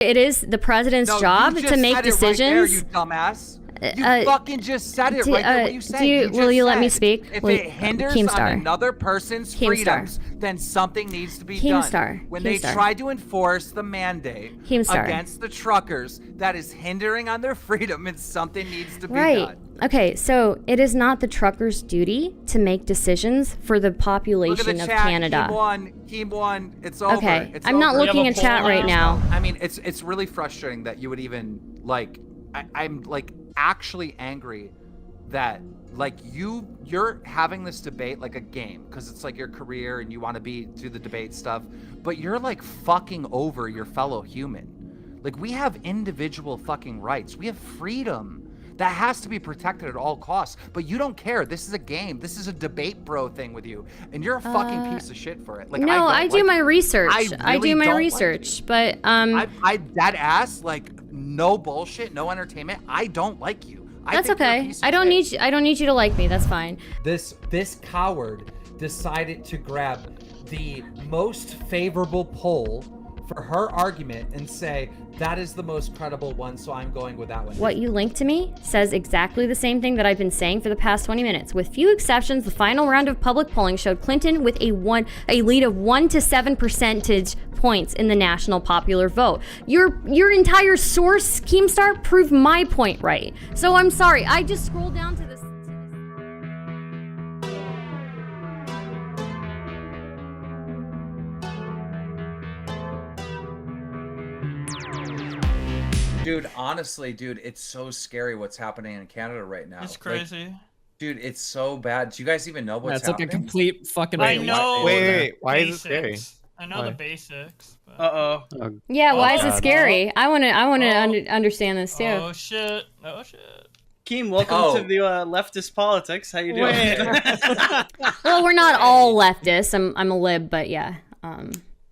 It is the president's job to make decisions. Right there, you dumbass. You fucking just said it right there. What are you saying? Will you let me speak? If it hinders on another person's freedoms, then something needs to be done. When they try to enforce the mandate against the truckers that is hindering on their freedom, and something needs to be done. Okay, so it is not the truckers' duty to make decisions for the population of Canada. Keem won. It's over. Okay, I'm not looking at chat right now. I mean, it's really frustrating that you would even like. I'm like actually angry that like you're having this debate like a game because it's like your career and you want to do the debate stuff, but you're like fucking over your fellow human. Like we have individual fucking rights. We have freedom that has to be protected at all costs, but you don't care. This is a game. This is a debate bro thing with you, and you're a fucking piece of shit for it. Like no, I do my research. I do my research, but I dead ass like no bullshit, no entertainment. I don't like you. That's okay. I don't need you to like me. That's fine. This coward decided to grab the most favorable poll for her argument and say that is the most credible one, so I'm going with that one. What you linked to me says exactly the same thing that I've been saying for the past 20 minutes. With few exceptions, the final round of public polling showed Clinton with a lead of 1 to 7 percentage points in the national popular vote. Your entire source, KEEMSTAR, proved my point right. So I'm sorry, I just scrolled down to this. Dude, honestly, dude, it's so scary what's happening in Canada right now. It's crazy. Like, dude, it's so bad. Do you guys even know what's happening? It's like a complete fucking... I know. Wait, why is it scary? I know the basics. But... Yeah, why is it scary? I want to understand this too. Oh shit. Keem, welcome to the leftist politics. How you doing? Well, we're not all leftists. I'm a lib, but yeah.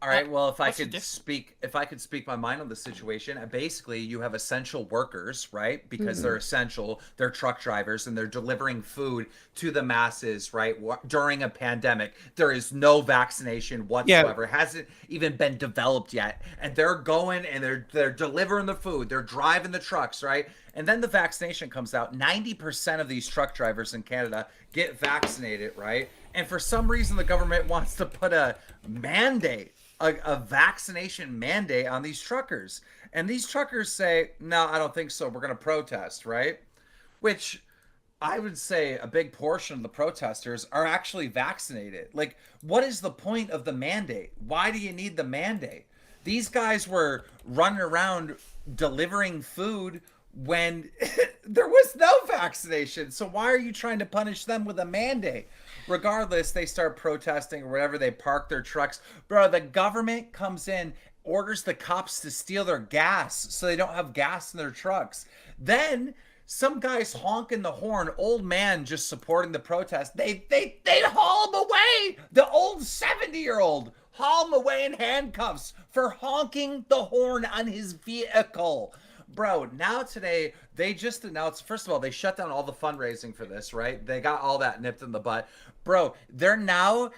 All right. Well, if I could speak my mind on the situation, basically you have essential workers, right? Because they're essential. They're truck drivers and they're delivering food to the masses, right? During a pandemic, there is no vaccination whatsoever. It hasn't even been developed yet, and they're going and they're delivering the food. They're driving the trucks, right? And then the vaccination comes out. 90% of these truck drivers in Canada get vaccinated, right? And for some reason, the government wants to put a mandate. A vaccination mandate on these truckers, and these truckers say, no, I don't think so, we're going to protest, right? Which I would say a big portion of the protesters are actually vaccinated. Like, what is the point of the mandate? Why do you need the mandate? These guys were running around delivering food when there was no vaccination, so why are you trying to punish them with a mandate? Regardless, they start protesting or whatever. They park their trucks. Bro, the government comes in, orders the cops to steal their gas so they don't have gas in their trucks. Then some guy's honking the horn, old man just supporting the protest. They haul him away. The old 70-year-old haul him away in handcuffs for honking the horn on his vehicle. Bro, now today, they just announced, first of all, they shut down all the fundraising for this, right? They got all that nipped in the butt. Bro, they're now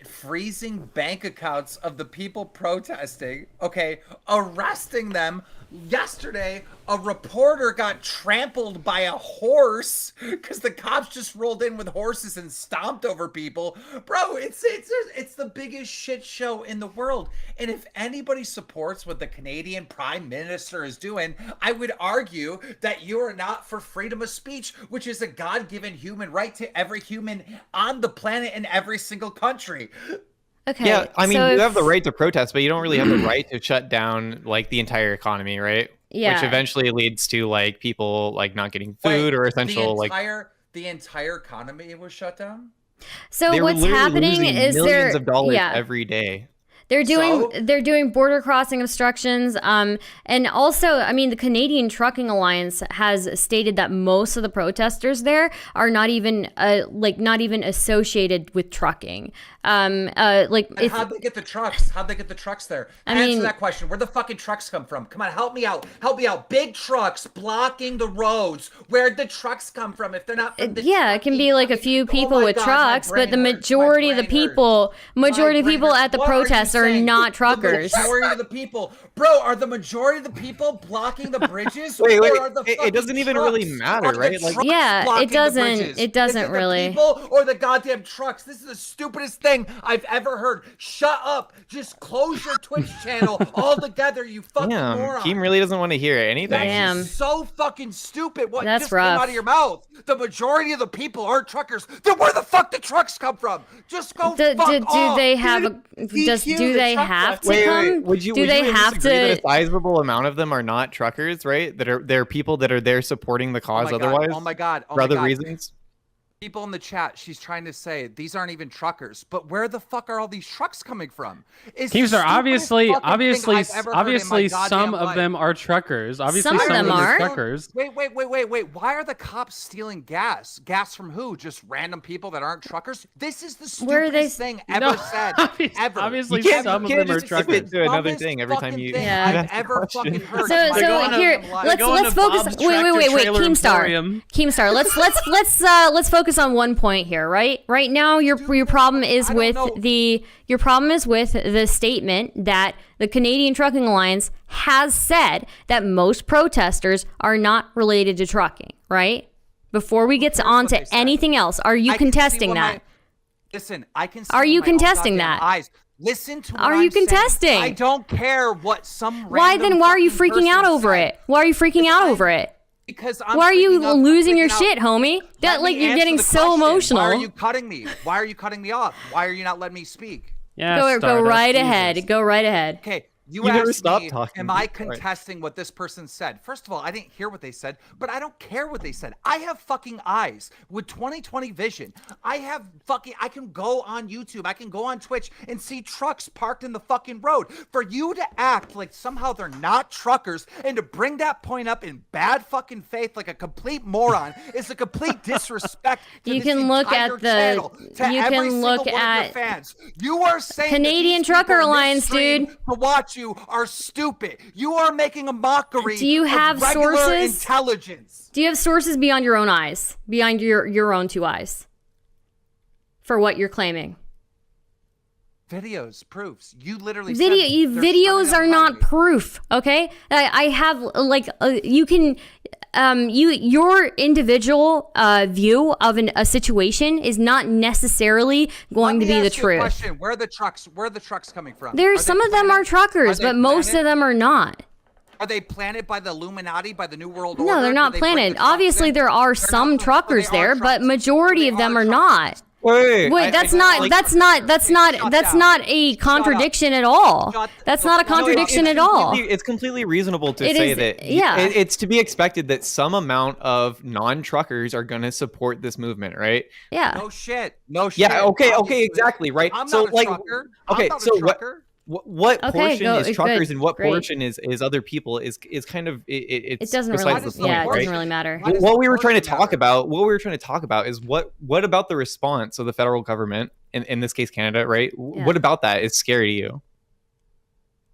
freezing bank accounts of the people protesting, okay, arresting them. Yesterday, a reporter got trampled by a horse because the cops just rolled in with horses and stomped over people. Bro, it's the biggest shit show in the world. And if anybody supports what the Canadian Prime Minister is doing, I would argue that you are not for freedom of speech, which is a God-given human right to every human on the planet in every single country. Okay. Yeah, I mean, you have the right to protest, but you don't really have the right to shut down like the entire economy, right? Yeah. Which eventually leads to like people like not getting food or essential the entire economy was shut down. So what's happening is millions of dollars every day. They're doing border crossing obstructions, and also, I mean, the Canadian Trucking Alliance has stated that most of the protesters there are not even associated with trucking. How'd they get the trucks? How'd they get the trucks there? Answer that question. Where'd the fucking trucks come from? Come on, help me out. Help me out. Big trucks blocking the roads. Where'd the trucks come from? If they're not from the it can be like a few people with trucks, but the majority of the people at the protest are saying not truckers. The majority of the people, bro, are the majority of the people blocking the bridges? Wait, or are the it doesn't even trucks? really matter, Are the right? Like, trucks Yeah, blocking it doesn't. the bridges? It doesn't Is it really. The people or the goddamn trucks? This is the stupidest thing I've ever heard. Shut up. Just close your Twitch channel altogether, you fucking damn, moron. Keem really doesn't want to hear anything. That's Damn. just so fucking stupid. What That's just rough. came out of your mouth? The majority of the people aren't truckers. Then where the fuck the trucks come from? Just go Do fuck off. they have a? Do they have to come? Would you do they have disagree that to? a sizable amount of them are not truckers, right? They're people that are there supporting the cause otherwise. Oh my god. for other reasons. People in the chat, she's trying to say these aren't even truckers, but where the fuck are all these trucks coming from? KEEMSTAR, obviously some of them are truckers. Obviously Some of them are truckers. Wait. Why are the cops stealing gas? Gas from who? Just random people that aren't truckers? This is the stupidest thing ever said. Ever. Obviously You some of them are skip truckers. it to another thing every time you I've ever fucking heard. So here, let's focus. Wait, Keemstar. Let's focus on one point here, right? Right now, your problem is with the statement that the Canadian Trucking Alliance has said that most protesters are not related to trucking, right? Before we get on to anything else, are you contesting that? Listen, I can see Are you with my own contesting goddamn that? eyes. Listen to what Are I'm you saying. contesting? I don't care what some Why then? Why are you random freaking out person over said. it? Why are you freaking out over it? Because I'm Why are you freaking out, losing your freaking out. shit, homie? That Let like me you're answer getting the so question. emotional. Why are you cutting me? Why are you cutting me off? Why are you not letting me speak? Yeah, Go Stardust, right Jesus. ahead. Go right ahead. Okay, you never asked stop me, talking. am I Right. contesting what this person said? First of all, I didn't hear what they said, but I don't care what they said. I have fucking eyes with 20/20 vision. I can go on YouTube, I can go on Twitch and see trucks parked in the fucking road. For you to act like somehow they're not truckers and to bring that point up in bad fucking faith like a complete moron is a complete disrespect to You this can look entire at the- channel, to you every can single look one of your at fans. You are saying that Canadian these Trucker people in this Alliance, stream dude. to watch you are stupid. You are making a mockery Do you have of regular sources? intelligence. Do you have sources beyond your own eyes, beyond your own two eyes, for what you're claiming? Videos, proofs. You literally Videos are not proof. Okay, I have like you can your individual view of a situation is not necessarily going to be the truth. Question. Where are the trucks coming from? Some of them are truckers, but most of them are not. Are they planted by the Illuminati, by the New World Order? No, they're not planted. Obviously, there are some truckers there, but majority of them are not. Wait, That's not a contradiction at all. That's not a contradiction at all. It's completely reasonable to It say is- that. yeah. It's to be expected that some amount of non-truckers are going to support this movement, right? Yeah. No shit. No shit. Yeah. Okay. Obviously. exactly. Right. I'm so not a like, trucker. okay. I'm not so a trucker. what Okay, portion go- is truckers good, and what great. portion is other people is kind of it's It doesn't besides really. the point, Yeah, it right? doesn't really matter. Why does What the we were trying to portion talk matter? about is what about the response of the federal government in this case Canada, right? Yeah. What about that is scary to you?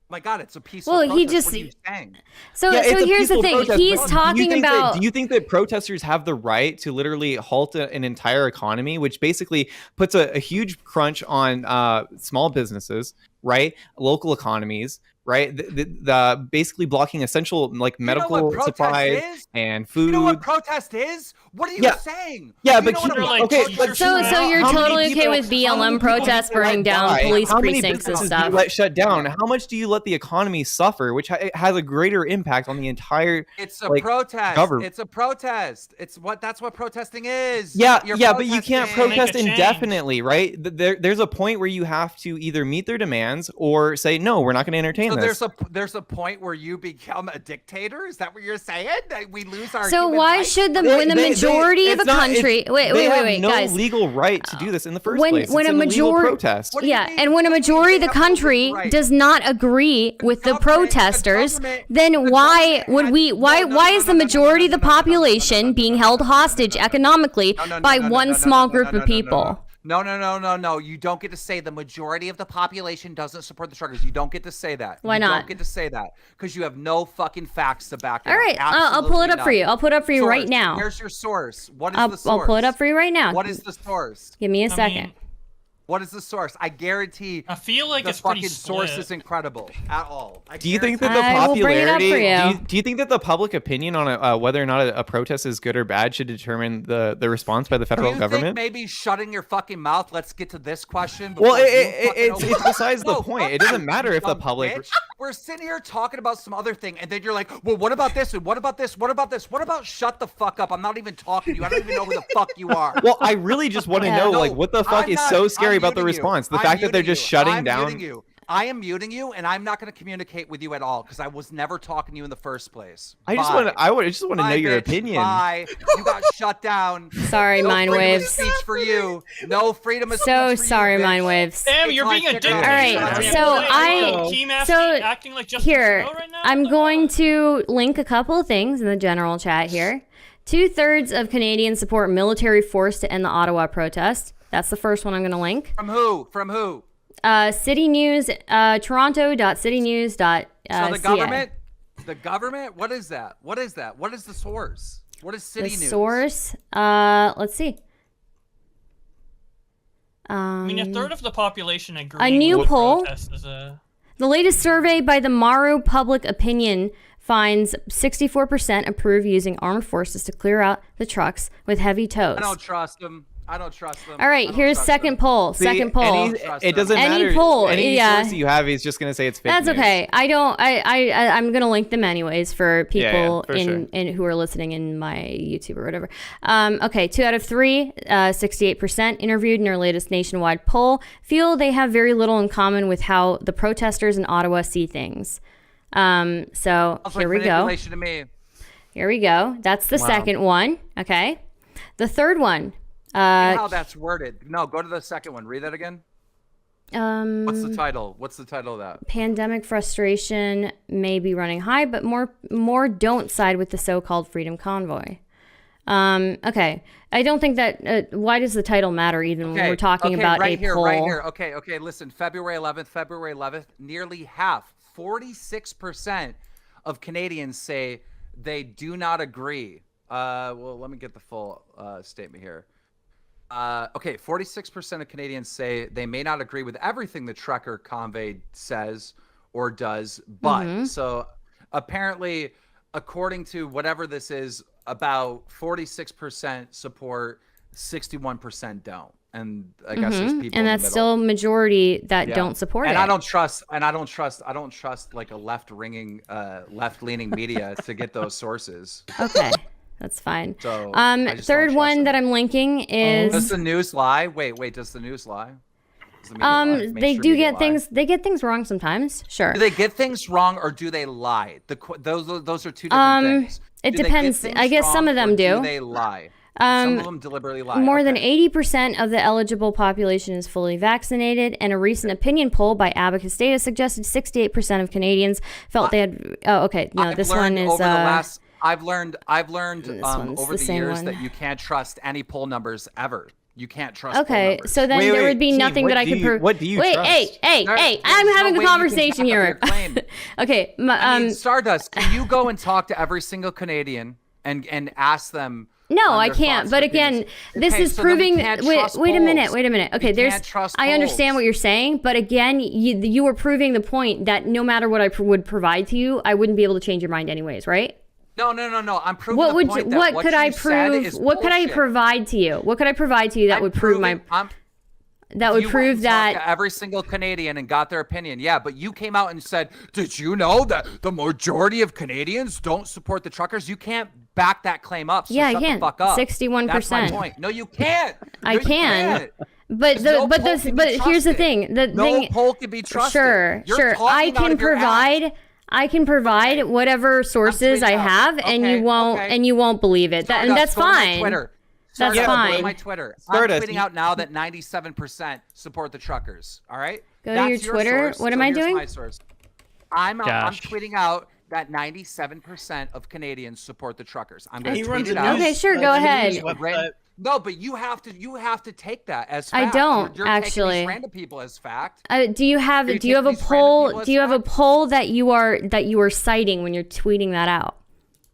My God, it's a peaceful Well, he protest. just- What are you saying? So Yeah, it's a here's the peaceful thing. protest, He's but talking about. Do you think that protesters have the right to literally halt an entire economy, which basically puts a huge crunch on small businesses, right? Local economies, right? The basically blocking essential like medical supplies and food. You know what protest is? What are you Yeah. saying? Yeah, You but know what you- a like, okay, teachers but So you're how many totally okay people- with how BLM many people protests do you let burning down die? police How many precincts and businesses stuff? do you let shut down? How much do you let the economy suffer, which has a greater impact on the entire It's a like, protest. government? It's a protest. That's what protesting is. Yeah, You're but you can't protesting. protest Make a change. indefinitely, right? There's a point where you have to either meet their demands or say no, we're not going to entertain So this. there's a point where you become a dictator. Is that what you're saying? That we lose our. So human why rights? should They- when the they- majority of it's a not- country it's- wait, they have no guys, legal right to do this in the first when place. when It's a an illegal majority protest. What do you yeah, mean? and when a What do you mean majority of they the have no legal country right? does not agree with the protesters, then why would we? Why is the majority of the population being held hostage economically by one small group of people? No. You don't get to say the majority of the population doesn't support the truckers. You don't get to say that. Why You not? don't get to say that because you have no fucking facts to back it All up. right, I'll pull it up for you. I'll pull it up for you right Source. now. Where's your source? What is the source? I'll pull it up for you right now. What is the source? Give me a I second. mean, What is the source? I guarantee. I feel like the it's pretty fucking source split. is incredible at all. Do you think that the I will bring it up popularity? for you. Do you think that the public opinion on whether or not a protest is good or bad should determine the response by the federal Do you government? think maybe shutting your fucking mouth? Let's get to this question. Well, before you it's fucking besides the No, point. fuck It doesn't you, matter if the dumb public. bitch. We're sitting here talking about some other thing, and then you're like, well, what about this? And what about this? What about this? What about shut the fuck up? I'm not even talking to you. I don't even know who the fuck you are. Well, I really just want to know, No, like, what the fuck I'm is not- so scary I'm about the muting you. response? The I'm fact that they're muting just you. shutting I'm down. muting you. I am muting you, and I'm not going to communicate with you at all because I was never talking to you in the first place. I just Bye. want to. I just want to know Bye, your bitch. opinion. Bye. You got shut down. Sorry, No mind freedom of waves. speech for you. No freedom of speech So for sorry, you, bitch. mind waves. Sam, It's you're like being a dick. All right, Acting like Justin here, Trudeau right now? I'm Come going on. to link a couple of things in the general chat here. 2/3 of Canadians support military force to end the Ottawa protest. That's the first one I'm going to link. From who? From who? City News, toronto.citynews.ca. So the government? The government? What is that? What is that? What is the source? What is The City News? source, let's see. I mean, a third of the population agree. A new with poll. protest is a... The latest survey by the Maru Public Opinion finds 64% approve using armed forces to clear out the trucks with heavy tows. I don't trust them. I don't trust them. All right, I don't here's trust second them. poll. See, Second poll. It doesn't Any matter. poll, Any yeah. source you have, he's just gonna say it's fake That's news. okay. I'm gonna link them anyways for people for sure. in who are listening in my YouTube or whatever. Okay, 2 out of 3, 68% interviewed in our latest nationwide poll feel they have very little in common with how the protesters in Ottawa see things. So Sounds here like we go. manipulation to me. Here we go. That's the second one. Okay, the third one. How that's worded. No, go to the second one. Read that again. What's the title? What's the title of that? Pandemic frustration may be running high, but more don't side with the so-called Freedom Convoy. Okay. I don't think that. Why does the title matter even when we're talking about right a here, poll? Right here. Okay. Listen, February 11th, nearly half, 46% of Canadians say they do not agree. Well, let me get the full statement here. 46% of Canadians say they may not agree with everything the trucker convoy says or does, but so apparently, according to whatever this is, about 46% support, 61% don't, and I guess there's people, And that's still majority that don't support and it. I don't trust like a left-leaning media to get those sources. Okay. That's fine. So I just third don't trust one them. that I'm linking is Does the news lie? Wait. Does the news lie? Does the media lie? they Mainstream do media get lie? things. They get things wrong sometimes. Sure. Do they get things wrong or do they lie? Those are two different things. It Do they get depends. things I guess some wrong of them or do. Do they lie? Some of them deliberately lie. More than Okay. 80% of the eligible population is fully vaccinated, and a recent opinion poll by Abacus Data suggested 68% of Canadians felt they had. Oh, okay. No, I've this learned one is. over the last. I've learned one's over the the same years one. that you can't trust any poll numbers ever. You can't trust. poll Okay, numbers. so then there would be Keem, nothing what that I do could you- prove. what do you Wait, trust? hey! There's I'm no having way a you can conversation back up here. your claim. Okay, I mean, Stardust, can you go and talk to every single Canadian and ask them? No, on I their can't. thoughts But and again, opinions? this Okay, is so then we proving. can't Wait, trust wait a minute. polls. Wait a minute. Okay, We there's. can't trust I understand polls. what you're saying, but again, you were proving the point that no matter what I would provide to you, I wouldn't be able to change your mind anyways, right? No. I'm proving What the would point you, that what what could you I said prove? is What could I bullshit. provide to you? What could I provide to you that I'm would prove my? proving- I'm- That would you went prove and talked that. to every single Canadian and got their opinion. Yeah, but you came out and said, "Did you know that the majority of Canadians don't support the truckers?" You can't back that claim up. So Yeah, I shut can. the fuck up. 61%. That's my point. No, you can't. I No, you can. can't. But No poll can be here's the trusted. thing. The No thing. poll can be trusted. Sure. You're talking I out can of your ass. provide. I can provide whatever sources tweeting I out. have, and Okay, you won't, okay. and you won't believe it. And that's Stardust, go to my fine. Twitter. That's Stardust, Go fine. to my Twitter. Stardust, I'm tweeting out now that 97% support the truckers. All right. Go to That's your Twitter. source, What am so I here's doing? My source. I'm Gosh. tweeting out that 97% of Canadians support the truckers. I'm going He to runs tweet it a out. news, Okay, sure, go a ahead. news website. No, but you have to take that as I fact. don't, You're taking actually. these random people as fact. Do you have Are you do you have a taking these random poll? people as Do you have a fact? poll that you are citing when you're tweeting that out?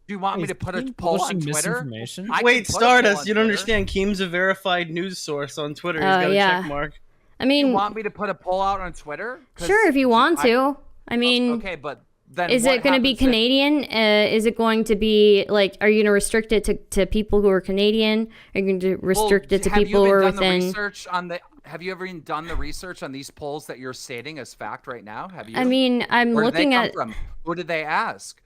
Do you want me Is to put a Keem poll on publishing Twitter? misinformation? I can Wait, put a poll Stardust, on you don't Twitter. understand. Keem's a verified news source on Twitter. He's Oh, got a yeah. check mark. I mean, you want me to put a poll out on Twitter? Sure, if you want to. I mean, okay, but then is it going to be Canadian? Is it going to be like? Are you going to restrict it to people who are Canadian? Are you going to restrict it to people who are within? Have you ever even done the research on these polls that you're stating as fact right now? Have you? I mean, I'm looking at. Who did they ask?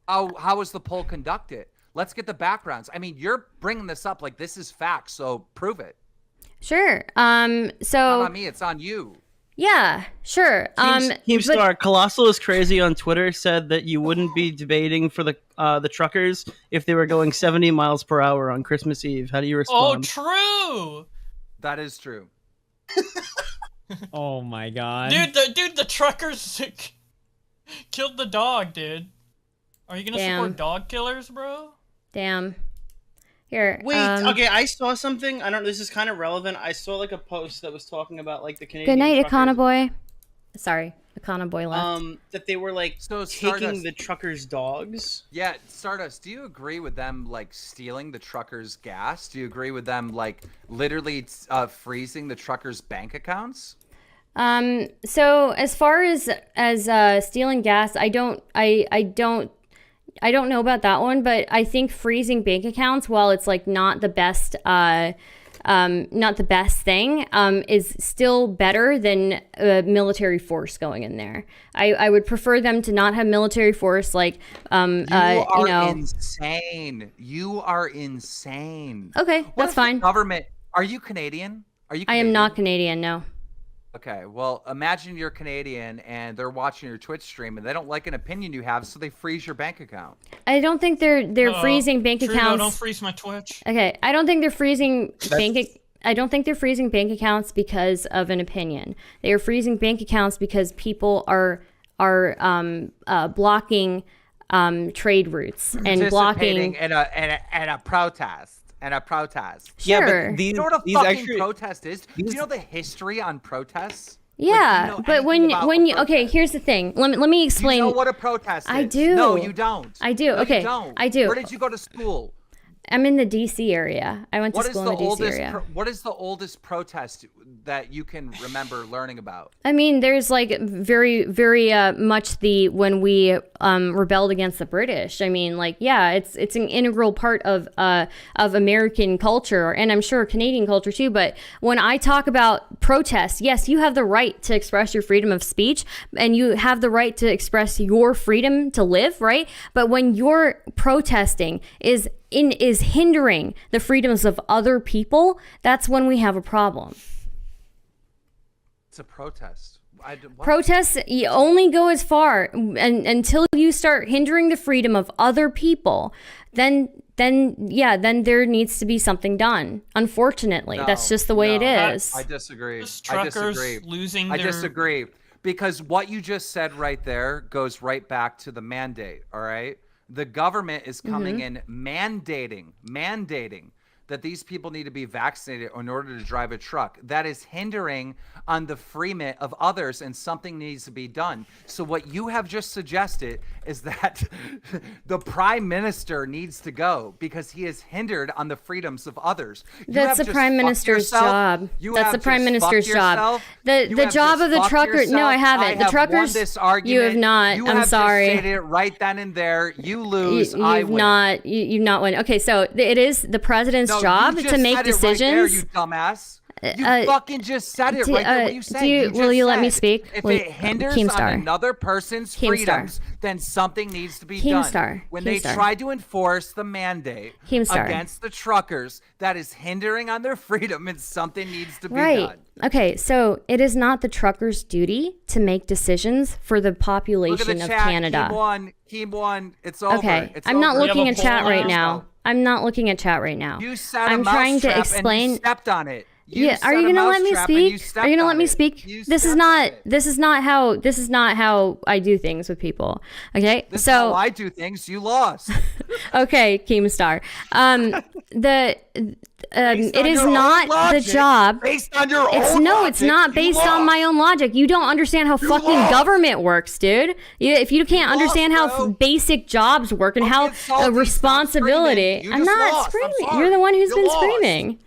How was the poll conducted? Let's get the backgrounds. I mean, you're bringing this up like this is fact, so prove it. Sure. So. It's not on me. It's on you. Yeah, sure. KEEMSTAR, Colossal is Crazy on Twitter said that you wouldn't be debating for the truckers if they were going 70 miles per hour on Christmas Eve. How do you respond? Oh, true. That is true. Oh my god. Dude, the truckers killed the dog, dude. Are you gonna support dog killers, bro? Damn. Here. Wait, okay, I saw something. I don't know, this is kind of relevant. I saw like a post that was talking about like the Canadian Good night, truckers. Boy. Sorry, Boy left. That they were like taking the truckers' dogs. Yeah, Stardust, do you agree with them like stealing the truckers' gas? Do you agree with them like literally freezing the truckers' bank accounts? So as far as stealing gas, I don't know about that one, but I think freezing bank accounts, while it's like not the best thing, is still better than military force going in there. I would prefer them to not have military force, like insane. You are insane. Okay, that's fine. Government. Are you Canadian? I am not Canadian. No. Okay, well, imagine you're Canadian and they're watching your Twitch stream and they don't like an opinion you have, so they freeze your bank account. I don't think they're freezing bank accounts. Don't freeze my Twitch. Okay, I don't think they're freezing I don't think they're freezing bank accounts because of an opinion. They are freezing bank accounts because people are blocking trade routes and blocking in a protest. And a protest. Sure. Yeah, but you know what a fucking protest is? Do you know the history on protests? Yeah, but when you okay, here's the thing. Let me explain. Do you know what a protest is? I do. No, you don't. I do. No, okay, you don't. I do. Where did you go to school? I'm in the DC area. I went to school in the DC area. What is the oldest protest that you can remember learning about? I mean, there's like very, very much when we rebelled against the British. I mean, like, yeah, it's an integral part of American culture, and I'm sure Canadian culture too. But when I talk about protests, yes, you have the right to express your freedom of speech, and you have the right to express your freedom to live, right? But when you're protesting is hindering the freedoms of other people, that's when we have a problem. It's a protest. Protests you only go as far until you start hindering the freedom of other people. Then there needs to be something done. Unfortunately, that's just the way it is. I disagree. Losing I disagree because what you just said right there goes right back to the mandate. All right. The government is coming in mandating that these people need to be vaccinated in order to drive a truck. That is hindering on the freedom of others, and something needs to be done. So what you have just suggested is that the prime minister needs to go because he is hindered on the freedoms of others. That's the prime minister's job. That's the prime minister's job. The job of the trucker. No, I haven't. The truckers. You have not. I'm sorry. You have stated it right then and there. You lose. I win. You've not won. Okay, so it is the president's job to make decisions. Right there, you dumbass. You fucking just said it right there. What are you saying? Will you let me speak? If it hinders on another person's freedoms, then something needs to be done. When they try to enforce the mandate against the truckers, that is hindering on their freedom, and something needs to be done. Okay, so it is not the truckers' duty to make decisions for the population of Canada. Keem one. It's over. Okay, I'm not looking at chat right now. I'm not looking at chat right now. You set I'm trying to explain. And you stepped on it. Are you gonna let me speak? Are you gonna let me speak? This is not how I do things with people. Okay, this is how I do things. You lost. Okay, KEEMSTAR. It is not the job. Based on your own logic, it's not based on my own logic. You don't understand how fucking government works, dude. If you can't understand how basic jobs work and how responsibility. I'm not screaming. You're the one who's been screaming.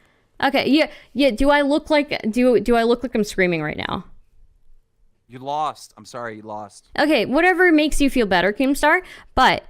Okay, yeah. Do I look like I'm screaming right now? You lost. I'm sorry, you lost. Okay, whatever makes you feel better, Keemstar. But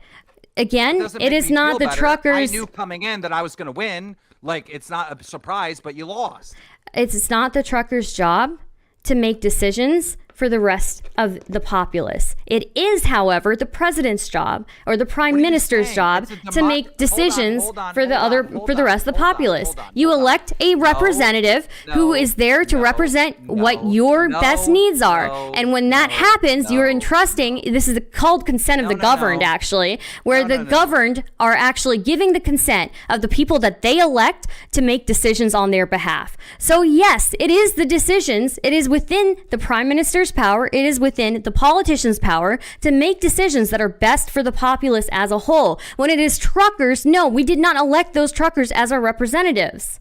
again, it is not the truckers. I knew coming in that I was going to win. Like, it's not a surprise, but you lost. It's not the truckers' job to make decisions for the rest of the populace. It is, however, the president's job or the prime minister's job to make decisions for the rest of the populace. You elect a representative who is there to represent what your best needs are. And when that happens, you're entrusting, this is called consent of the governed, actually, where the governed are actually giving the consent of the people that they elect to make decisions on their behalf. So yes, it is the decisions. It is within the prime minister's power, it is within the politicians' power to make decisions that are best for the populace as a whole. When it is truckers, no, we did not elect those truckers as our representatives.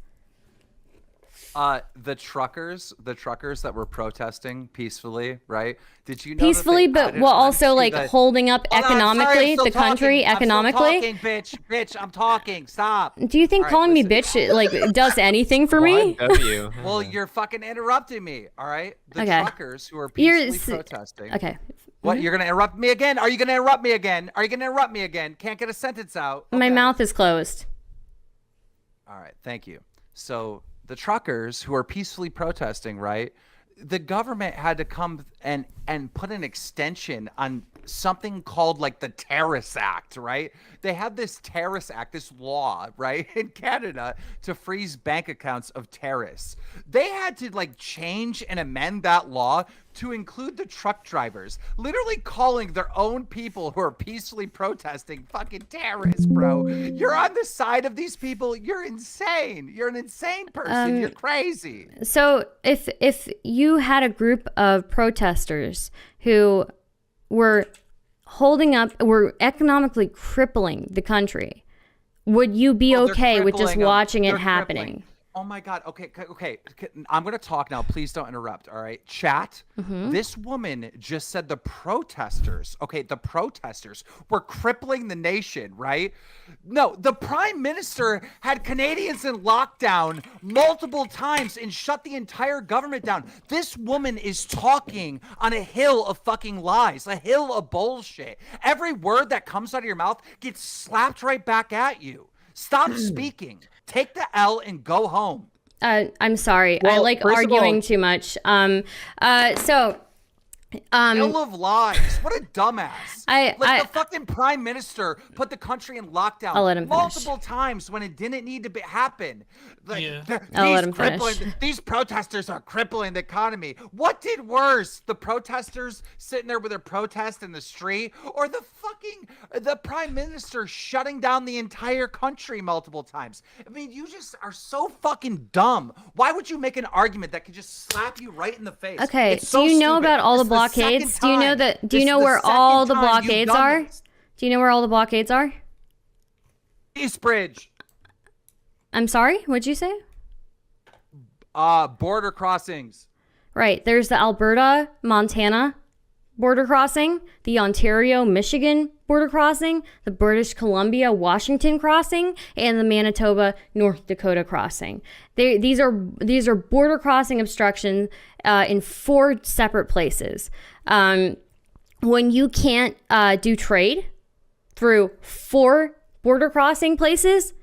The truckers that were protesting peacefully, right? Did you know peacefully, but well, also like holding up economically the country economically? I'm still talking, bitch. I'm talking. Stop. Do you think calling me bitch like does anything for me? Well, you're fucking interrupting me. All right. The truckers who are peacefully protesting. Okay. What? You're gonna interrupt me again? Are you gonna interrupt me again? Are you gonna interrupt me again? Can't get a sentence out. Okay. My mouth is closed. All right. Thank you. So the truckers who are peacefully protesting, right? The government had to come and put an extension on something called like the Terrorist Act, right? They had this Terrorist Act, this law, right, in Canada to freeze bank accounts of terrorists. They had to like change and amend that law to include the truck drivers, literally calling their own people who are peacefully protesting fucking terrorists, bro. You're on the side of these people. You're insane. You're an insane person. You're crazy. So if you had a group of protesters who were were economically crippling the country, would you be okay with just watching it happening? Oh my God. Okay. I'm going to talk now. Please don't interrupt. All right. Chat. This woman just said the protesters were crippling the nation, right? No, the prime minister had Canadians in lockdown multiple times and shut the entire government down. This woman is talking on a hill of fucking lies, a hill of bullshit. Every word that comes out of your mouth gets slapped right back at you. Stop speaking. Take the L and go home. I'm sorry. Well, I like arguing too much. Hill of lies. What a dumbass. The fucking prime minister put the country in lockdown multiple times when it didn't need to happen. I'll let him finish. These protesters are crippling the economy. What did worse? The protesters sitting there with their protest in the street, or the prime minister shutting down the entire country multiple times? I mean, you just are so fucking dumb. Why would you make an argument that could just slap you right in the face? Okay, do you know about all the blockades? Do you know that? Do you know where all the blockades are? Do you know where all the blockades are? East Bridge. I'm sorry. What'd you say? Border crossings. Right. There's the Alberta, Montana border crossing, the Ontario, Michigan border crossing, the British Columbia, Washington crossing, and the Manitoba, North Dakota crossing. These are border crossing obstructions in 4 separate places. When you can't do trade through 4 border crossing places,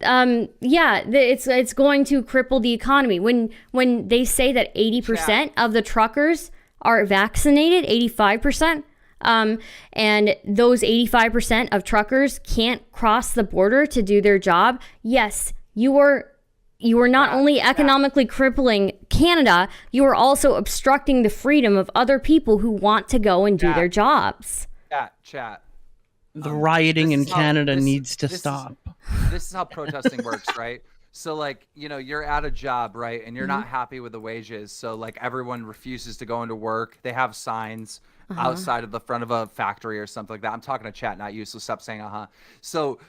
it's going to cripple the economy. When they say that 80% of the truckers are vaccinated, 85%, and those 85% of truckers can't cross the border to do their job, yes, you are not only economically crippling Canada, you are also obstructing the freedom of other people who want to go and do their jobs. Chat. The rioting in Canada needs to stop. This is how protesting works, right? So like, you're at a job, right? And you're not happy with the wages. So like everyone refuses to go into work. They have signs outside of the front of a factory or something like that. I'm talking to chat, not you. So stop saying, So,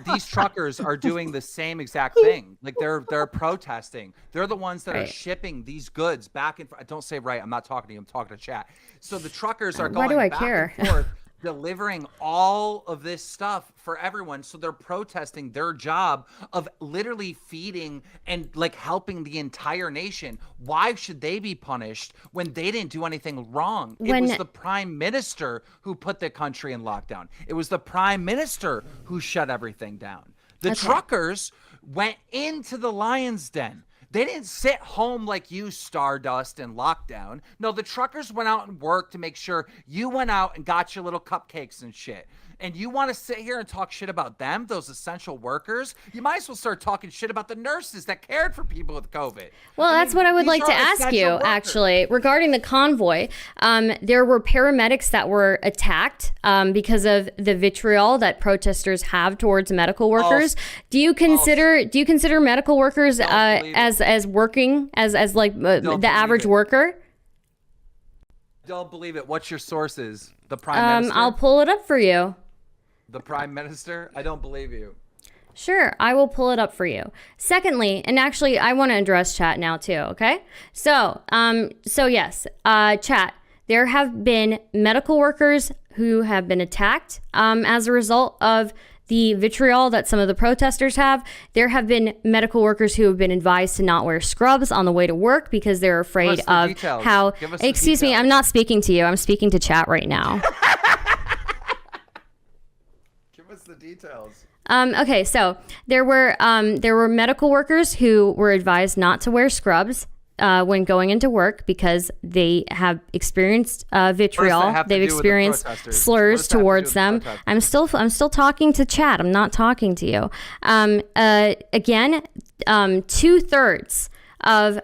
these truckers are doing the same exact thing. Like they're protesting. They're the ones that are shipping these goods back and forth. Don't say right. I'm not talking to you. I'm talking to chat. So the truckers are going back and forth delivering all of this stuff for everyone. So they're protesting their job of literally feeding and like helping the entire nation. Why should they be punished when they didn't do anything wrong? It was the prime minister who put the country in lockdown. It was the prime minister who shut everything down. The truckers went into the lion's den. They didn't sit home like you, Stardust, in lockdown. No, the truckers went out and worked to make sure you went out and got your little cupcakes and shit. And you want to sit here and talk shit about them, those essential workers? You might as well start talking shit about the nurses that cared for people with COVID. Well, that's what I would like to ask you, actually, regarding the convoy. There were paramedics that were attacked because of the vitriol that protesters have towards medical workers. Do you consider medical workers as working as like the average worker? Don't believe it. What's your sources? The prime minister? I'll pull it up for you. The prime minister? I don't believe you. Sure, I will pull it up for you. Secondly, and actually, I want to address chat now too. Okay, so yes, chat. There have been medical workers who have been attacked as a result of the vitriol that some of the protesters have. There have been medical workers who have been advised to not wear scrubs on the way to work because they're afraid of how. Excuse me, I'm not speaking to you. I'm speaking to chat right now. The details. Okay, so there were medical workers who were advised not to wear scrubs when going into work because they have experienced vitriol. They've experienced slurs towards them. I'm still talking to chat. I'm not talking to you. Again, 2/3 of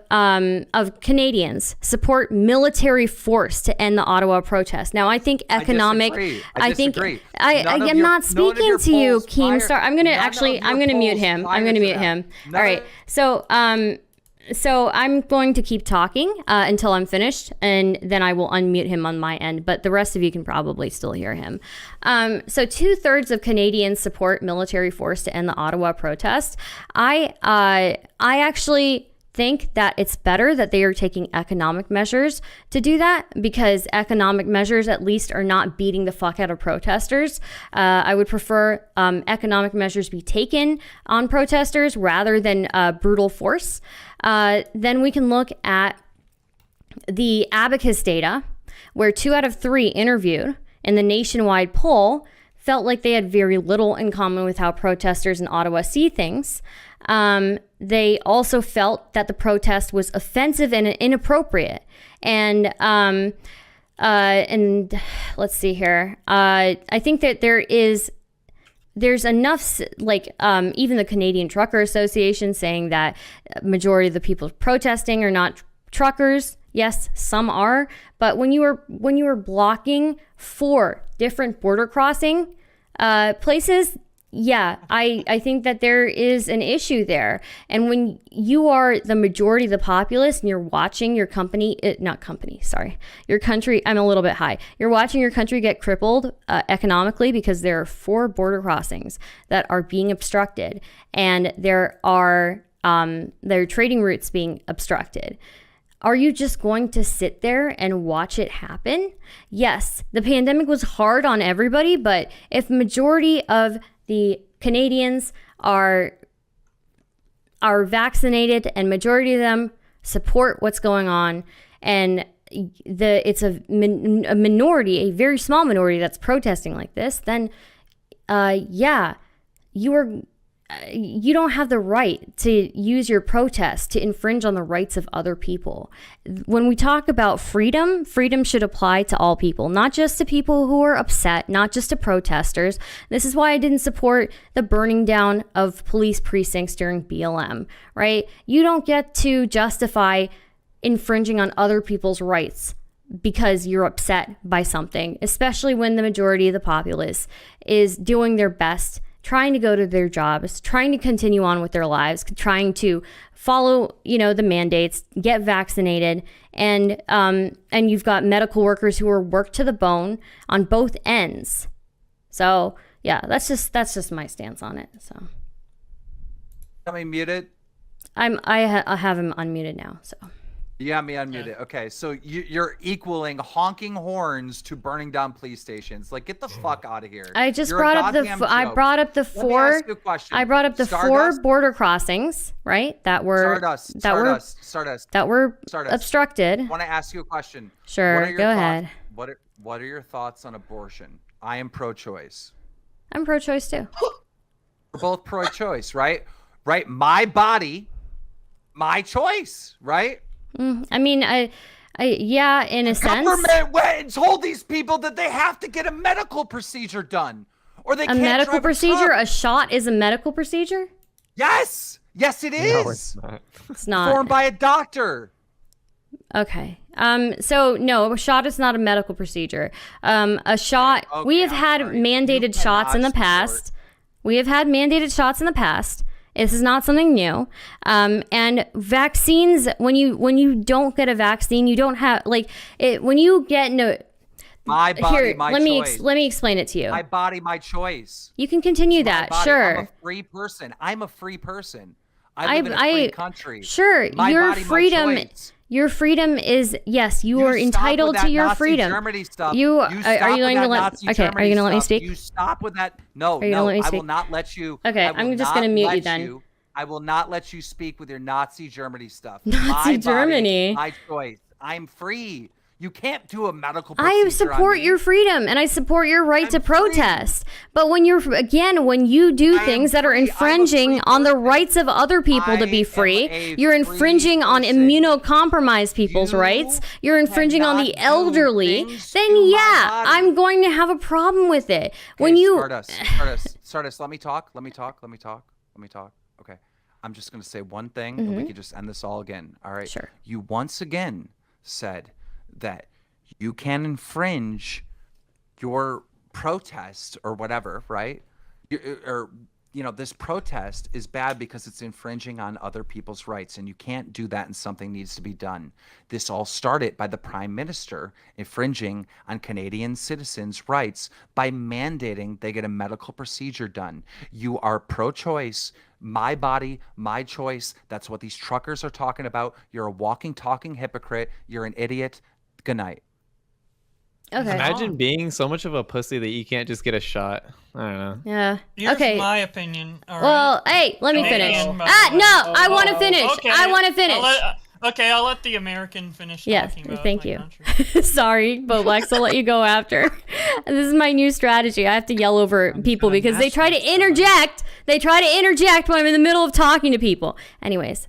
Canadians support military force to end the Ottawa protest. Now, I think economic. I disagree. I'm not speaking to you, Keemstar. I'm gonna mute him. All right. So I'm going to keep talking until I'm finished, and then I will unmute him on my end. But the rest of you can probably still hear him. So 2/3 of Canadians support military force to end the Ottawa protest. I actually think that it's better that they are taking economic measures to do that, because economic measures at least are not beating the fuck out of protesters. I would prefer economic measures be taken on protesters rather than brutal force. Then we can look at the Abacus data, where 2 out of 3 interviewed in the nationwide poll felt like they had very little in common with how protesters in Ottawa see things. They also felt that the protest was offensive and inappropriate. And let's see here. I think that there's enough, like even the Canadian Trucker Association saying that majority of the people protesting are not truckers. Yes, some are, but when you are blocking 4 different border crossing places, yeah, I think that there is an issue there. And when you are the majority of the populace and you're watching your your country, I'm a little bit high. You're watching your country get crippled economically because there are 4 border crossings that are being obstructed, and there are trading routes being obstructed. Are you just going to sit there and watch it happen? Yes, the pandemic was hard on everybody, but if majority of the Canadians are vaccinated and majority of them support what's going on, and it's a minority, a very small minority that's protesting like this, then you don't have the right to use your protest to infringe on the rights of other people. When we talk about freedom should apply to all people, not just to people who are upset, not just to protesters. This is why I didn't support the burning down of police precincts during BLM, right? You don't get to justify infringing on other people's rights because you're upset by something, especially when the majority of the populace is doing their best, trying to go to their jobs, trying to continue on with their lives, trying to follow, the mandates, get vaccinated, and you've got medical workers who are worked to the bone on both ends. So yeah, that's just my stance on it. So. Got me muted. I have him unmuted now. So. You got me unmuted. Okay, so you're equaling honking horns to burning down police stations. Like, get the fuck out of here. I just brought up I brought up the four. I brought up the four border crossings, right? That were obstructed. I want to ask you a question. Sure, go ahead. What are your thoughts on abortion? I am pro-choice. I'm pro-choice too. We're both pro-choice, right? Right? My body, my choice, right? I mean, yeah, in a sense. Government told these people that they have to get a medical procedure done, or they can't drive a medical procedure. truck. A shot is a medical procedure. Yes, it is. No, it's not. It's not. Performed by a doctor. Okay. So no, a shot is not a medical procedure. A shot. Okay, We have had mandated shots in the past. We have had mandated shots in the past. This is not something new. And vaccines, when you don't get a vaccine, you don't have when you get no. My body, my choice. Let me explain it to you. My body, my choice. You can continue that. Sure. I'm a free person. I live in a free country. Sure. My your body, my freedom. choice. Your freedom is yes. You are entitled to your Nazi freedom. Germany stuff. Are you going to let? Okay. Are you going to let me speak? You stop with that. No. I will not let you. Okay. I'm just going to mute you then. I will not let you speak with your Nazi Germany stuff. Nazi Germany. My choice. I'm free. You can't do a medical procedure. I support your freedom and I support your right to protest. But when you do things that are infringing on the rights of other people to be free, you're infringing on immunocompromised people's rights. You're infringing on the elderly. Then yeah, I'm going to have a problem with it. When you Stardust, let me talk. Okay. I'm just going to say one thing and we can just end this all again. All right. Sure. You once again said that you can infringe your protest or whatever, right? This protest is bad because it's infringing on other people's rights, and you can't do that, and something needs to be done. This all started by the Prime Minister infringing on Canadian citizens' rights by mandating they get a medical procedure done. You are pro-choice. My body, my choice. That's what these truckers are talking about. You're a walking, talking hypocrite. You're an idiot. Good night. Okay. Imagine being so much of a pussy that you can't just get a shot. I don't know. Yeah. Here's my opinion. All right. Well, hey, let me finish. No, I want to finish. Okay. I want to finish. I'll let the American finish talking about thank my you. country. Sorry, Boblex, I'll let you go after. This is my new strategy. I have to yell over people because they try to interject. They try to interject when I'm in the middle of talking to people. Anyways,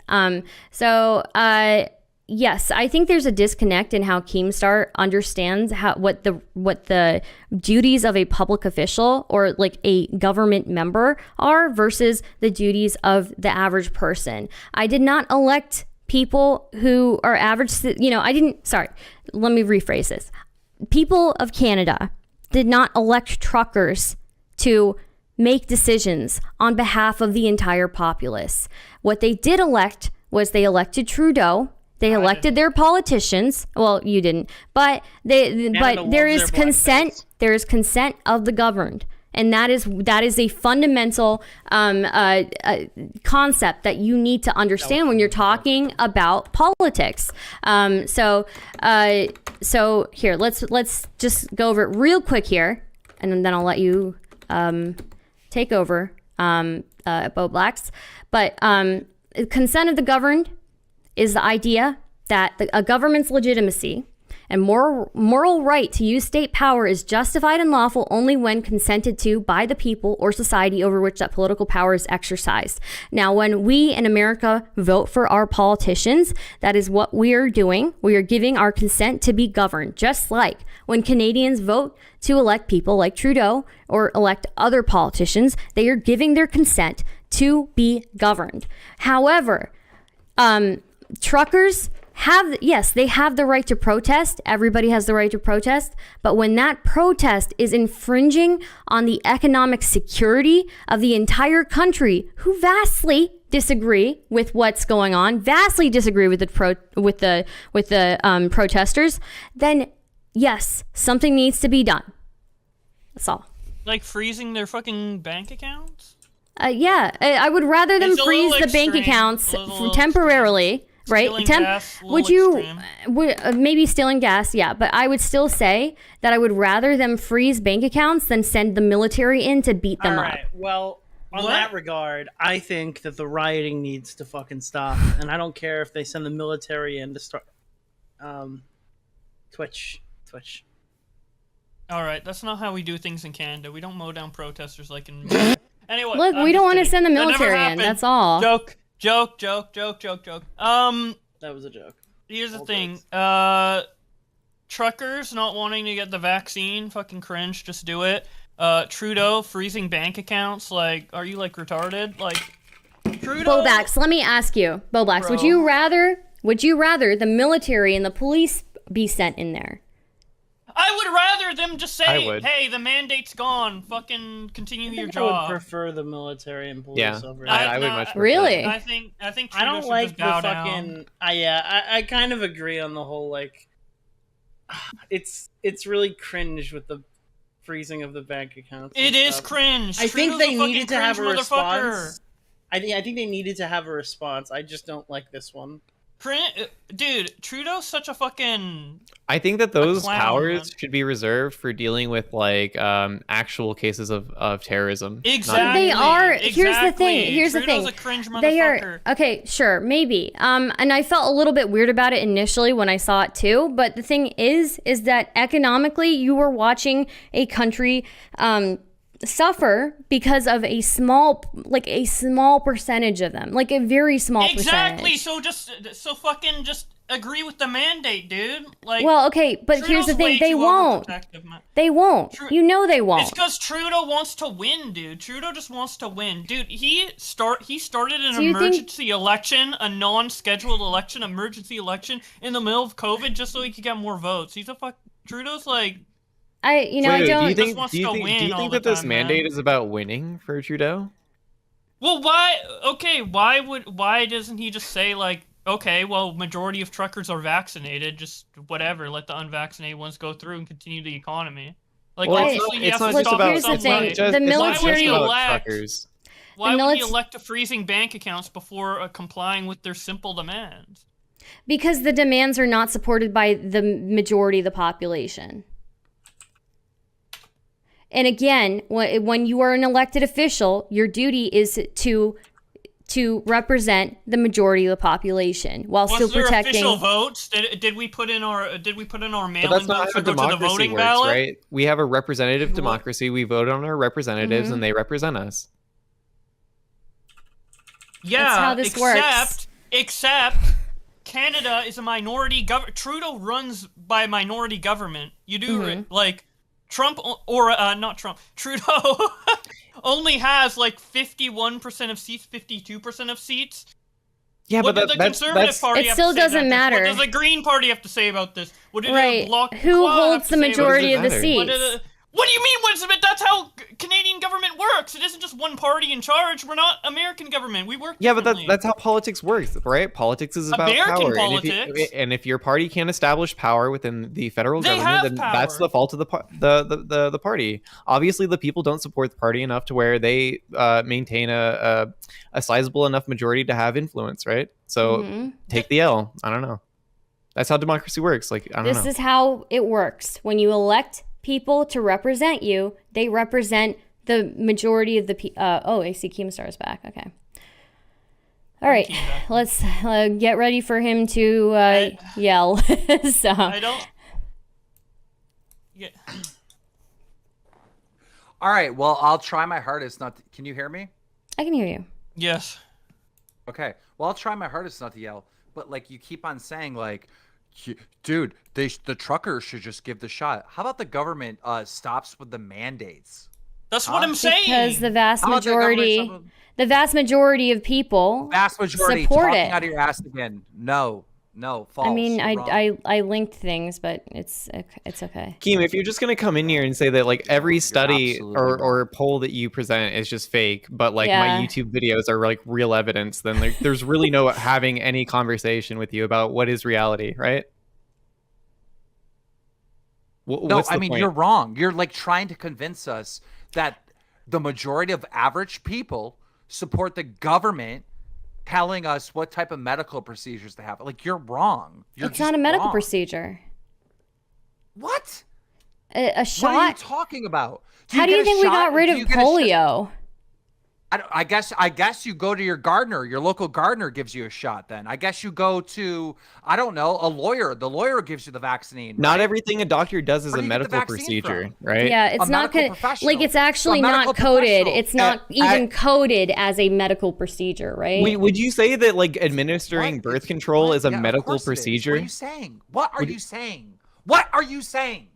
yes, I think there's a disconnect in how Keemstar understands what the duties of a public official or like a government member are versus the duties of the average person. I did not elect people who are average, let me rephrase this. People of Canada did not elect truckers to make decisions on behalf of the entire populace. What they did elect was they elected Trudeau. They elected their politicians. Well, you didn't, but there is consent. There is consent of the governed, and that is a fundamental concept that you need to understand when you're talking about politics. So here, let's just go over it real quick here, and then I'll let you take over, Boblex. But consent of the governed is the idea that a government's legitimacy and moral right to use state power is justified and lawful only when consented to by the people or society over which that political power is exercised. Now, when we in America vote for our politicians, that is what we are doing. We are giving our consent to be governed, just like when Canadians vote to elect people like Trudeau or elect other politicians, they are giving their consent to be governed. However, truckers they have the right to protest. Everybody has the right to protest. But when that protest is infringing on the economic security of the entire country, who vastly disagree with what's going on, vastly disagree with the protesters, then yes, something needs to be done. That's all. Like freezing their fucking bank accounts? I would rather them freeze the bank accounts temporarily right? Stealing gas, a little Would you extreme. maybe stealing gas? Yeah, but I would still say that I would rather them freeze bank accounts than send the military in to beat them All up. right. Well, on What? that regard, I think that the rioting needs to fucking stop, and I don't care if they send the military in to start. Twitch. All right, that's not how we do things in Canada. We don't mow down protesters like in. Anyway, Look, I'm we just don't want to kidding. send the That never military in. happened. That's all. Joke. That was a joke. Here's the All thing. jokes. Truckers not wanting to get the vaccine, fucking cringe. Just do it. Trudeau freezing bank accounts. Like, are you like retarded? Like, Trudeau. Bobax, let me ask you, Bobax, would Bro. you rather the military and the police be sent in there? I would rather them just I say, would. "Hey, the mandate's gone. Fucking continue your I would job." prefer the military and police Yeah, over. I would no, much prefer Really? that. I think I Trudeau don't should like just the bow fucking. down. I kind of agree on the whole like. It's really cringe with the freezing of the bank accounts. and It is stuff. cringe. I think Trudeau's they a fucking needed to have a cringe motherfucker. response. I think they needed to have a response. I just don't like this one. Dude, Trudeau's such a fucking. I think that those clown, powers man. should be reserved for dealing with like actual cases of terrorism. not- Exactly. They are. Here's the exactly. thing. Here's the Trudeau's thing. a cringe motherfucker. They are okay. Sure, maybe. And I felt a little bit weird about it initially when I saw it too. But the thing is that economically, you were watching a country suffer because of a small percentage of them, like a very small Exactly. percentage. So fucking just agree with the mandate, dude. Like. Well, okay, but here's the Trudeau's thing: way they too won't. overprotective, man. They won't. You know they won't. It's because Trudeau wants to win, dude. Trudeau just wants to win, dude. He started an So you think- emergency election, a non-scheduled election, emergency election in the middle of COVID, just so he could get more votes. Trudeau's like, I Wait, don't. do you just think wants do you to think, win do you all think the that this time, man. mandate is about winning for Trudeau? well, why? Okay, why doesn't he just say like, okay, well, majority of truckers are vaccinated, just whatever, let the unvaccinated ones go through and continue the economy. Like, Well, obviously, he it's has not to just stop about it here's the some thing, way. it's not the just military- about elect- truckers. Why would he milita- elect to freezing bank accounts before complying with their simple demands? Because the demands are not supported by the majority of the population. And again, when you are an elected official, your duty is to represent the majority of the population while still Was there protecting. official votes? Did we put in our But mail-in that's not votes how or go to the democracy voting works, ballot? right? We have a representative What? democracy. We vote on our representatives, Mhm. and they represent us. Yeah, That's how this works. Except Canada is a minority government. Trudeau runs by a minority government. You do Mm-hmm. like Trump or not Trump. Trudeau only has like 51% of seats, 52% of seats. Yeah, What but did the that's Conservative Party It have still to say doesn't about matter. This? What does the Green Party have to say about this? What did Right. the Bloc Who Quad have holds to the say about majority What of does the it seats? matter? What do you mean? That's how Canadian government works. It isn't just one party in charge. We're not American government. We work. Yeah, but differently. that's how politics works, right? Politics is about American power. politics. And if your party can't establish power within the federal They government, have then that's power. the fault of the party. Obviously, the people don't support the party enough to where they maintain a sizable enough majority to have influence, right? So Mhm. take the L. I don't know. That's how democracy works. Like I don't This know. is how it works. When you elect people to represent you, they represent the majority of the oh, I see KEEMSTAR is back. Okay. All right. Let's get ready for him to yell. So I don't. Yeah. All right. Well, I'll try my hardest not to... Can you hear me? I can hear you. Yes. Okay. Well, I'll try my hardest not to yell. But like you keep on saying like, dude, the truckers should just give the shot. How about the government stops with the mandates? That's what I'm saying. Because the vast How about the government majority, stop with- the vast majority of people Vast majority support talking it. out of your ass again. No, false. I mean, You're wrong. I linked things, but it's okay. Keem, if you're just gonna come in here and say that like every study absolutely or poll that you present is just fake, but like Yeah. my YouTube videos are like real evidence, then there's really no having any conversation with you about what is reality, right? No, What's the I mean, point? you're wrong. You're like trying to convince us that the majority of average people support the government telling us what type of medical procedures to have. Like, you're wrong. It's not a medical procedure. What? A shot? What are you talking about? How do you think we got rid of polio? I guess you go to your gardener. Your local gardener gives you a shot. Then I guess you go to, I don't know, a lawyer. The lawyer gives you the vaccine. Right? Not everything a doctor does is Where a do you get the medical vaccine procedure, from? right? Yeah, it's not like it's actually not coded. It's not even coded as a medical procedure, right? Would you say that like administering birth control is a medical procedure? What are you saying? What are you saying? What are you saying?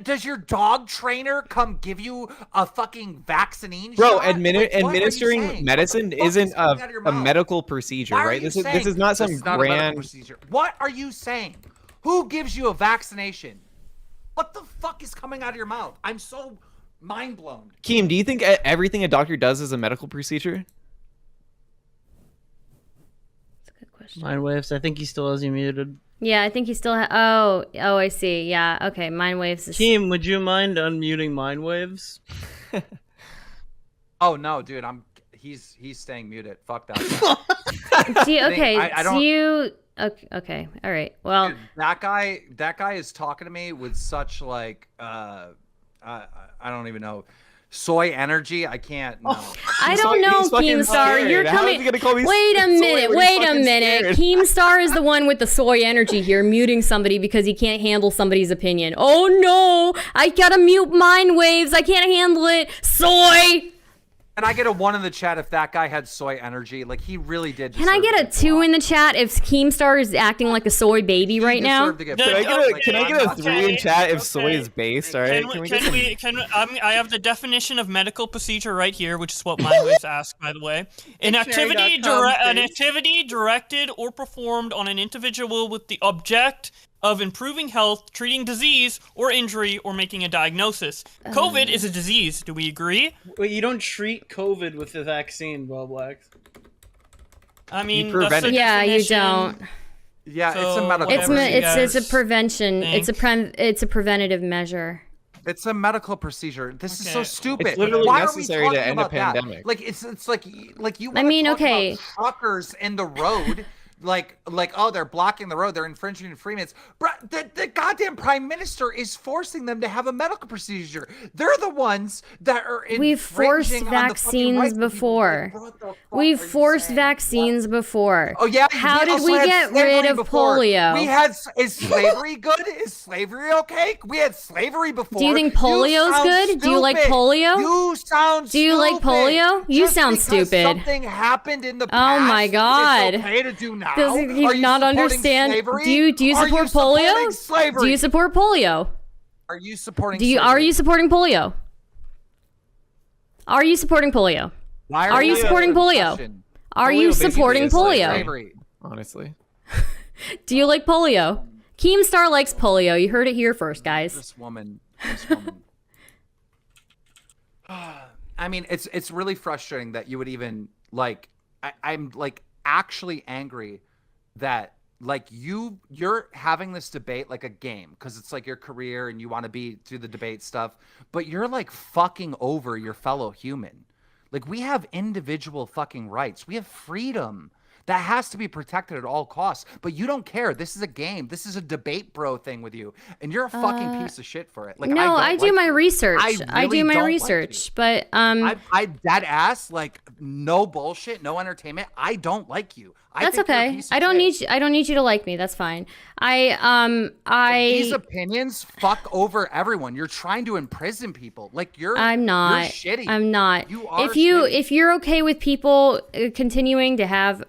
Does your dog trainer come give you a fucking vaccine Bro, shot? administering medicine isn't a medical procedure, right? This is not some grand procedure. What are you saying? Who gives you a vaccination? What the fuck is coming out of your mouth? I'm so mind blown. Keem, do you think everything a doctor does is a medical procedure? That's a good question. Mind waves. I think he still has you muted. Yeah, I think he still oh, I see. Yeah, okay, mind waves is... Keem, would you mind unmuting mind waves? Oh no, dude, he's staying muted. Fuck that guy. Okay, all right. Well, dude, that guy is talking to me with such like I don't even know. Soy energy, I can't. No. I don't know, KEEMSTAR. You're coming. Wait a minute. KEEMSTAR is the one with the soy energy here, muting somebody because he can't handle somebody's opinion. Oh no, I gotta mute mind waves. I can't handle it. Soy. Can I get a 1 in the chat if that guy had soy energy? Like, he really did. Can I get a 2 in the chat if KEEMSTAR is acting like a soy baby right now? Can I get a 3 in chat if soy is based? All right. I have the definition of medical procedure right here, which is what Mindwaves asked, by the way. An activity directed or performed on an individual with the object of improving health, treating disease or injury, or making a diagnosis. COVID is a disease. Do we agree? Wait, you don't treat COVID with the vaccine, Blacks. I mean, that's the you don't. Yeah, so, it's a medical. It's a prevention. Think. It's a preventative measure. It's a medical procedure. This is so stupid. It's literally Why necessary to end a pandemic. That? Like it's like you. I mean, about truckers in the road. Like, oh, they're blocking the road. They're infringing free minutes. Bro, the goddamn prime minister is forcing them to have a medical procedure. They're the ones that are infringing. We've forced vaccines before. We've forced vaccines before. Oh yeah. How did we get rid of polio? We had. Is slavery good? Is slavery okay? We had slavery before. Do you think polio's good? Stupid. Do you like polio? You sound. Do you like polio? You sound stupid. Something happened in the past. Oh my god. It's okay to do now. Does he not understand? Slavery? Do you support polio? Slavery? Do you support polio? Are you supporting? Are you supporting polio? Are you supporting polio? Are you supporting polio? Are you supporting polio? Honestly. Do you like polio? KEEMSTAR likes polio. You heard it here first, guys. This woman. I mean, it's really frustrating that you would even like. I'm like actually angry that like you're having this debate like a game because it's like your career and you want to do the debate stuff, but you're like fucking over your fellow human. Like, we have individual fucking rights. We have freedom that has to be protected at all costs, but you don't care. This is a game. This is a debate bro thing with you, and you're a fucking piece of shit for it. Like, no, I do my research. I do my research, but I dead ass, like, no bullshit, no entertainment. I don't like you. That's okay. I don't need you to like me. That's fine. These opinions fuck over everyone. You're trying to imprison people. Like, I'm not. You're shitty. I'm not. You are if you're okay with people continuing to have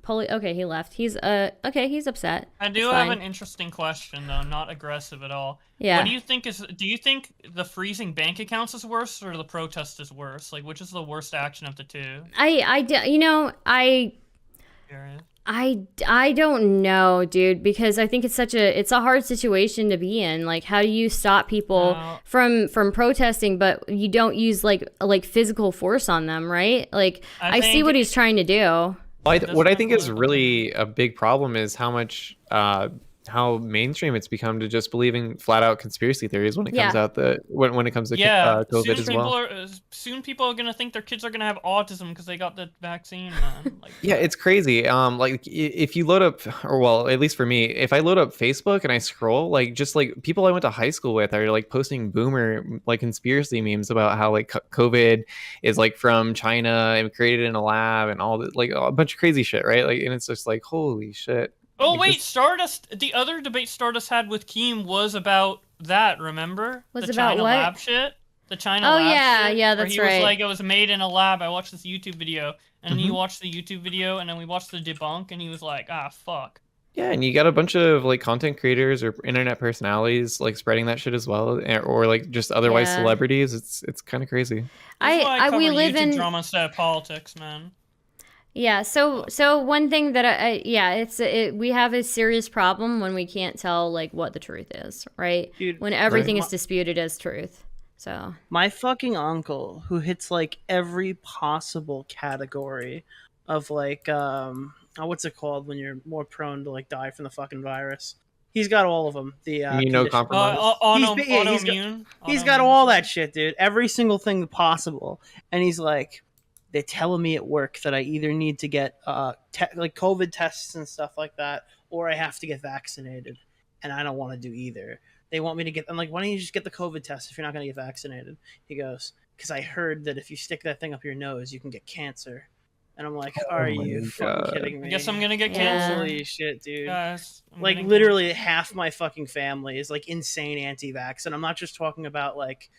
okay, he left. He's okay, he's upset. I do have an interesting question though, not aggressive at all. Yeah. What do you think the freezing bank accounts is worse or the protest is worse? Like, which is the worst action of the two? I don't know, dude, because I think it's a hard situation to be in. Like, how do you stop people from protesting, but you don't use like physical force on them, right? Like, I see what he's trying to do. What I think is really a big problem is how much how mainstream it's become to just believing flat out conspiracy theories when it comes out when it comes to COVID as well. Soon people are gonna think their kids are gonna have autism because they got the vaccine, man. Like, yeah, it's crazy. Like if you load up, or well, at least for me, if I load up Facebook and I scroll, like just like people I went to high school with are like posting boomer like conspiracy memes about how like COVID is like from China and created in a lab and all that, like a bunch of crazy shit, right? Like, and it's just like, holy shit. Oh like, wait, Stardust. The other debate Stardust had with Keem was about that. Remember? Was the about China what? lab shit. The China Oh lab shit, yeah, where that's he right. was like, it was made in a lab. I watched this YouTube video, and then you watched the YouTube video, and then we watched the debunk, and he was like, ah, fuck. Yeah, and you got a bunch of like content creators or internet personalities like spreading that shit as well, or like just otherwise celebrities. It's kind of crazy. We live in drama instead of politics, man. Yeah, so one thing that we have a serious problem when we can't tell like what the truth is, right? Dude, when everything is disputed as truth. So my fucking uncle, who hits like every possible category of like what's it called when you're more prone to like die from the fucking virus? He's got all of them. The autoimmune. He's got all that shit, dude. Every single thing possible, and he's like, they're telling me at work that I either need to get like COVID tests and stuff like that, or I have to get vaccinated, and I don't want to do either. They want me to get. I'm like, why don't you just get the COVID test if you're not going to get vaccinated? He goes, because I heard that if you stick that thing up your nose, you can get cancer. And I'm like, are you fucking kidding me? I guess I'm gonna get cancer. Holy shit, dude. Guys, like literally half my fucking family is like insane anti-vax, and I'm not just talking about like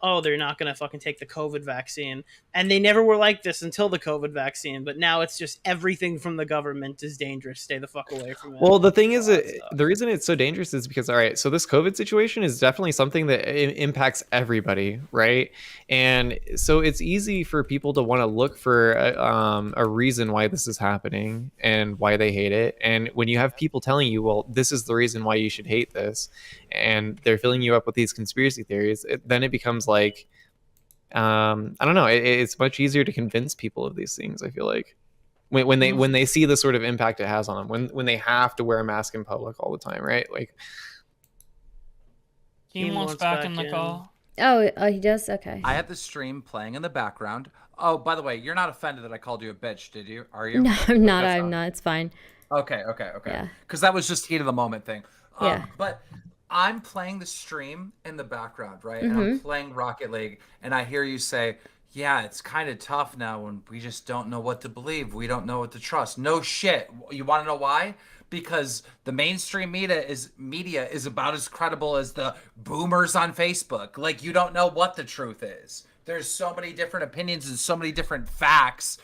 oh, they're not going to fucking take the COVID vaccine. And they never were like this until the COVID vaccine. But now it's just everything from the government is dangerous. Stay the fuck away from it. Well, the thing is, the reason it's so dangerous is because, all right, so this COVID situation is definitely something that impacts everybody, right? And so it's easy for people to want to look for a reason why this is happening and why they hate it. And when you have people telling you, well, this is the reason why you should hate this, and they're filling you up with these conspiracy theories, then it becomes like, I don't know, it's much easier to convince people of these things, I feel like, when they see the sort of impact it has on them, when they have to wear a mask in public all the time, right? Like, Keem wants back in the call. Oh, he does? Okay. I have the stream playing in the background. Oh, by the way, you're not offended that I called you a bitch, did you? Are you? No, I'm not. I'm not. It's fine. Okay. Yeah. Because that was just heat of the moment thing. Yeah. But I'm playing the stream in the background, right? And I'm playing Rocket League, and I hear you say, yeah, it's kind of tough now when we just don't know what to believe. We don't know what to trust. No shit. You want to know why? Because the mainstream media is about as credible as the boomers on Facebook. Like, you don't know what the truth is. There's so many different opinions and so many different facts,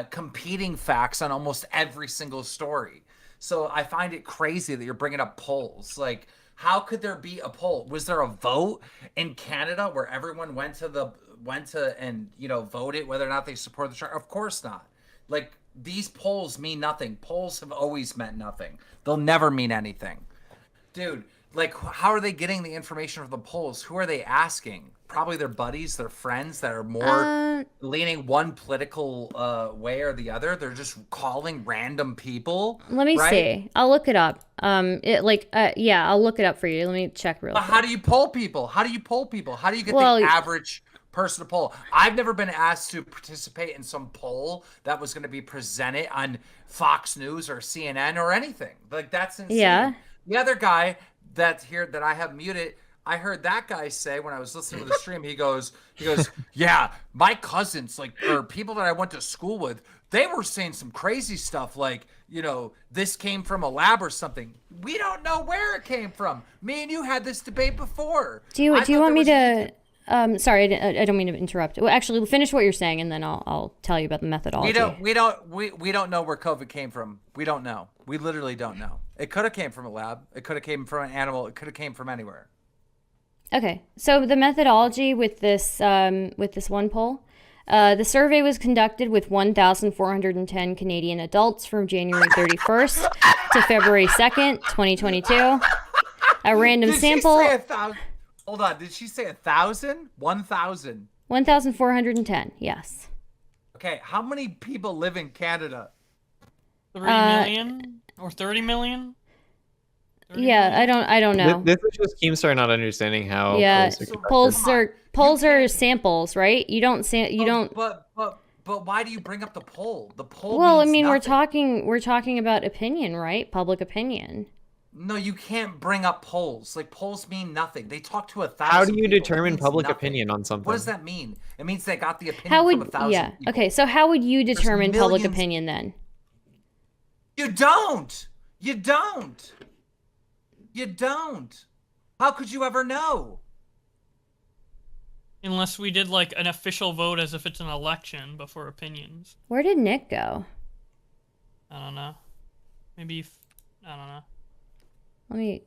competing facts on almost every single story. So I find it crazy that you're bringing up polls. Like, how could there be a poll? Was there a vote in Canada where everyone went to and voted whether or not they support the chart? Of course not. Like, these polls mean nothing. Polls have always meant nothing. They'll never mean anything. Dude, like, how are they getting the information from the polls? Who are they asking? Probably their buddies, their friends that are more leaning one political way or the other. They're just calling random people. Let me see. I'll look it up. I'll look it up for you. Let me check real quick. How do you poll people? How do you get the average person to poll? I've never been asked to participate in some poll that was going to be presented on Fox News or CNN or anything. Like, that's insane. Yeah. The other guy that I have muted, I heard that guy say when I was listening to the stream, he goes, yeah, my cousins, like, or people that I went to school with, they were saying some crazy stuff like, this came from a lab or something. We don't know where it came from. Me and you had this debate before. Do you want me to? Sorry, I don't mean to interrupt. Well, actually, finish what you're saying, and then I'll tell you about the methodology. We don't know where COVID came from. We don't know. We literally don't know. It could have came from a lab. It could have came from an animal. It could have came from anywhere. Okay, so the methodology with this one poll, the survey was conducted with 1,410 Canadian adults from January 31st to February 2nd, 2022. A random sample. Hold on, did she say 1,000? 1,000. 1,410, yes. Okay, how many people live in Canada? 3 million or 30 million? Yeah, I don't know. This is just Keemstar not understanding how Yeah, polls are conducted. polls are samples, right? You don't But why do you bring up the poll? The poll. Well, I means mean, nothing. we're talking about opinion, right? Public opinion. No, you can't bring up polls. Like, polls mean nothing. They talk to 1,000 How do you people. That determine means public nothing. opinion on something? What does that mean? It means they got the opinion How from would 1,000 people. Okay, so how would you determine public millions- opinion then? You don't. You don't. You don't. How could you ever know? Unless we did like an official vote as if it's an election before opinions. Where did Nick go? I don't know. Maybe I don't know. Let me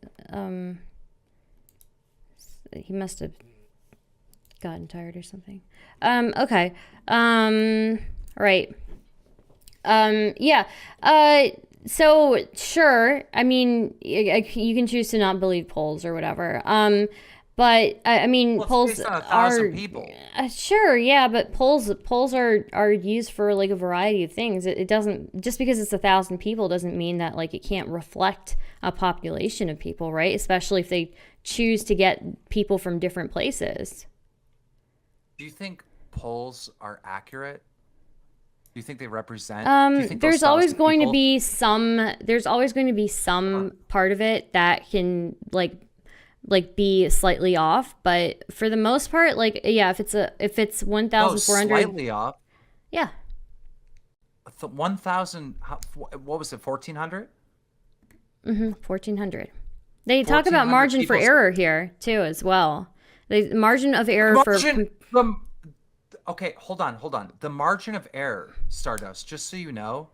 he must have gotten tired or something. Okay. Right. Yeah. So sure. I mean, you can choose to not believe polls or whatever. But I mean, Well, it's polls based on are 1,000 people. Sure, yeah, but polls are used for like a variety of things. It doesn't, just because it's 1,000 people doesn't mean that like it can't reflect a population of people, right? Especially if they choose to get people from different places. Do you think polls are accurate? Do you think they represent? Do you think There's those always 1,000 going to people- be some. There's always going to be some part of it that can like be slightly off, but for the most part, like yeah, if it's 1,400, slightly off. yeah, 1,000. What was it? 1,400. 1,400. They talk about 1,400 margin for people- error here too, as well. The margin of error Okay, hold on. The margin of error, Stardust, just so you know,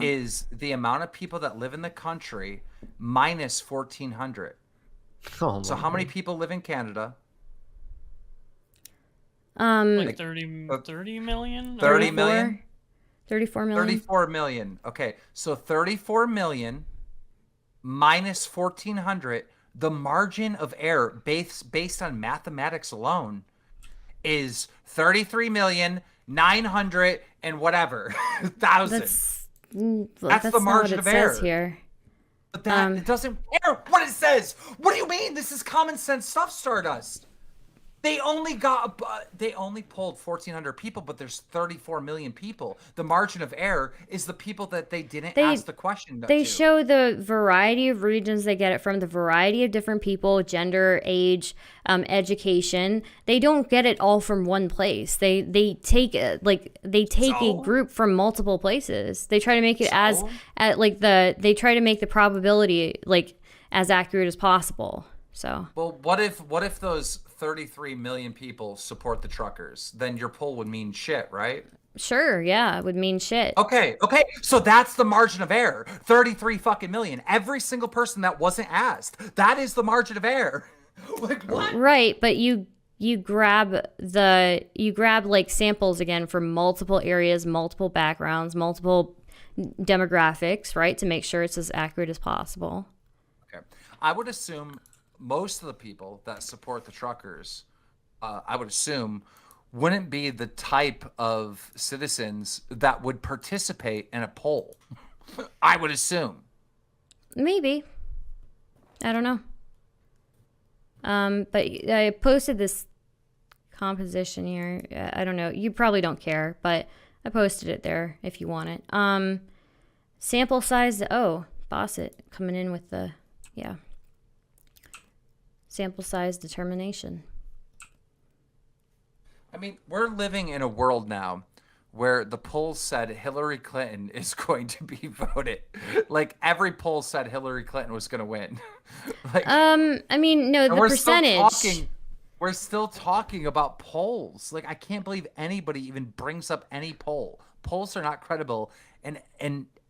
is the amount of people that live in the country minus 1,400. So how many people live in Canada? Like 30 million? 30 million? 34 million. 34 million. Okay, so 34 million minus 1,400, the margin of error based on mathematics alone is 33,900,000 and whatever thousand. That's the margin of error here. But that it doesn't care what it says. What do you mean? This is common sense stuff, Stardust. They only polled 1,400 people, but there's 34 million people. The margin of error is the people that they didn't ask the question to. They show the variety of regions they get it from, the variety of different people, gender, age, education. They don't get it all from one place. They take a group from multiple places. They try to make it they try to make the probability like as accurate as possible. So well, what if those 33 million people support the truckers? Then your poll would mean shit, right? Sure, yeah, it would mean shit. Okay. So that's the margin of error. 33 fucking million. Every single person that wasn't asked. That is the margin of error. Like what? Right, but you grab like samples again from multiple areas, multiple backgrounds, multiple demographics, right, to make sure it's as accurate as possible. Okay. I would assume most of the people that support the truckers, I would assume, wouldn't be the type of citizens that would participate in a poll. I would assume. Maybe. I don't know. But I posted this composition here. I don't know. You probably don't care, but I posted it there if you want it. Sample size. Oh, Bosset coming in with the, yeah. Sample size determination. I mean, we're living in a world now where the polls said Hillary Clinton is going to be voted. Like every poll said Hillary Clinton was going to win. Like, I mean, no, the percentage. We're still talking about polls. Like I can't believe anybody even brings up any poll. Polls are not credible and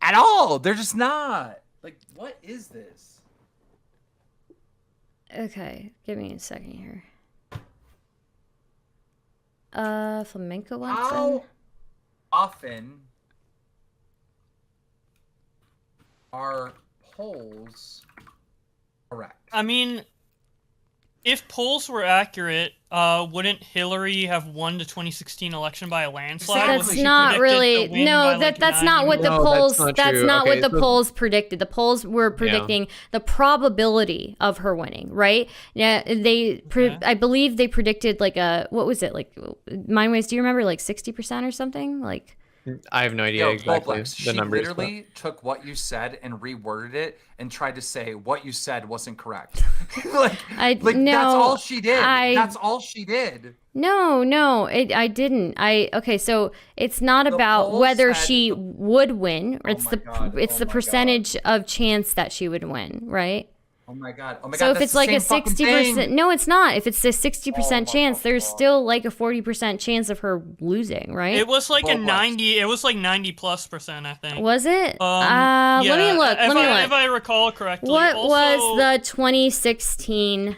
at all. They're just not. Like what is this? Okay, give me a second here. Flamenco wants in. Often are polls correct? I mean, if polls were accurate, wouldn't Hillary have won the 2016 election by a landslide? Exactly. That's Wasn't she not predicted really to win no. by, That like, that's not what the 90 No, that's polls. not That's true. not Okay, what the so- polls predicted. The polls were predicting the probability of her winning. Right? Yeah. I believe they predicted like a what was it like? Mine was. Do you remember like 60% or something? Like. I have no idea exactly Roblox, the she numbers. literally took what you said and reworded it and tried to say what you said wasn't correct. like no, that's all she did. I- That's all she did. No, I didn't. Okay, so it's not about polls whether said she would win. Oh It's my the God, it's oh the my percentage of chance that she would win, right? Oh my god. Oh my So god. if that's it's the like a same fucking 60%, thing. no, it's not. If it's a 60% Oh my chance, there's God. still like a 40% chance of her losing, right? It was like a Roblox. 90. It was like 90+%, I think. Was it? Yeah, let me look. If Let if me I recall correctly. look. What Also, was the 2016?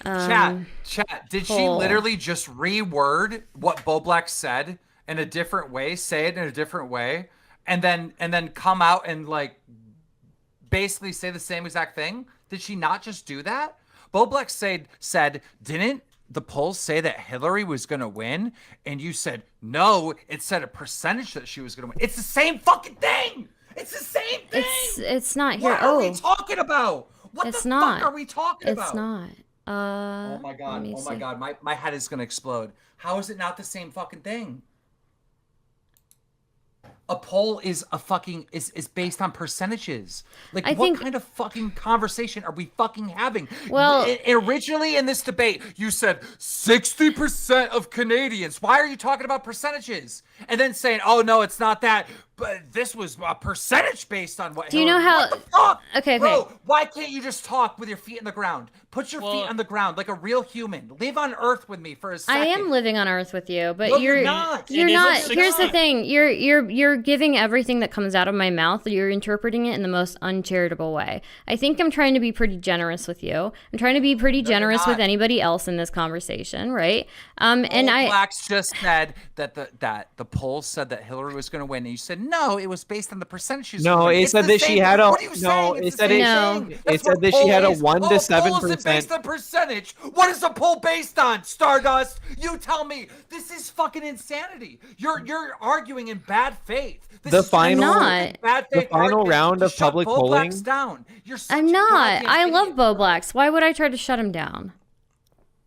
Chat. Did she poll. literally just reword what Boblack said in a different way, say it in a different way, and then come out and like basically say the same exact thing? Did she not just do that? Boblack said, didn't the polls say that Hillary was going to win? And you said, no, it said a percentage that she was going to win. It's the same fucking thing. It's the same thing. It's not here. What are we talking about? What It's the not. fuck are we talking about? It's not. Oh my let god. me Oh my see. god. My head is going to explode. How is it not the same fucking thing? A poll is is based on percentages. Like, I what think- kind of fucking conversation are we fucking having? Well- Originally in this debate, you said 60% of Canadians. Why are you talking about percentages? And then saying, oh no, it's not that. But this was a percentage based on what. Do you know Hillary- how- What the fuck? Okay, Bro, why can't you just talk with your feet in the ground? Put your Well- feet on the ground like a real human. Live on Earth with me for a second. I am living on Earth with you, but No, you're you're not. You're It is not. a Here's the 60. thing. You're giving everything that comes out of my mouth. You're interpreting it in the most uncharitable way. I think I'm trying to be pretty generous with you. I'm trying to be pretty generous with not. anybody else in this conversation, right? And Blacks just said that the polls said that Hillary was going to win, and you said no, it was based on the percentages. No, it said that she had a What are you saying? It's it the said same No. thing. it That's said what that she had a poll is. 1 to Oh, poll 7%. isn't based on percentage. What is the poll based on? Stardust. You tell me. This is fucking insanity. You're arguing in bad faith. This The is just final- not. bad the faith final argument round to of shut public Bo polling- Blacks down. You're such I'm a not. goddamn I love idiot, Bo bro. Blacks. Why would I try to shut him down?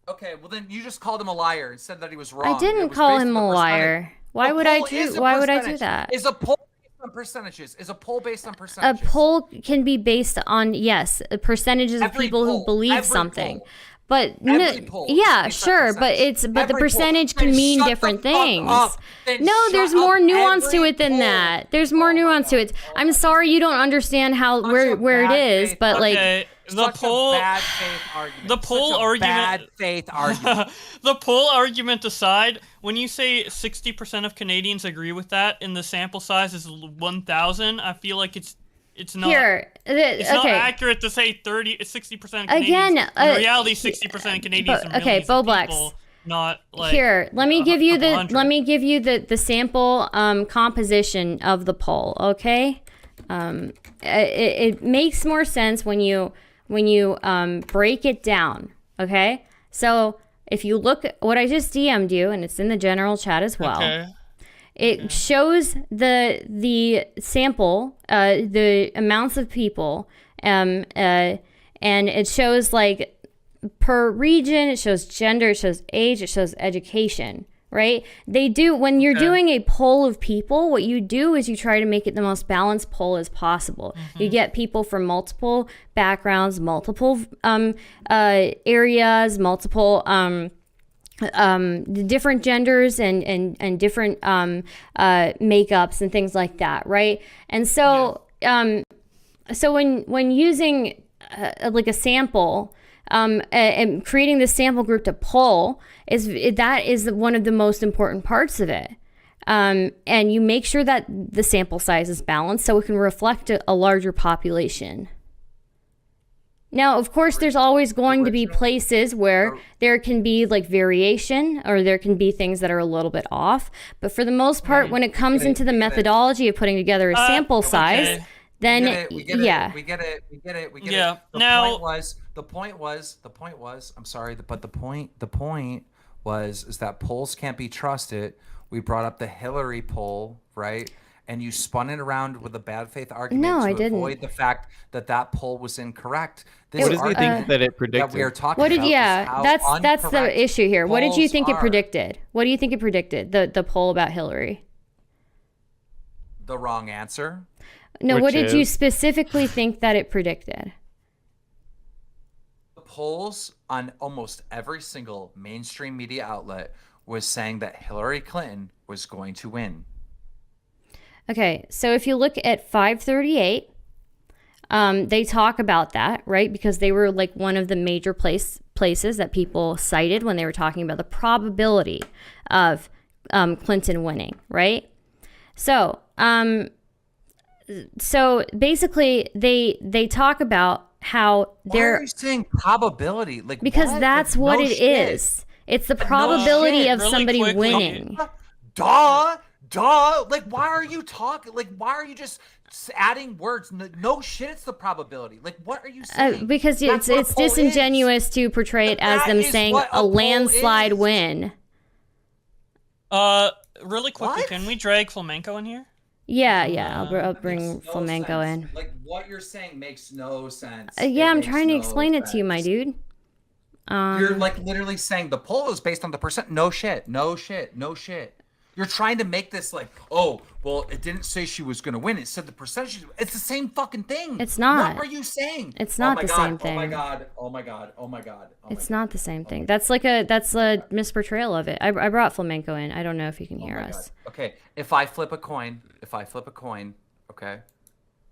Okay, well then you just called him a liar and said that he was wrong. I It didn't was call based him on a the liar. percentage. Why A would I poll is do? a Why would I do percentage. that? Is a poll based on percentages? Is a poll based on A percentages? poll can be based on percentages of Every people who poll, believe every something. poll. But Every poll is yeah, based on sure, but percentage. the Every poll. percentage can Then mean shut the different fuck things. up. Then No, shut there's up more nuance to every it than poll. that. There's more Oh my nuance to God. it. I'm sorry you don't understand how Such where a it bad is, faith but like Okay, the Such poll. a bad faith argument. the poll Such a argument- Bad faith argument. The poll argument aside, when you say 60% of Canadians agree with that, and the sample size is 1,000, I feel like it's not. here. It's not Okay. accurate to say 60% of Canadians. Again, in reality, 60% of Canadians are okay, millions Bo of Blacks. people, not like Here, let me give you couple the hundred. let me give you the sample composition of the poll. Okay, it makes more sense when you break it down. Okay, so if you look at what I just DM'd you, and it's in the general chat as well. Okay. It shows the sample, the amounts of people, and it shows like per region, it shows gender, it shows age, it shows education, right? They do, when you're doing a poll of people, what you do is you try to make it the most balanced poll as possible. You get people from multiple backgrounds, multiple areas, multiple the different genders and different makeups and things like that, right? And so so when using like a sample and creating this sample group to poll that is one of the most important parts of it. And you make sure that the sample size is balanced so it can reflect a larger population. Now, of course, there's always going to be places where there can be like variation or there can be things that are a little bit off. But for the most part, when it comes into the methodology of putting together a sample size, then We get it. yeah. We get it. Yeah. The Now- point was The point was. I'm sorry, but the point was is that polls can't be trusted. We brought up the Hillary poll, right? And you spun it around with a bad faith argument No, I to didn't. avoid the fact that that poll was incorrect. What does he argument think that it predicted? that we are talking What did? about is Yeah, how that's the incorrect issue here. What did you polls think it are. predicted? What do you think it predicted? The poll about Hillary. The wrong answer. No, Which what did you is? specifically think that it predicted? The polls on almost every single mainstream media outlet was saying that Hillary Clinton was going to win. Okay, so if you look at 538, they talk about that, right? Because they were like one of the major places that people cited when they were talking about the probability of Clinton winning, right? So, so basically, they talk about how Why are you saying probability? Like because what? that's Like, what no it shit. is. It's the probability shit. of Really somebody quickly. winning. Duh. Like, why are you talking? Like, why are you just adding words? No shit, it's the probability. Like, what are you saying? Because That's what a it's poll is. disingenuous to portray it as That them is saying what a a poll landslide is. win. Really quickly, What? can we drag Flamenco in here? Yeah, I'll That bring makes no flamenco sense. in. Like, what you're saying makes no sense. Yeah, It I'm makes trying to no explain it to you, my sense. dude. You're like literally saying the poll is based on the percent. No shit. You're trying to make this like, oh, well, it didn't say she was going to win. It said the percentage. It's the same fucking thing. It's not. What are you saying? It's not my the God, same Oh my thing. God. Oh my God. Oh my God. Oh my It's God. not the same thing. That's a misportrayal of it. I brought flamenco in. I don't know if you can Oh hear my us. God. Okay. If I flip a coin, okay,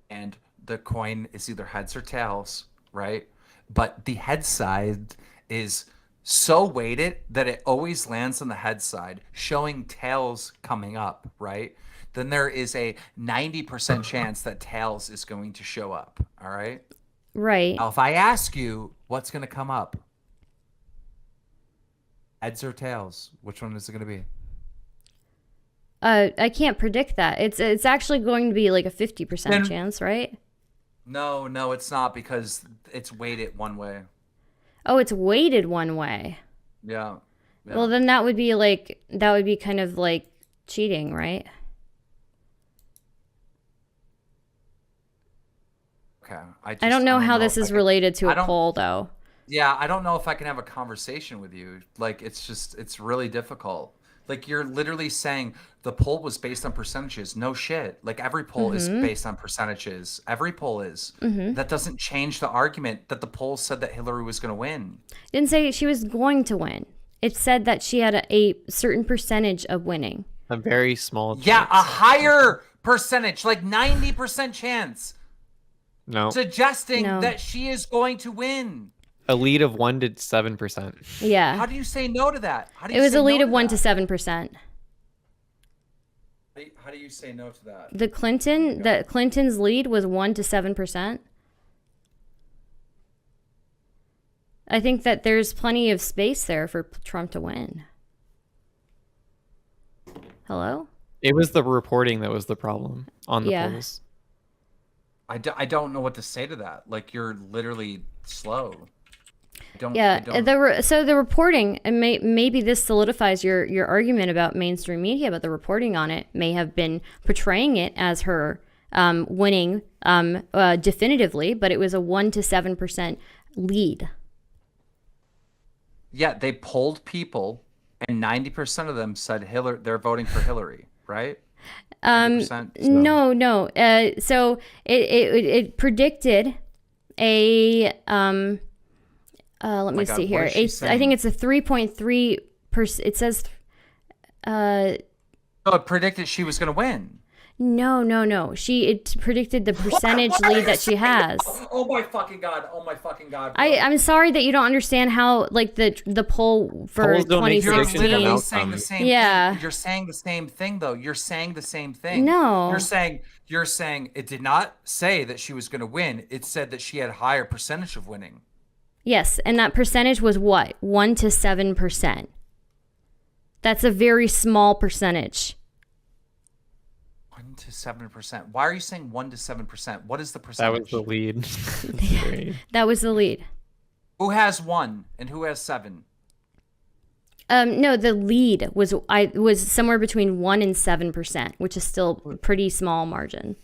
and the coin is either heads or tails, right? But the head side is so weighted that it always lands on the head side, showing tails coming up, right? Then there is a 90% chance that tails is going to show up, all right? Right. Now, if I ask you what's going to come up, heads or tails, which one is it going to be? I can't predict that. It's actually going to be like a 50% chance, right? No, it's not because it's weighted one way. Oh, it's weighted one way. Yeah. Well, then that would be kind of like cheating, right? Okay. I don't know how this if is I can- related to I a don't- poll, though. Yeah, I don't know if I can have a conversation with you. Like, it's really difficult. Like, you're literally saying the poll was based on percentages. No shit. Like, every poll is based on percentages. Every poll is. That doesn't change the argument that the poll said that Hillary was going to win. Didn't say she was going to win. It said that she had a certain percentage of winning. A very small Yeah, chance. a higher percentage, like 90% chance, No. suggesting No. that she is going to win. A lead of 1 to 7%. Yeah. How do you say no to that? How do It you was say a lead no of 1 that? to 7%. How do you say no to that? The Clinton's lead was 1 to 7%. I think that there's plenty of space there for Trump to win. Hello? It was the reporting that was the problem on the Yeah. polls. I don't know what to say to that. Like, you're literally slow. Yeah, so the reporting, and maybe this solidifies your argument about mainstream media, but the reporting on it may have been portraying it as her winning definitively, but it was a 1 to 7% lead. Yeah, they polled people, and 90% of them said Hillary. They're voting for Hillary, right? 90%? No. So it predicted a let me God, see what here. is she I saying? think it's a 3.3%. It says So it predicted she was going to win. no. It predicted the percentage What are lead you that she saying? has. Oh my fucking god! Oh my fucking god! bro. I'm sorry that you don't understand how like the poll for Polls don't make You're predictions of 2016. literally outcomes. saying the same Yeah. thing. You're saying the same thing, though. You're saying the same thing. No. You're saying it did not say that she was going to win. It said that she had a higher percentage of winning. Yes, and that percentage was what? 1 to 7%. That's a very small percentage. 1 to 7%. Why are you saying 1 to 7%? What is the That percentage? was the lead. Great. That was the lead. Who has 1 and who has 7? No, the lead was somewhere between 1% and 7%, which is still a pretty small margin.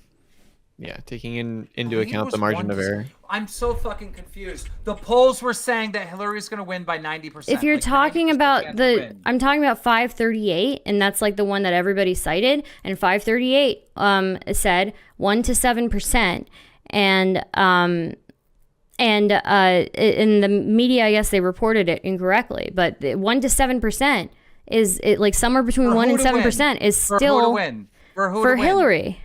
Yeah, taking into account the margin of error. I'm so fucking confused. The polls were saying that Hillary's going to win by 90%. If you're talking about I'm talking about 538, and that's like the one that everybody cited, and 538 said 1% to 7%, and in the media, I guess they reported it incorrectly, but 1% to 7% is like somewhere between 1% and 7% is still for who to win? For Hillary.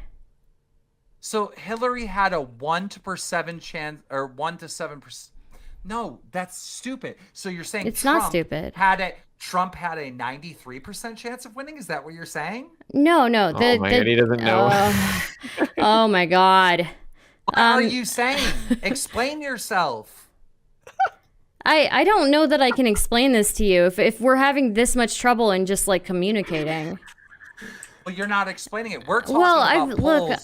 So Hillary had a 1 to 7% chance, or 1 to 7%. No, that's stupid. So you're saying it's not stupid. Trump had a 93% chance of winning? Is that what you're saying? No. Oh my God, he doesn't know. Oh my God. What are you saying? Explain yourself. I don't know that I can explain this to you if we're having this much trouble in just like communicating. Well, you're not explaining it. We're talking about polls.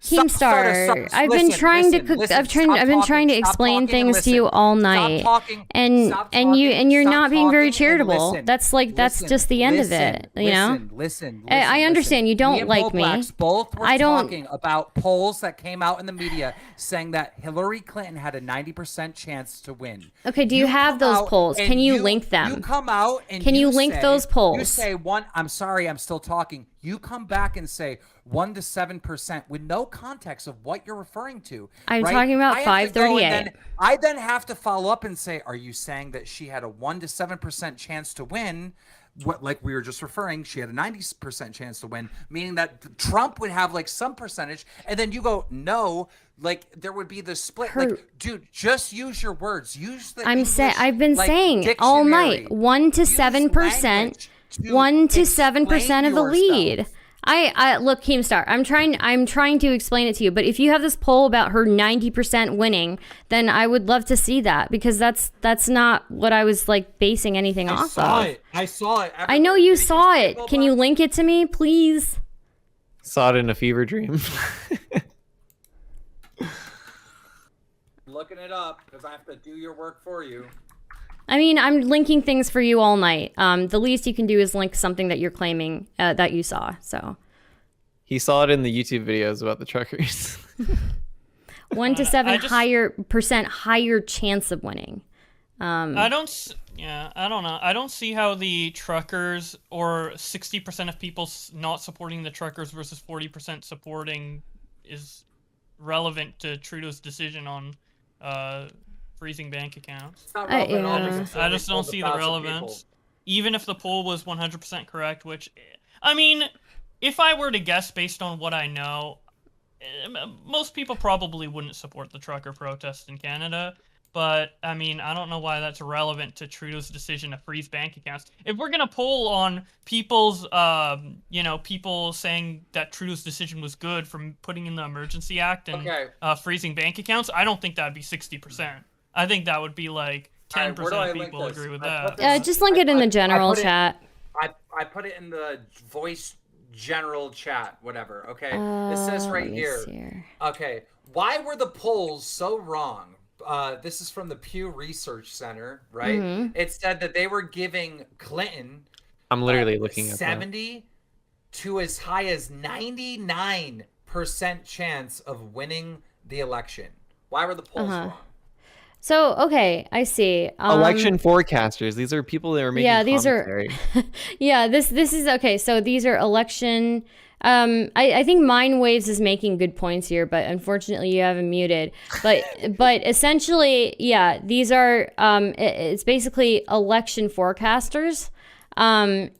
KEEMSTAR. I've been trying to explain things to you all night, and you're not being very charitable. That's just the end of it. You know. Listen. I understand you don't like me. Both were talking about polls that came out in the media saying that Hillary Clinton had a 90% chance to win. Okay, do you have those polls? Can you link them? You come out and can you link those polls? You say one. I'm sorry, I'm still talking. You come back and say 1% to 7% with no context of what you're referring to. I'm talking about 538. I then have to follow up and say, are you saying that she had a 1% to 7% chance to win? What, like we were just referring, she had a 90% chance to win, meaning that Trump would have like some percentage, and then you go, no, like there would be the split. Like, dude, just use your words. Use the I've been saying all night 1% to 7%. 1% to 7% of the lead. I look, KEEMSTAR, I'm trying to explain it to you, but if you have this poll about her 90% winning, then I would love to see that, because that's not what I was like basing anything off of. I saw it. I know you saw it. Can you link it to me, please? Saw it in a fever dream. Looking it up because I have to do your work for you. I mean, I'm linking things for you all night. The least you can do is link something that you're claiming that you saw. So he saw it in the YouTube videos about the truckers. 1% to 7% higher chance of winning. I don't know. I don't see how the truckers, or 60% of people not supporting the truckers versus 40% supporting, is relevant to Trudeau's decision on freezing bank accounts. I just don't see the relevance. Even if the poll was 100% correct, which, I mean, if I were to guess based on what I know, most people probably wouldn't support the trucker protest in Canada. But, I mean, I don't know why that's relevant to Trudeau's decision to freeze bank accounts. If we're going to poll on people's, people saying that Trudeau's decision was good from putting in the Emergency Act and freezing bank accounts, I don't think that would be 60%. I think that would be like 10% of people agree with that. Just link it in the general chat. I put it in the voice general chat, whatever. Okay, it says right here. Okay, why were the polls so wrong? This is from the Pew Research Center, right? Mm-hmm. It said that they were giving Clinton, I'm literally looking at 70 to as high as 99% chance of winning the election. Why were the polls wrong? So, okay, I see. Election forecasters. These are people that are making commentary. This is okay. So these are election. I think Mindwaves is making good points here, but unfortunately you have him muted. But essentially, these are it's basically election forecasters. When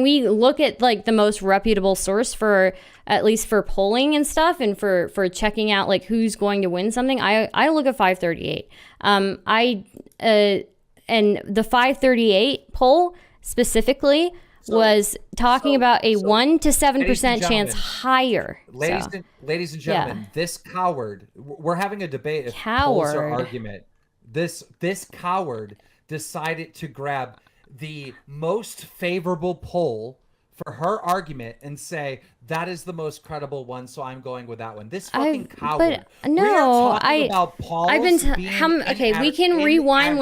we look at like the most reputable source for, at least for polling and stuff, and for checking out like who's going to win something, I look at 538. And the 538 poll specifically was talking about a 1% to 7% chance higher. Ladies and gentlemen, this coward, we're having a debate if polls are argument. This coward decided to grab the most favorable poll for her argument and say that is the most credible one, so I'm going with that one. This fucking coward. But no, I've been okay. We can rewind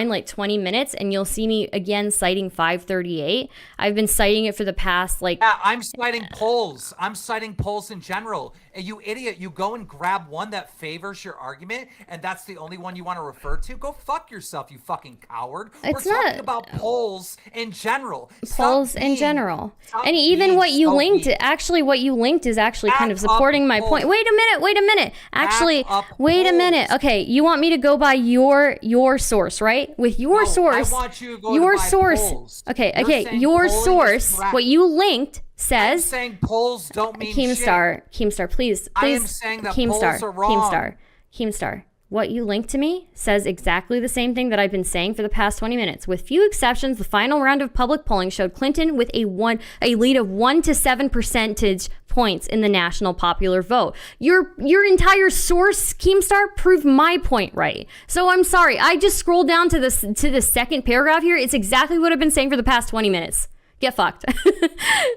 like 20 minutes, and you'll see me again citing 538. I've been citing it for the past like. Yeah, I'm citing polls. I'm citing polls in general. And you idiot, you go and grab one that favors your argument, and that's the only one you want to refer to. Go fuck yourself, you fucking coward. We're talking about polls in general. Polls in general, and even what you linked. Actually, what you linked is actually kind of supporting my point. Wait a minute. Actually, wait a minute. Okay, you want me to go by your source, right? With your source, I want you to go your by source. polls. Okay. Your source, what you linked says. I'm saying polls don't mean Keemstar, please. I am saying that polls are wrong. Keemstar, what you linked to me says exactly the same thing that I've been saying for the past 20 minutes. With few exceptions, the final round of public polling showed Clinton with a lead of 1 to 7 percentage points in the national popular vote. Your entire source, Keemstar, proved my point right. So I'm sorry. I just scrolled down to the second paragraph here. It's exactly what I've been saying for the past 20 minutes. Get fucked.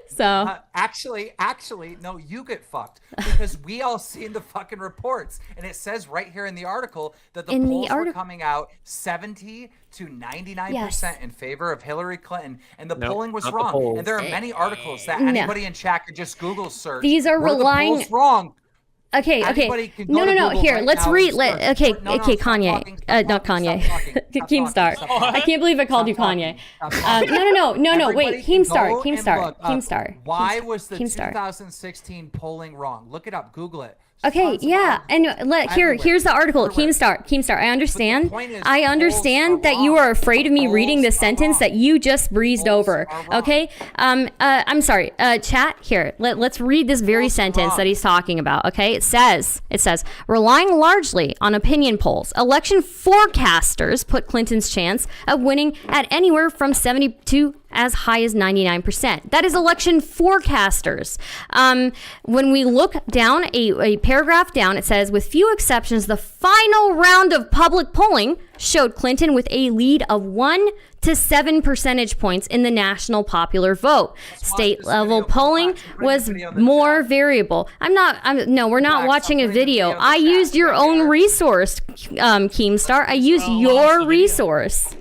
So actually, no, you get fucked, because we all seen the fucking reports, and it says right here in the article that the polls were coming out 70 to 99% in favor of Hillary Clinton, and the polling was wrong. And there are many articles that anybody in chat could just Google search. These are relying. The polls wrong. Okay. No. Here, let's read. Kanye. Not Kanye. Keemstar. I can't believe I called you Kanye. No. Wait, Keemstar. Why was the 2016 polling wrong? Look it up. Google it. Okay, yeah, and here's the article. Keemstar. I understand that you are afraid of me reading the sentence that you just breezed over. Okay, I'm sorry. Chat here. Let's read this very sentence that he's talking about. Okay, it says relying largely on opinion polls, election forecasters put Clinton's chance of winning at anywhere from 70 to as high as 99%. That is election forecasters. When we look down, a paragraph down, it says, with few exceptions, the final round of public polling showed Clinton with a lead of 1 to 7 percentage points in the national popular vote. State level polling was more variable. No, we're not watching a video. I used your own resource, Keemstar. I used your resource.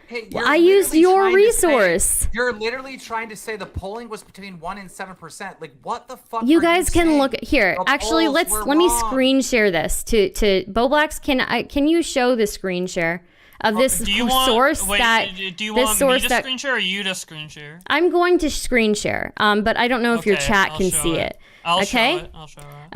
Hey, I used your resource. You're literally trying to say the polling was between 1 and 7%. Like, what the fuck? You guys can look here. Actually, let me screen share this to Boblax. Can you show the screen share of this source? Do you want me to screen share or you to screen share? I'm going to screen share. But I don't know if your chat can see it. I'll show it.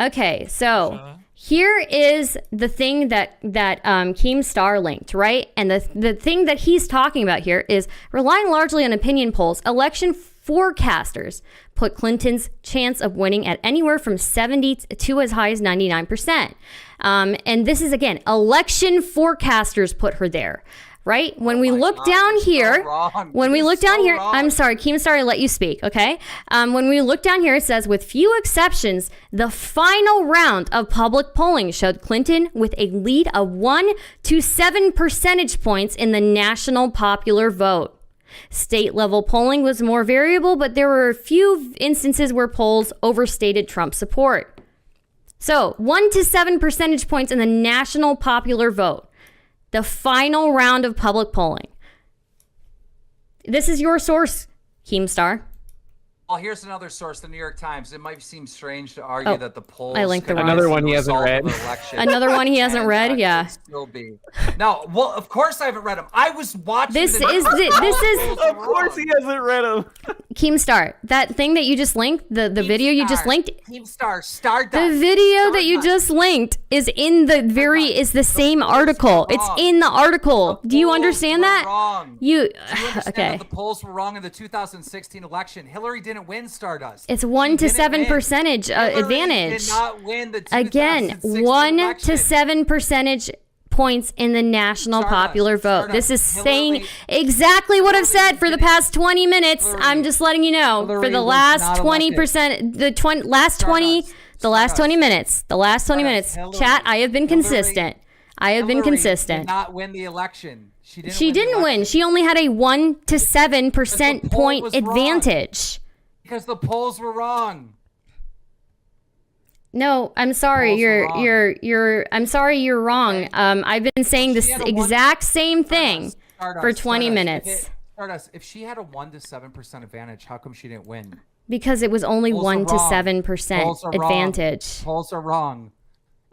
Okay, so here is the thing that Keemstar linked, right? And the thing that he's talking about here is relying largely on opinion polls. Election forecasters put Clinton's chance of winning at anywhere from 70 to as high as 99%. And this is, again, election forecasters put her there. Right? When we look down here, I'm sorry, Keemstar, I let you speak, okay? When we look down here, it says, with few exceptions, the final round of public polling showed Clinton with a lead of 1 to 7 percentage points in the national popular vote. State level polling was more variable, but there were a few instances where polls overstated Trump's support. So 1 to 7 percentage points in the national popular vote. The final round of public polling. This is your source, Keemstar. Well, here's another source, the New York Times. It might seem strange to argue that the polls. I linked the wrong. Another one he hasn't read. Another one he hasn't read. Yeah. Still be. No, well, of course I haven't read them. I was watching. This is. Of course he hasn't read them. Keemstar, that thing that you just linked, the video you just linked. Keemstar, Stardust. The video that you just linked is in the same article. It's in the article. Do you understand that? Wrong. Do you understand okay? That the polls were wrong in the 2016 election. Hillary didn't win Stardust. It's 1 to 7 percentage advantage. Did not win the 2016 Again, 1 election. to 7 percentage points in the national popular vote. This is saying exactly what I've said for the past 20 minutes. I'm just letting you know. For the last 20%, the last 20 minutes. Chat, I have been consistent. Did not win the election. She didn't win. She only had a 1 to 7% point advantage. Because the polls were wrong. No, I'm sorry. I'm sorry you're wrong. I've been saying this exact same thing for 20 minutes. If she had a 1 to 7% advantage, how come she didn't win? Because it was only Polls 1 are to wrong. 7% Polls are advantage. Wrong. Polls are wrong.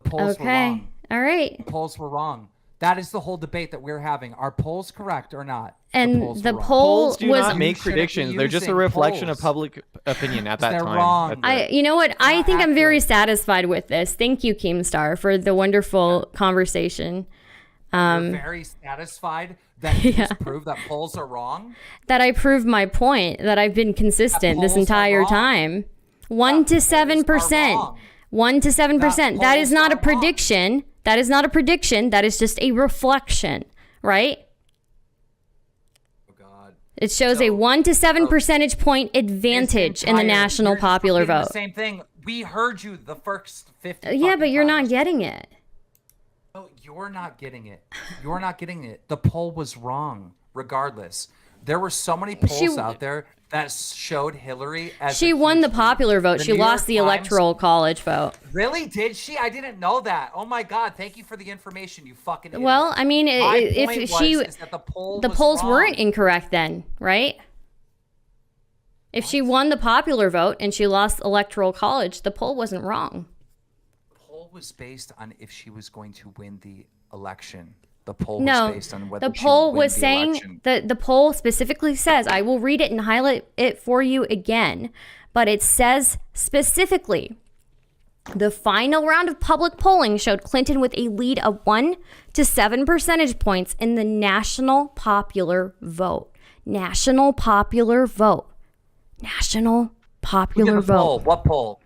Polls were Okay. wrong. All right. Polls were wrong. That is the whole debate that we're having. Are polls correct or not? And the were wrong. poll Polls do was not make You shouldn't be predictions. They're just a using reflection of polls. public opinion at that They're time. wrong. That's it. you know what? I not think I'm very accurate. satisfied with this. Thank you, Keemstar, for the wonderful conversation. You're very satisfied that you just proved that polls are wrong? That I proved my point, that I've been consistent this polls are entire wrong. time. 1 to polls are 7%. wrong. 1 to 7%. That is polls not a are wrong. prediction. That is not a prediction. That is just a reflection, right? Oh, God. It shows a 1 to 7 percentage point advantage in the national You're just popular repeating vote. The same thing. We heard you the first 50 Yeah, but you're not times. getting it. No, you're not getting it. You're not getting it. The poll was wrong, regardless. There were so many polls out there that showed Hillary as She a won huge the popular leader. vote. The She New lost the York Times- electoral college vote. Really? Did she? I didn't know that. Oh my God! Thank you for the information, you fucking idiot. Well, I mean, My if point she, was, is that the the was polls wrong. weren't incorrect then, right? If she won the popular vote and she lost electoral college, the poll wasn't wrong. The poll was based on if she was going to win the election. The poll No, was based on whether the she poll would win was the saying election. that the poll specifically says, I will read it and highlight it for you again, but it says specifically, the final round of public polling showed Clinton with a lead of 1 to 7 percentage points in the national popular vote. National popular vote. National Look at popular the vote. poll. What poll?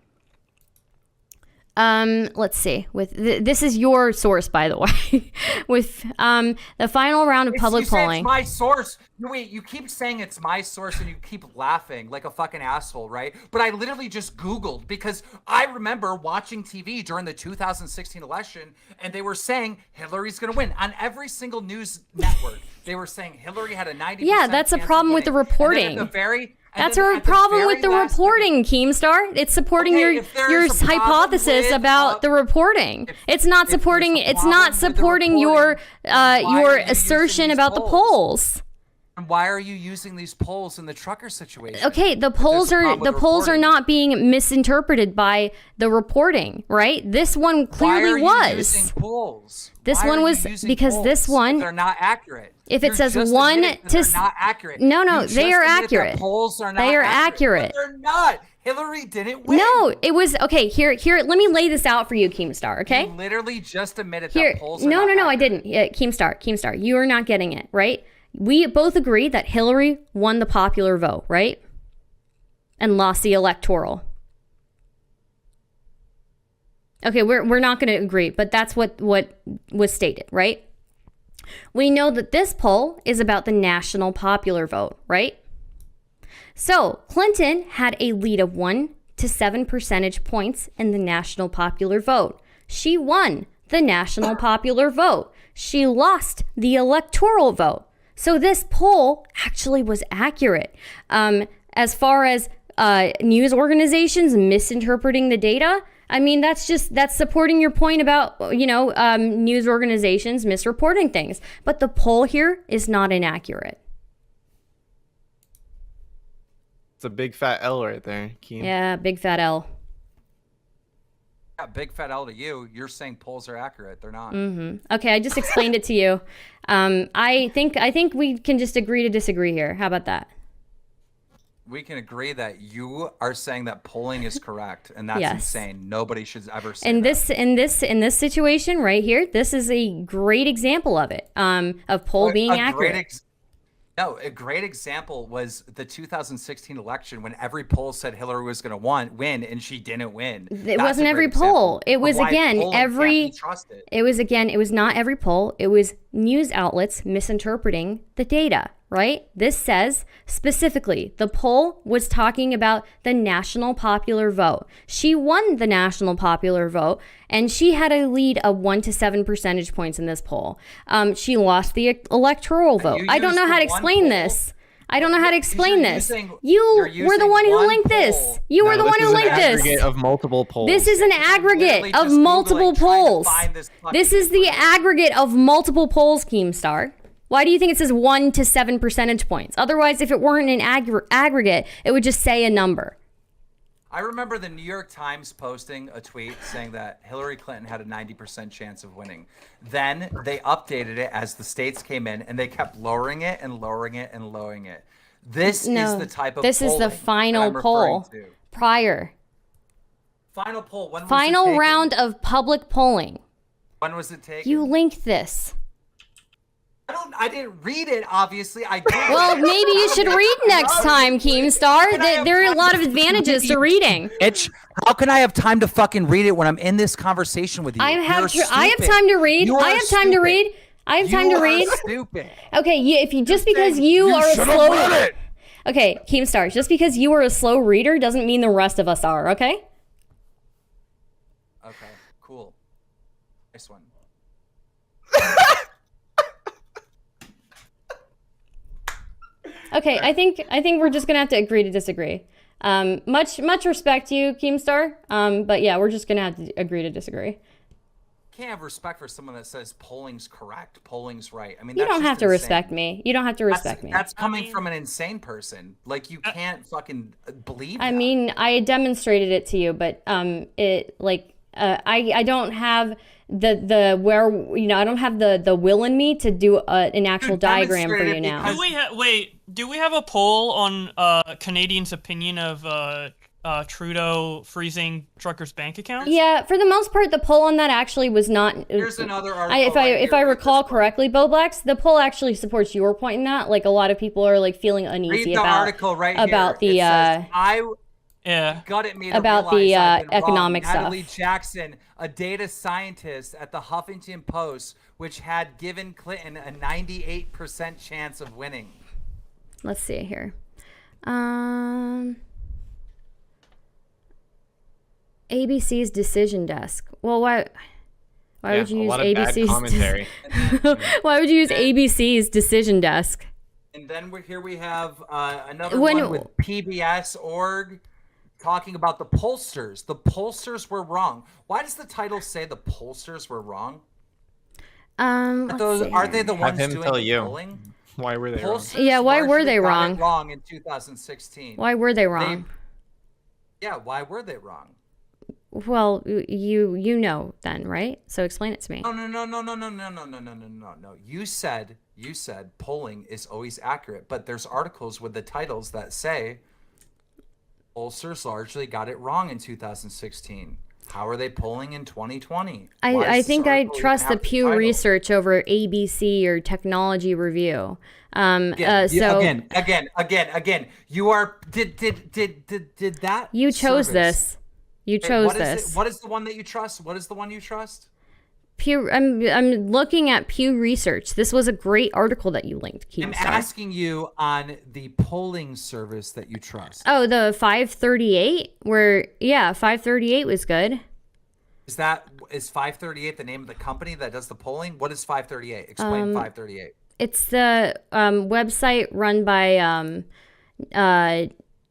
Let's see. With this is your source, by the way. With the final round of public you say polling. It's my source. No, wait, you keep saying it's my source and you keep laughing like a fucking asshole, right? But I literally just Googled because I remember watching TV during the 2016 election and they were saying Hillary's going to win on every single news network. They were saying Hillary had a 90%. Yeah, that's a chance of problem with the winning. And then reporting. at the very That's our problem with the reporting, Keemstar. It's supporting Okay, if there your is a problem hypothesis with, about the reporting. It's not if there's supporting. a It's problem not with the supporting your reporting, then why your are you assertion using about these the polls. And why are you using these polls in the trucker situation? Okay, the If there's polls a are problem with are reporting. not being misinterpreted by the reporting, right? This one clearly Why are you was. using polls? This Why one are you was- using because this polls one- if they're not accurate. If it You're says just 1 admitting that to they're not accurate. No, no, You they just are admitted that accurate. polls are not They are accurate. But they're not. Hillary didn't win. No, it was okay. Here. Let me lay this out for you, Keemstar. Okay. You literally just admitted Here, that polls are no, not I accurate. didn't. Yeah, Keemstar, you are not getting it, right? We both agree that Hillary won the popular vote, right? And lost the electoral. Okay, we're not going to agree, but that's what was stated, right? We know that this poll is about the national popular vote, right? So Clinton had a lead of 1 to 7 percentage points in the national popular vote. She won the national popular vote. She lost the electoral vote. So this poll actually was accurate. As far as news organizations misinterpreting the data, I mean, that's supporting your point about, news organizations misreporting things. But the poll here is not inaccurate. It's a big fat L right there, Keem. Yeah, big fat L. Yeah, big fat L to you. You're saying polls are accurate. They're not. Okay, I just explained it to you. I think we can just agree to disagree here. How about that? We can agree that you are saying that polling is correct, and that's Yes. insane. Nobody should ever say In that. in this situation right here, this is a great example of it. Of poll being accurate. A great example was the 2016 election when every poll said Hillary was going to win, and she didn't win. It wasn't every poll. It was again every. It was not every poll. It was news outlets misinterpreting the data. Right? This says specifically the poll was talking about the national popular vote. She won the national popular vote, and she had a lead of 1 to 7 percentage points in this poll. She lost the electoral vote. I don't know how to explain this. I don't know how to explain you're this. using- You you're were the using one who one linked this. poll. You were the No, one this who is an linked this. aggregate of multiple polls. This is an literally aggregate of just multiple Googling, trying to polls. find this fucking This is the information. aggregate of multiple polls, Keemstar. Why do you think it says 1 to 7 percentage points? Otherwise, if it weren't an aggregate, it would just say a number. I remember the New York Times posting a tweet saying that Hillary Clinton had a 90% chance of winning. Then they updated it as the states came in, and they kept lowering it and lowering it and lowering it. This is the type of This is the polling that final I'm referring poll. to. Prior. Final poll. When was it Final taken? round of public polling. When was it taken? You linked this. I didn't read it, obviously. I did. Well, maybe you should read next time, Keemstar. There are a lot of advantages to reading. How can I have time to fucking read it when I'm in this conversation with you? I have You're time stupid. to read. You I are have time to stupid. read. I have time to You are read. Stupid. Okay, if you just because you are a slow. Okay, Keemstar, just because you are a slow reader doesn't mean the rest of us are. Okay. Okay. Cool. Nice one. Okay, I think we're just gonna have to agree to disagree. Much respect to you, Keemstar. But yeah, we're just gonna have to agree to disagree. Can't have respect for someone that says polling's correct, polling's right. I mean, You that's don't just have to insane. respect me. You don't have to respect me. That's coming from an insane person. Like you can't fucking believe. I that. mean, I demonstrated it to you, but it like I don't have the where I don't have the will in me to do an actual diagram for you now. Do we have a poll on Canadians' opinion of Trudeau freezing truckers' bank accounts? Yeah, for the most part, the poll on that actually was not. Here's another article. If I recall correctly, Boblax, the poll actually supports your point in that. Like a lot of people are like feeling uneasy Read the about article right about here. the It says, Yeah. Gutted me to about realize the I've been economic wrong. stuff. Natalie Jackson, a data scientist at the Huffington Post, which had given Clinton a 98% chance of winning. Let's see here. ABC's decision desk. Well, why would you use ABC's commentary? Why would you use ABC's decision desk? And then here we have another one with PBS.org talking about the pollsters. The pollsters were wrong. Why does the title say the pollsters were wrong? Aren't they the ones him doing tell the you. polling? Why were they wrong? Pollsters Yeah, why were largely they got it wrong? Wrong in 2016. Why were they wrong? Yeah, why were they wrong? Well, you know then, right? So explain it to me. No. You said polling is always accurate, but there's articles with the titles that say pollsters largely got it wrong in 2016. How are they polling in 2020? I think I trust the Pew Research over ABC or Technology Review. Again, you are did that? You chose service- this. You chose this. What is the one that you trust? What is the one you trust? Pew. I'm looking at Pew Research. This was a great article that you linked, I'm Keemstar. asking you on the polling service that you trust. Oh, the 538. 538 was good. Is 538 the name of the company that does the polling? What is 538? Explain 538. It's the website run by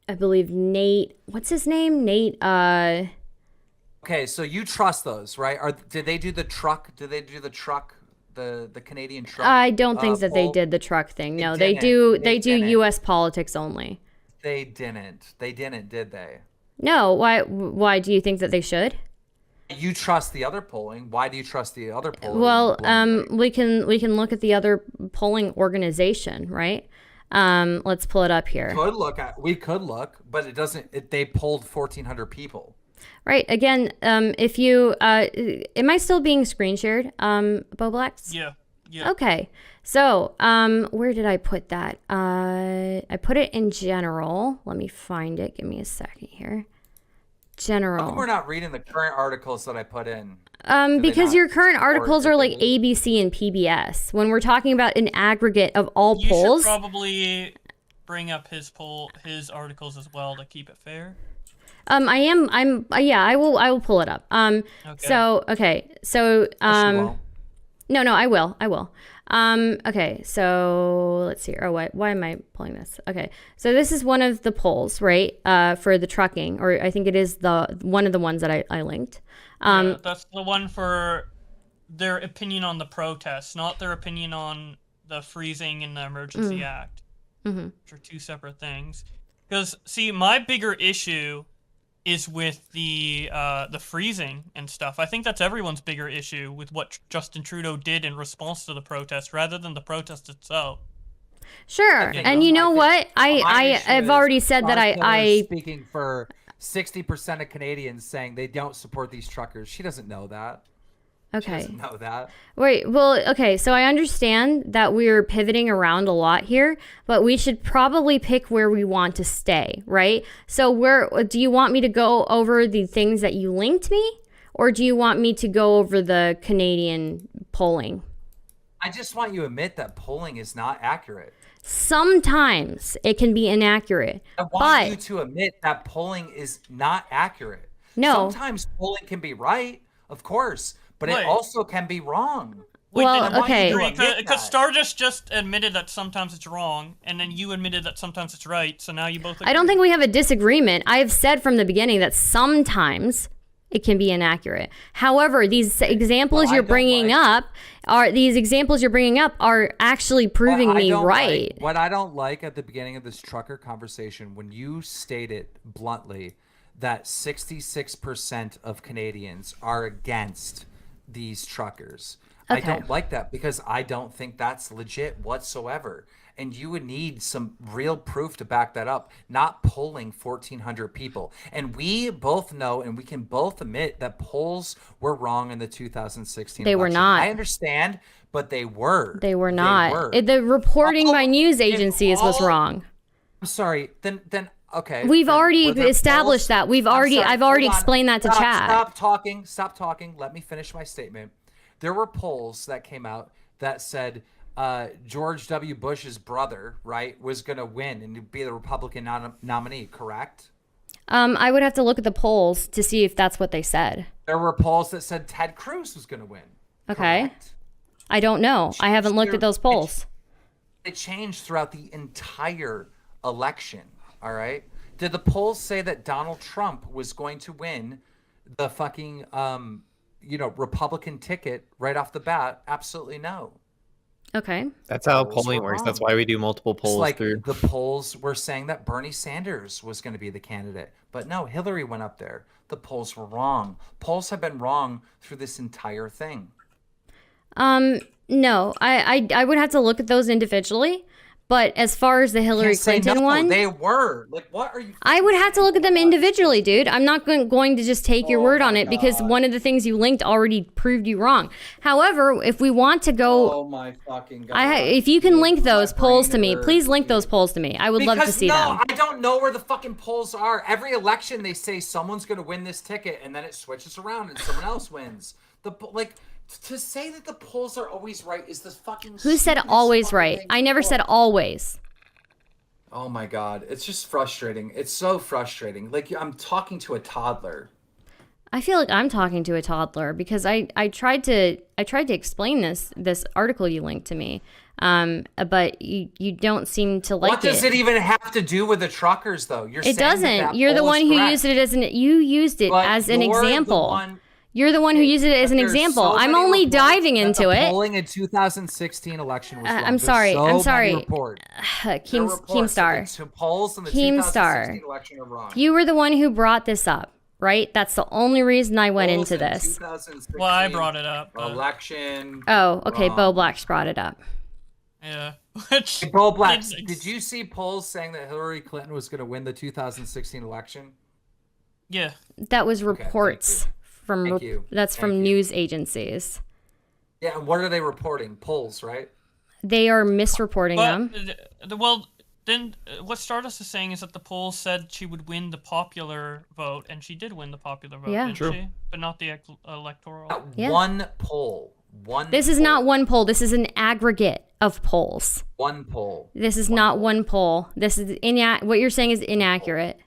I believe Nate. What's his name? Nate. Okay, so you trust those, right? Did they do the truck? Did they do the truck? The Canadian truck? I don't think that they poll? did the truck thing. No, They they do. didn't. They They do didn't. U.S. politics only. They didn't. They didn't, did they? No. Why do you think that they should? You trust the other polling. Why do you trust the other polling? Well, we can look at the other polling organization, right? Let's pull it up here. We could look, but it doesn't. They polled 1,400 people. Right. Again, if you am I still being screen shared, Boblax? Yeah. Okay. So, where did I put that? I put it in general. Let me find it. Give me a second here. General. We're not reading the current articles that I put in. Because your current articles are like ABC and PBS. When we're talking about an aggregate of all You polls, should probably bring up his articles as well to keep it fair. I will pull it up. Okay. So No, I will. Okay, so let's see. Oh, why am I pulling this? Okay, so this is one of the polls, right? For the trucking, or I think it is one of the ones that I linked. Yeah, that's the one for their opinion on the protests, not their opinion on the freezing and the Emergency Act, which are two separate things. Because, see, my bigger issue is with the freezing and stuff. I think that's everyone's bigger issue with what Justin Trudeau did in response to the protest, rather than the protest itself. Sure, and you know what? I've already said that I speaking for 60% of Canadians saying they don't support these truckers. She doesn't know that. Okay. She doesn't know that. Wait, well, okay, so I understand that we're pivoting around a lot here, but we should probably pick where we want to stay, right? So do you want me to go over the things that you linked me, or do you want me to go over the Canadian polling? I just want you to admit that polling is not accurate. Sometimes it can be inaccurate. I want you to admit that polling is not accurate. No. Sometimes polling can be right, of course, but it also can be wrong. Well, okay. Because Stardust just admitted that sometimes it's wrong, and then you admitted that sometimes it's right, so now you both agree. I don't think we have a disagreement. I have said from the beginning that sometimes it can be inaccurate. However, these examples you're bringing up are actually proving me right. What I don't like at the beginning of this trucker conversation, when you stated bluntly that 66% of Canadians are against these truckers. Okay. I don't like that, because I don't think that's legit whatsoever. And you would need some real proof to back that up, not polling 1,400 people. And we both know, and we can both admit, that polls were wrong in the 2016 They election. were not. I understand, but they were. They were not. The reporting by news agencies was wrong. I'm sorry. Then okay. We've already established that. I've already explained that to chat. Stop talking. Let me finish my statement. There were polls that came out that said George W. Bush's brother, right, was going to win and be the Republican nominee, correct? I would have to look at the polls to see if that's what they said. There were polls that said Ted Cruz was going to win. Okay. Correct? I don't know. I haven't looked at those polls. It changed throughout the entire election, all right? Did the polls say that Donald Trump was going to win the fucking, Republican ticket right off the bat? Absolutely no. Okay. That's how polling works. That's why we do multiple polls through. The polls were saying that Bernie Sanders was going to be the candidate, but no, Hillary went up there. The polls were wrong. Polls have been wrong through this entire thing. No, I would have to look at those individually. But as far as the Hillary Clinton one, they were like, what are you? I would have to look at them individually, dude. I'm not going to just take your word on it because one of the things you linked already proved you wrong. However, if we want to go, oh my fucking God, if you can link those polls to me, please link those polls to me. I would love to see them. I don't know where the fucking polls are. Every election they say someone's going to win this ticket, and then it switches around and someone else wins. To say that the polls are always right is the fucking... Who said always right? I never said always. Oh my God. It's just frustrating. It's so frustrating. Like, I'm talking to a toddler. I feel like I'm talking to a toddler because I tried to explain this article you linked to me, but you don't seem to like it. What does it even have to do with the truckers, though? It doesn't. You're the one who used it as an example. You're the one who used it as an example. I'm only diving into it. Polling in 2016 election was wrong. I'm sorry. KEEMSTAR. Polls in the 2016 election are wrong. You were the one who brought this up, right? That's the only reason I went into this. Well, I brought it up. Election. Oh, okay. Bo Black's brought it up. Yeah. Bo Black, did you see polls saying that Hillary Clinton was going to win the 2016 election? Yeah. That was reports. That's from news agencies. Yeah, and what are they reporting? Polls, right? They are misreporting them. Well, then what Stardust is saying is that the polls said she would win the popular vote, and she did win the popular vote, didn't she? But not the electoral. One poll. This is not one poll. This is an aggregate of polls. One poll. This is not one poll. This is what you're saying is inaccurate.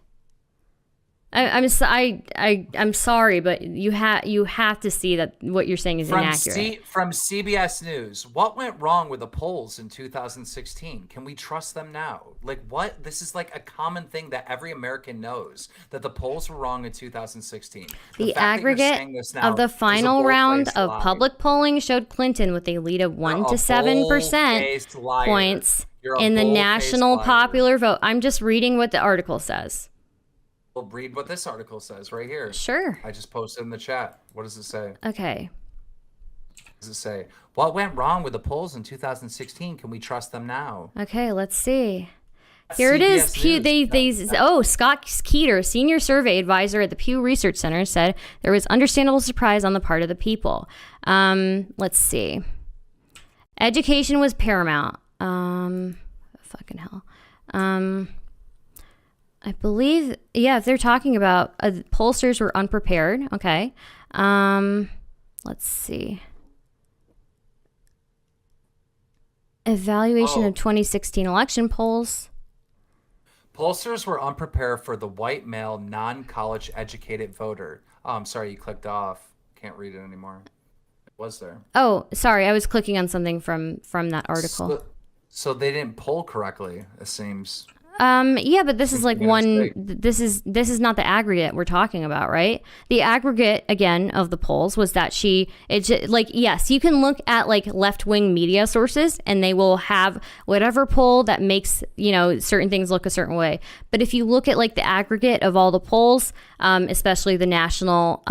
I'm sorry, but you have to see that what you're saying is inaccurate. From CBS News, what went wrong with the polls in 2016? Can we trust them now? Like, what? This is like a common thing that every American knows, that the polls were wrong in 2016. The aggregate of the final round of public polling showed Clinton with a lead of 1 to 7% points in the national popular vote. I'm just reading what the article says. Well, read what this article says right here. Sure. I just posted in the chat. What does it say? Okay. What does it say? What went wrong with the polls in 2016? Can we trust them now? Okay, let's see. Here it is. Scott Keeter, senior survey advisor at the Pew Research Center, said there was understandable surprise on the part of the people. Let's see. Education was paramount. Fucking hell. I believe, if they're talking about pollsters were unprepared. Okay. Let's see. Evaluation of 2016 election polls. Pollsters were unprepared for the white male, non-college educated voter. Oh, I'm sorry, you clicked off. Can't read it anymore. It was there. Oh, sorry, I was clicking on something from that article. So they didn't poll correctly, it seems. Yeah, but this is like this is not the aggregate we're talking about, right? The aggregate again of the polls was that yes, you can look at like left-wing media sources and they will have whatever poll that makes, certain things look a certain way. But if you look at like the aggregate of all the polls, especially the national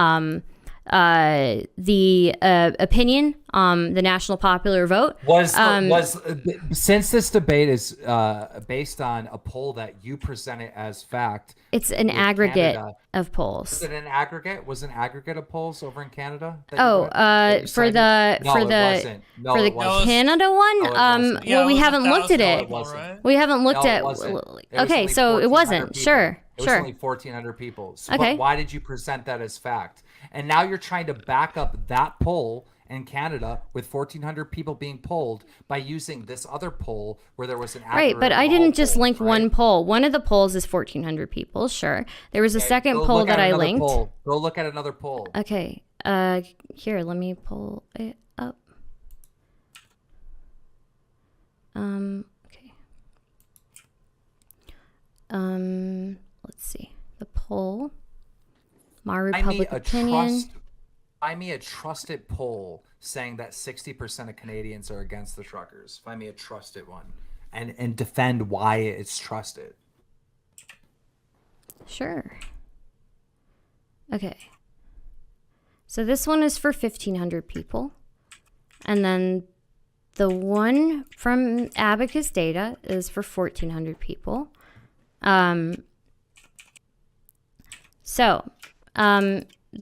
opinion, the national popular vote since this debate is based on a poll that you presented as fact. It's an aggregate of polls. Was it an aggregate? Was an aggregate of polls over in Canada? For the Canada one. We haven't looked at it. We haven't looked at. Okay, so it wasn't. Sure. It was only 1,400 people. So okay. Why did you present that as fact? And now you're trying to back up that poll in Canada with 1,400 people being polled by using this other poll where there was an right, but I didn't just link one poll. One of the polls is 1,400 people. Sure, there was a second poll that I linked. Go look at another poll. Okay. Here, let me pull it up. Okay. Let's see the poll. My Republic opinion. Find me a trusted poll saying that 60% of Canadians are against the truckers. Find me a trusted one and defend why it's trusted. Sure. Okay. So this one is for 1,500 people. And then the one from Abacus Data is for 1,400 people.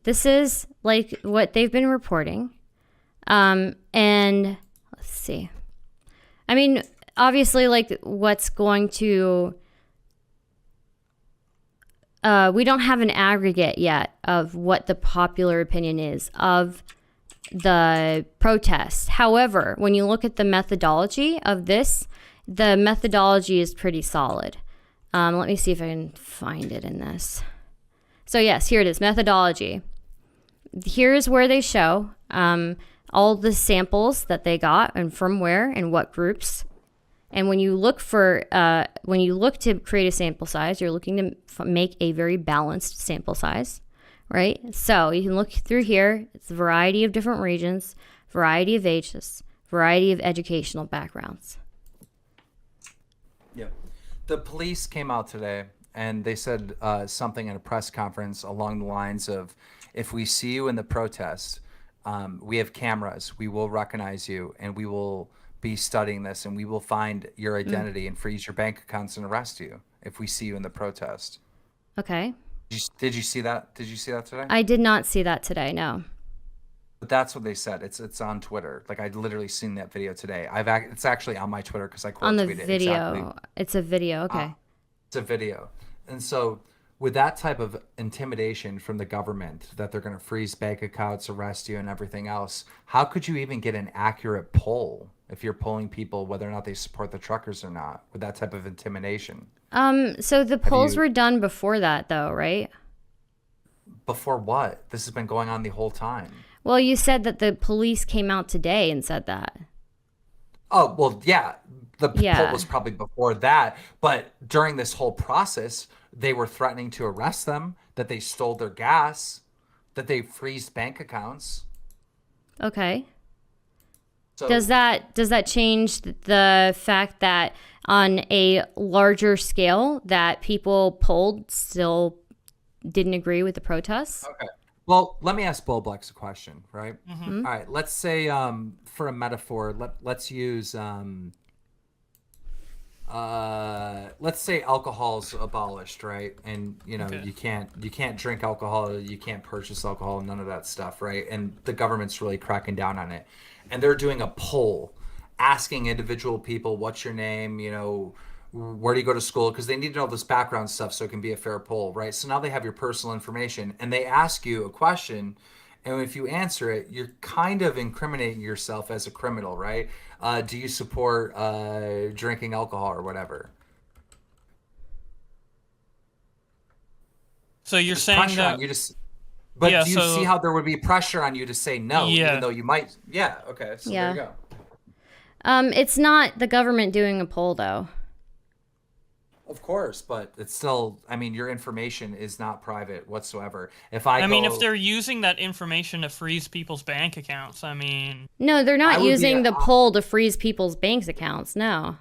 This is like what they've been reporting. And let's see. I mean, obviously, like what's going to, we don't have an aggregate yet of what the popular opinion is of the protest. However, when you look at the methodology of this, the methodology is pretty solid. Let me see if I can find it in this. So yes, here it is, methodology. Here's where they show all the samples that they got and from where and what groups. And when you look to create a sample size, you're looking to make a very balanced sample size, right? So you can look through here. It's a variety of different regions, variety of ages, variety of educational backgrounds. Yeah. The police came out today and they said something in a press conference along the lines of, if we see you in the protest, we have cameras, we will recognize you, and we will be studying this, and we will find your identity and freeze your bank accounts and arrest you if we see you in the protest. Okay. Did you see that? Did you see that today? I did not see that today, no. But that's what they said. It's on Twitter. Like, I'd literally seen that video today. It's actually on my Twitter because I quote tweeted it. On the video. Exactly. It's a video, okay. It's a video. And so with that type of intimidation from the government that they're going to freeze bank accounts, arrest you, and everything else, how could you even get an accurate poll if you're polling people whether or not they support the truckers or not with that type of intimidation? So the polls were done before that, though, right? Before what? This has been going on the whole time. Well, you said that the police came out today and said that. Oh, well, yeah. The poll was probably before that. But during this whole process, they were threatening to arrest them, that they stole their gas, that they freezed bank accounts. Okay. So, Does that change the fact that on a larger scale that people polled still didn't agree with the protests? Okay. Well, let me ask Bulblex a question, right? Mm-hmm. All right. Let's say, for a metaphor, let's use, let's say alcohol's abolished, right? And you can't drink alcohol, you can't purchase alcohol, none of that stuff, right? And the government's really cracking down on it. And they're doing a poll asking individual people, what's your name, where do you go to school? Because they need to know this background stuff so it can be a fair poll, right? So now they have your personal information and they ask you a question, and if you answer it, you're kind of incriminating yourself as a criminal, right? Do you support drinking alcohol or whatever? So you're saying that you just, but do you see how there would be pressure on you to say no, even though you might? Yeah. Okay. So there you go. It's not the government doing a poll, though. Of course, but it's still, your information is not private whatsoever. If they're using that information to freeze people's bank accounts, No, they're not using the poll to freeze people's bank accounts, no.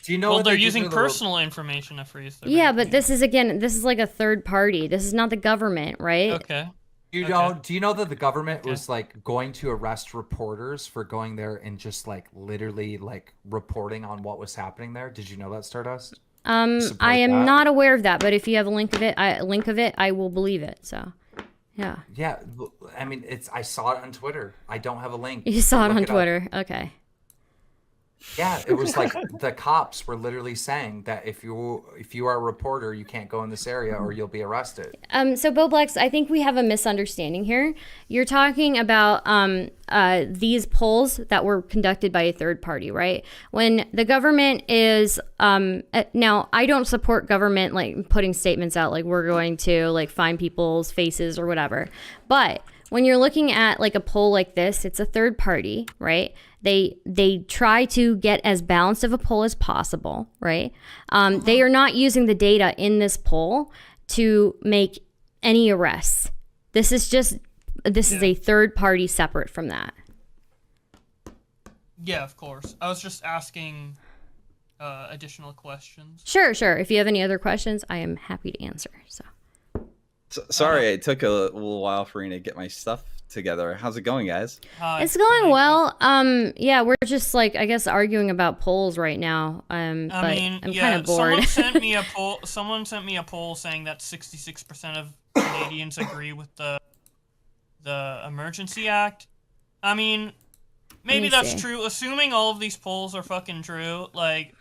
Do you know well, they're using personal information to freeze their bank but this is like a third party. This is not the government, right? Okay. Do you know that the government was like going to arrest reporters for going there and just like literally like reporting on what was happening there? Did you know that, Stardust? I am not aware of that, but if you have a link of it, I will believe it. So, yeah. Yeah, I saw it on Twitter. I don't have a link. You saw it on Twitter. Okay. Yeah, it was like the cops were literally saying that if you are a reporter, you can't go in this area or you'll be arrested. So Boblex, I think we have a misunderstanding here. You're talking about these polls that were conducted by a third party, right? When the government is now, I don't support government like putting statements out like we're going to like find people's faces or whatever, but when you're looking at like a poll like this, it's a third party, right? They try to get as balanced of a poll as possible, right? They are not using the data in this poll to make any arrests. This is a third party separate from that. Yeah, of course. I was just asking additional questions. Sure. If you have any other questions, I am happy to answer. Sorry, it took a little while for me to get my stuff together. How's it going, guys? It's going well. Yeah, we're just like, I guess, arguing about polls right now. But I'm kind of bored. Someone sent me a poll saying that 66% of Canadians agree with the Emergency Act. Maybe that's true. Assuming all of these polls are fucking true, like,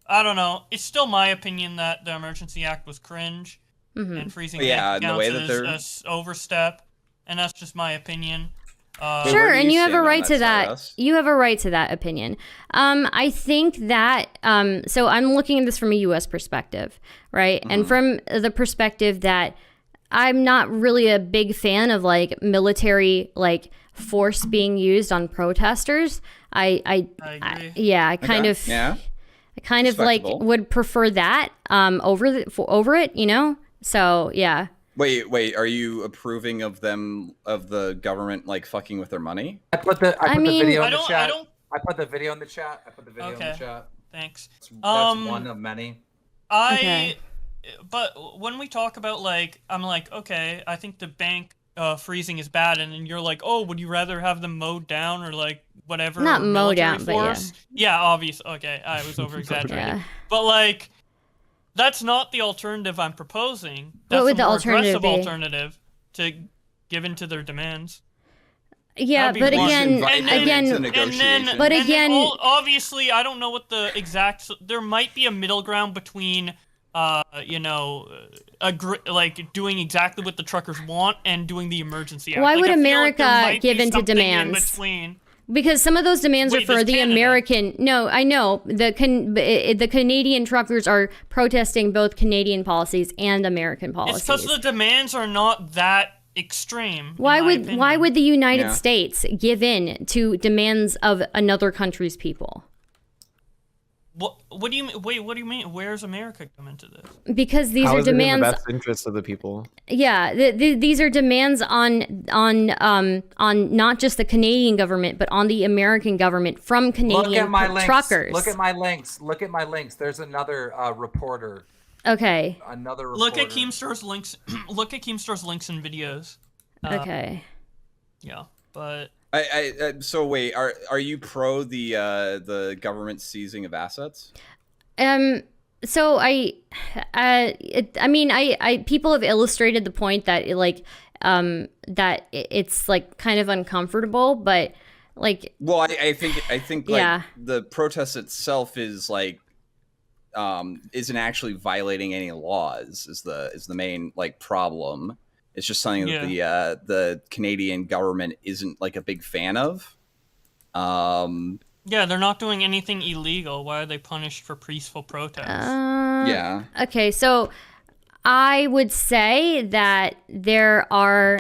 I don't know. It's still my opinion that the Emergency Act was cringe. Mm-hmm. And freezing bank accounts is overstep, and that's just my opinion. Sure, and you have a right to that. You have a right to that opinion. I think that so I'm looking at this from a U.S. perspective, right? Mm-hmm. And from the perspective that I'm not really a big fan of like military like force being used on protesters. I agree. I kind of like would prefer that over it, you know. So yeah. Wait, are you approving of the government like fucking with their money? I put the video in the chat. I put the video in the chat. Thanks. That's one of many. But when we talk about like, I'm like, okay, I think the bank freezing is bad, and then you're like, oh, would you rather have them mowed down or like whatever? Not mowed down, force? But yeah, obviously. Okay, I was over exaggerating. But like, that's not the alternative I'm proposing. That's what would the more alternative aggressive be? alternative to give in to their demands. Yeah, but again, obviously, I don't know what the exact. There might be a middle ground between, like doing exactly what the truckers want and doing the emergency act. Why like, would I feel America like there might give be into something demands? In between. Because some of those demands are Wait, for there's the Canada. American. No, I know the Canadian truckers are protesting both Canadian policies and American policies. It's because the demands are not that extreme. Why in my would opinion. the United Yeah. States give in to demands of another country's people? What do you mean? Wait, what do you mean? Where's America come into this? Because these How are is it in the demands. best interest of the people? Yeah, these are demands on not just the Canadian government, but on the American government from Look Canadian at my links. truckers. Look at my links. Look at my links. There's another reporter. Okay. Another reporter. Look at Keemstar's links. Look at Keemstar's links and videos. Okay. Yeah, but So wait, are you pro the government seizing of assets? So people have illustrated the point that it's like kind of uncomfortable, but like. Well, I think like Yeah. the protest itself is like isn't actually violating any laws is the main like problem. It's just something that the Canadian government isn't like a big fan of. yeah, they're not doing anything illegal. Why are they punished for peaceful protests? Yeah. Okay, so I would say that there are.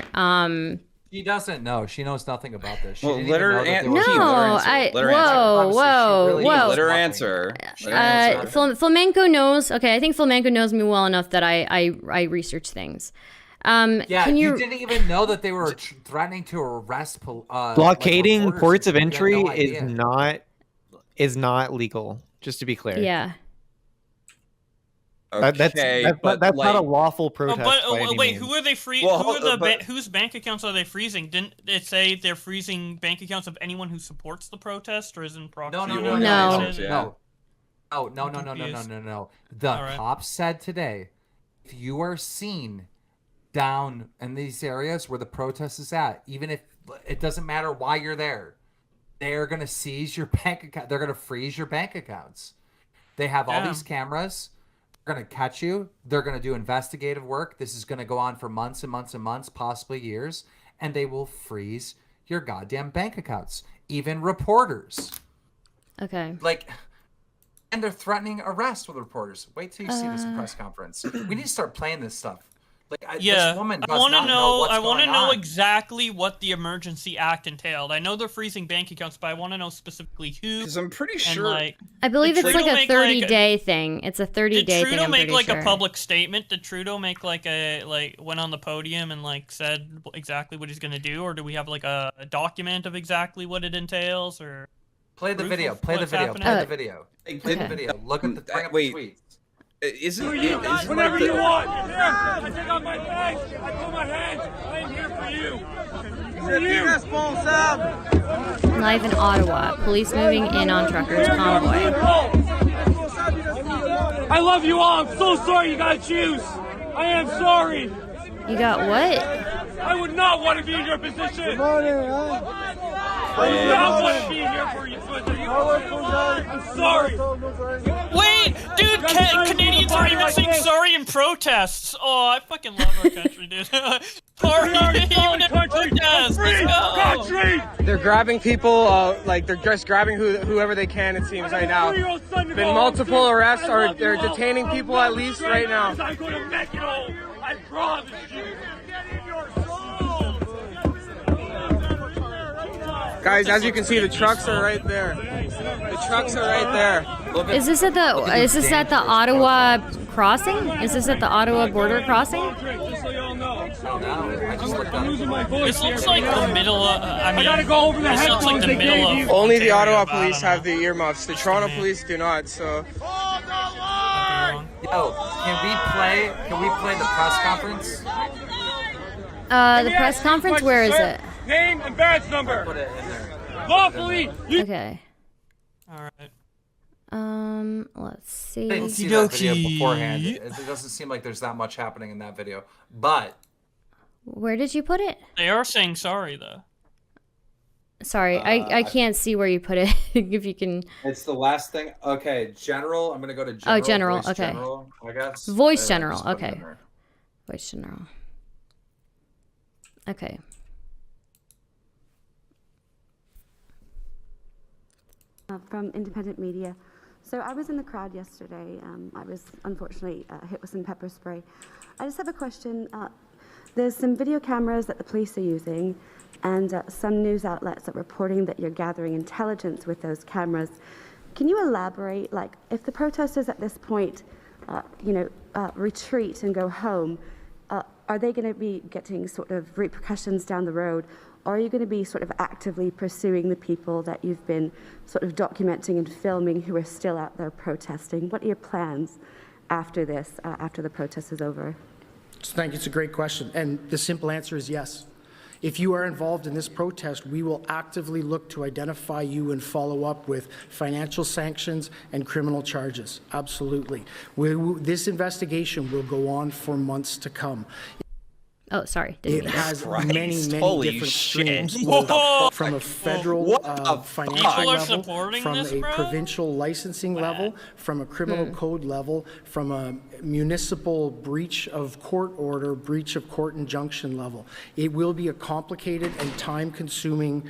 She doesn't know. She knows nothing about this. She Well, didn't let even her know that an- there was- Keem, No, let her answer. I. Let her answer. Whoa, She whoa, really whoa. knows Let her nothing. answer. Let her answer. Flamenco knows. Okay, I think Flamenco knows me well enough that I Yeah, research things. you Can you? didn't even know that they were threatening to arrest. Blockading reporters. ports of You had entry no idea. is not legal. Just to be clear. Yeah. Okay, but that's not a like- lawful protest. by any Wait, means. who are they free? Well, who are the but- whose bank accounts are they freezing? Didn't it say they're freezing bank accounts of anyone who supports the protest or is in proxy? No. No. No. The Alright. cops said today, if you are seen down in these areas where the protest is at, even if it doesn't matter why you're there, they're gonna seize your bank account. They're gonna freeze your bank accounts. They have all Damn. these cameras. They're gonna catch you. They're gonna do investigative work. This is gonna go on for months and months and months, possibly years, and they will freeze your goddamn bank accounts. Even reporters. Okay. Like, and they're threatening arrest with reporters. Wait till you see this press conference. We need to start playing this stuff. Like, this woman does I want to not know what's I want to going know on. exactly what the emergency act entailed. I know they're freezing bank accounts, but I want to know specifically who. Because I'm pretty And sure. like, I believe Did it's like Trudeau a make, 30-day thing. It's a 30-day did thing. Trudeau I'm make pretty like sure. a public statement? Did Trudeau make like went on the podium and like said exactly what he's gonna do, or do we have like a document of exactly what it entails, or? Play the proof video. of Play the what's video. happening? Play the video. Play Okay. the video. Look at the bring up the Wait. tweets. Isn't Whenever like you the, want. I take off my bags. I put my hands. I am here for you. For you. Live in Ottawa. Police moving in on truckers convoy. I love you all. I'm so sorry you gotta choose. I am sorry. You got what? I would not want to be in your position. I would not want to be here for you. I'm sorry. Wait, dude, Canadians are even saying sorry in protests. Oh, I fucking love our country, dude. Sorry, We are a even solid in country. protests. Free Let's go. country. They're grabbing people, like they're just grabbing whoever they can. It seems right now. Been multiple arrests, or they're detaining people at least right now. I'm going to make it all. I promise you. Guys, as you can see, the trucks are right there. The trucks are right there. Is this at the Ottawa crossing? Is this at the Ottawa border crossing? Just so y'all know. I don't know. I just looked I'm up. losing my voice. This looks like the middle of. I mean, gotta go over the this looks like headphones the they middle gave of. you. Only the Ontario, Ottawa but I police don't have know. the earmuffs. The Toronto police do not. So Yo, can we play the press conference? The press conference. Where is it? Name and badge number. Put it in there. Lawfully. Okay. All right. Let's I didn't see. see that video beforehand. It doesn't seem like there's that much happening in that video. But Where did you put it? They are saying sorry though. Sorry, I can't see where you put it. If you can. It's the last thing. Okay, general. I'm gonna go to general. General, Voice okay. General, I guess. Voice And general, just put it okay. in there. Voice general. Okay. from independent media. So I was in the crowd yesterday. I was unfortunately hit with some pepper spray. I just have a question. There's some video cameras that the police are using, and some news outlets are reporting that you're gathering intelligence with those cameras. Can you elaborate, like, if the protesters at this point, retreat and go home, are they going to be getting sort of repercussions down the road? Or are you going to be sort of actively pursuing the people that you've been sort of documenting and filming who are still out there protesting? What are your plans after this, after the protest is over? Thank you. It's a great question. And the simple answer is yes. If you are involved in this protest, we will actively look to identify you and follow up with financial sanctions and criminal charges. Absolutely. This investigation will go on for months to come. Oh, sorry. It has many Holy different shit. streams from a federal financial level, from a provincial licensing level, from a criminal code level, from a municipal breach of court order, breach of court injunction level. It will be a complicated and time-consuming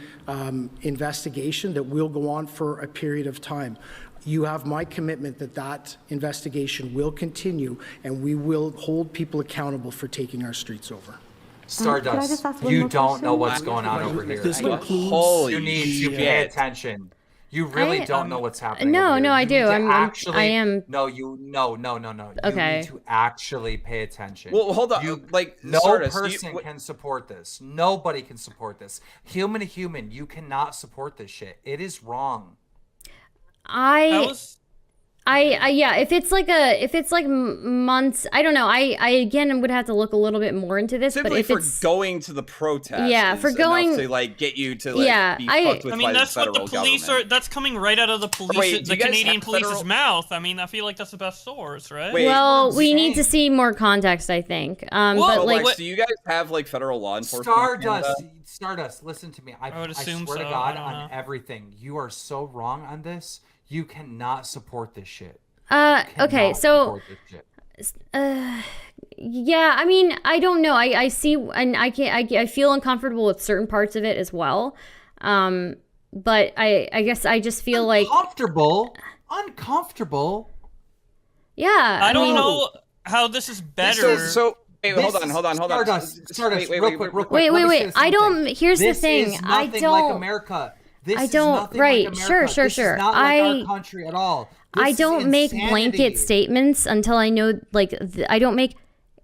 investigation that will go on for a period of time. You have my commitment that that investigation will continue, and we will hold people accountable for taking our streets over. Stardust, you don't know what's going on over here. You need to pay attention. You really don't know what's happening. No, over here. I do. I am. No. Okay. You need to actually pay attention. Well, hold on. No Stardust, person can support this. Nobody can support this. Human to human, you cannot support this shit. It is wrong. Yeah, if it's like months, I don't know. I again would have to look a little bit more into this. Simply but if for it's going to the protest, yeah, for going to like get you to be fucked with I mean, by that's the what the federal police government. are. That's coming right out of the police, the Canadian police's mouth. I mean, I feel like that's the best source, right? Well, we need to see more context, I think. But like, do you guys have like federal law enforcement? Stardust, listen to me. I would assume swear to so. God on everything. You are so wrong on this. You cannot support this shit. Okay, so yeah, I mean, I don't know. I see, and I feel uncomfortable with certain parts of it as well. But I guess I just feel uncomfortable. Yeah, I don't know how this is better. So wait, hold on. Stardust, real quick. Wait. I don't. Here's the thing. I don't like America. This I don't. Is right. like America. Sure. This is not like our country at all. I don't make blanket statements until I know, like, I don't make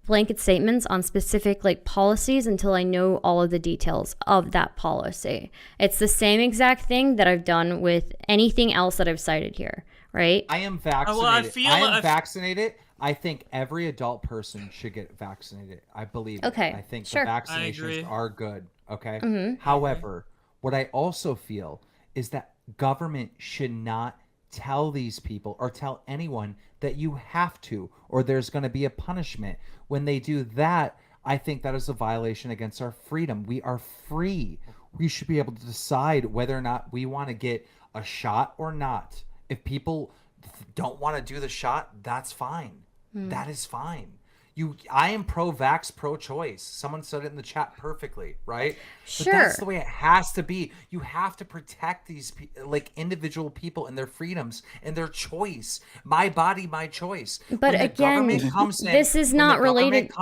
blanket statements on specific, like, policies until I know all of the details of that policy. It's the same exact thing that I've done with anything else that I've cited here, right? I am vaccinated. I am vaccinated. I think every adult person should get vaccinated. I believe it. I think the vaccinations are good, okay? However, what I also feel is that government should not tell these people or tell anyone that you have to or there's going to be a punishment. When they do that, I think that is a violation against our freedom. We are free. We should be able to decide whether or not we want to get a shot or not. If people don't want to do the shot, that's fine. That is fine. I am pro-vax, pro-choice. Someone said it in the chat perfectly, right? Sure. But that's the way it has to be. You have to protect these like individual people and their freedoms and their choice. My body, my choice. But again, this is not related. The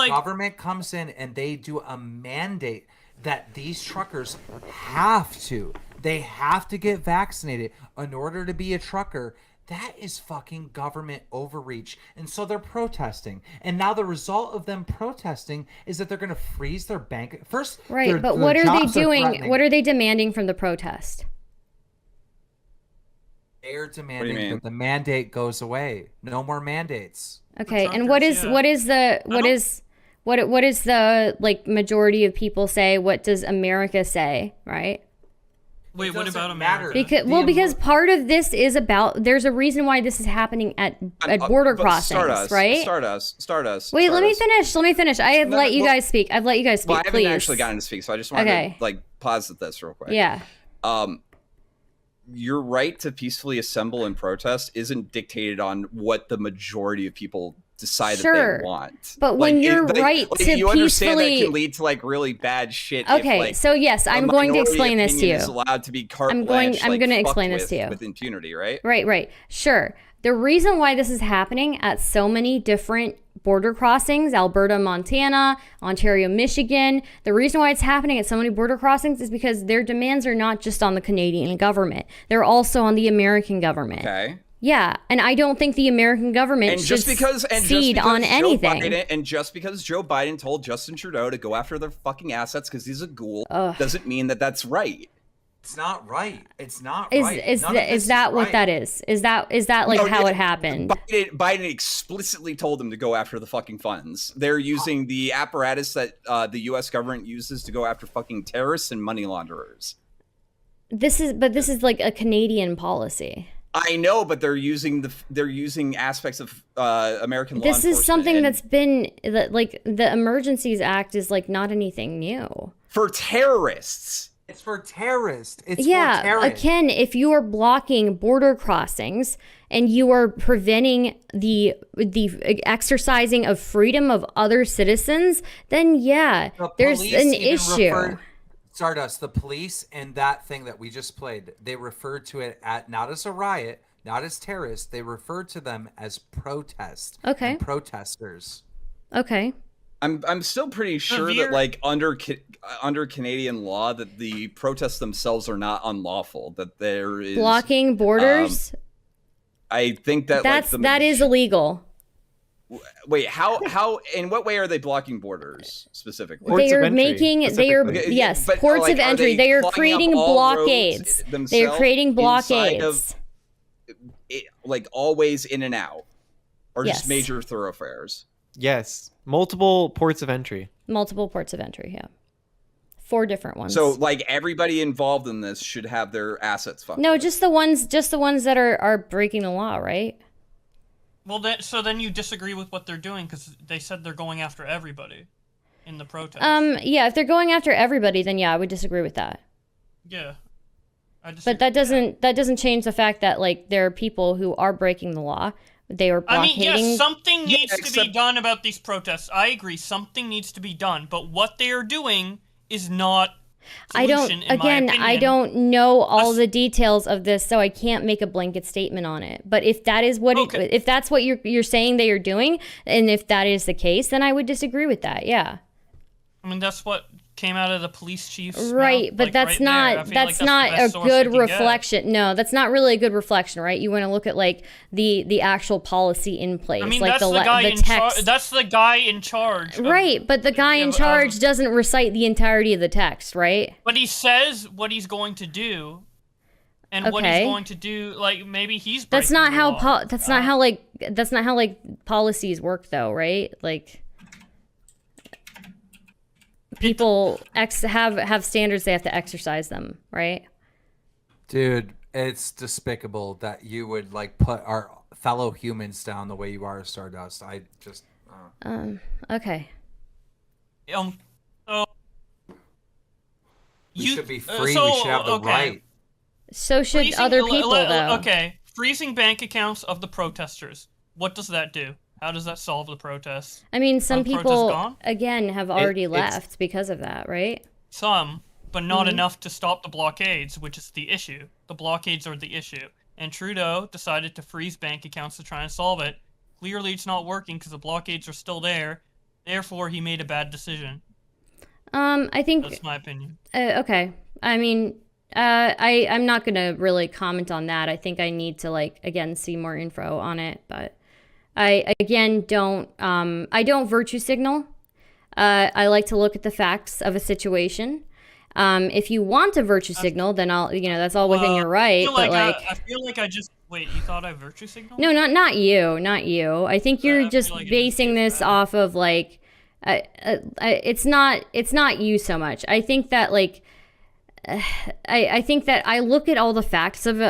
government comes in and they do a mandate that these truckers have to. They have to get vaccinated in order to be a trucker. That is fucking government overreach. And so they're protesting. And now the result of them protesting is that they're going to freeze their bank. First, right, but what are they doing? What are they demanding from the protest? They're demanding that the mandate goes away. No more mandates. Okay, and what is the like majority of people say? What does America say, right? Wait, what about America? Because part of this is about. There's a reason why this is happening at border crossings, right? Stardust. Wait, let me finish. I have let you guys speak. Well, I haven't please. Actually gotten to speak, so I just wanted to pause at this real quick. Yeah. Your right to peacefully assemble and protest isn't dictated on what the majority of people decide Sure. that they want. But when you're right to you understand that peacefully- can lead to like really bad shit. Okay, if, like, so yes, I'm going to minority explain this to opinion you. Is allowed to be I'm going to explain this to you with impunity, right? Right. Sure. The reason why this is happening at so many different border crossings, Alberta, Montana, Ontario, Michigan, the reason why it's happening at so many border crossings is because their demands are not just on the Canadian government. They're also on the American government. Okay. Yeah, and I don't think the American government should cede on anything. And just because Joe Biden told Justin Trudeau to go after their fucking assets because he's a ghoul doesn't mean that that's right. It's not right. It's not Is right. is that what that is? Is that like how it happened? Biden explicitly told them to go after the fucking funds. They're using the apparatus that the U.S. government uses to go after fucking terrorists and money launderers. This is like a Canadian policy. I know, but they're using aspects of American law enforcement. This is something that's been like the Emergencies Act is like not anything new for terrorists. It's for terrorists. It's yeah, for terrorists. Again, if you are blocking border crossings and you are preventing the exercising of freedom of other citizens, then yeah, there's an issue. Stardust, the police and that thing that we just played, they referred to it not as a riot, not as terrorists. They referred to them as protest. Okay. And protesters. Okay. I'm still pretty sure that like under Canadian law that the protests themselves are not unlawful. That there is blocking borders. I think that that is illegal. Wait, how in what way are they blocking borders specifically? Ports of entry. They are creating blockades. They are creating blockades. Like always in and out, or just major thoroughfares. Yes, multiple ports of entry. Multiple ports of entry, yeah. 4 different ones. So like everybody involved in this should have their assets fucked. No, just the ones that are breaking the law, right? Well, then you disagree with what they're doing because they said they're going after everybody in the protest. Yeah, if they're going after everybody, then yeah, I would disagree with that. Yeah. But that doesn't change the fact that like there are people who are breaking the law. They are blockading. I mean, yes, something needs to be done about these protests. I agree, something needs to be done. But what they are doing is not. I don't know all the details of this, so I can't make a blanket statement on it. But if that is what if that's what you're saying they are doing, and if that is the case, then I would disagree with that. Yeah. I mean, that's what came out of the police chief's right, mouth, but like, that's right not a good reflection. No, that's not really a good reflection, right? You want to look at like the actual policy in place. I mean, like that's that's the guy in charge. Right, but the guy in charge doesn't recite the entirety of the text, right? But he says what he's going to do. And what he's going to do, like maybe he's that's not how that's not how like policies work though, right? Like people have standards, they have to exercise them, right? Dude, it's despicable that you would like put our fellow humans down the way you are, Stardust. I just okay. We should be free. We should have the right. So should other people, though. Okay, freezing bank accounts of the protesters. What does that do? How does that solve the protests? I mean, some people, again, have already left because of that, right? Some, but not enough to stop the blockades, which is the issue. The blockades are the issue. And Trudeau decided to freeze bank accounts to try and solve it. Clearly, it's not working because the blockades are still there. Therefore, he made a bad decision. I think... That's my opinion. Okay. I mean... I'm not going to really comment on that. I think I need to, like, again, see more info on it. But I, again, don't virtue signal. I like to look at the facts of a situation. If you want to virtue signal, then that's all within your right. I feel like I just, wait, you thought I virtue signaled? No, not you. I think you're just basing this off of, like, it's not you so much. I think that, like, I think that I look at all the facts of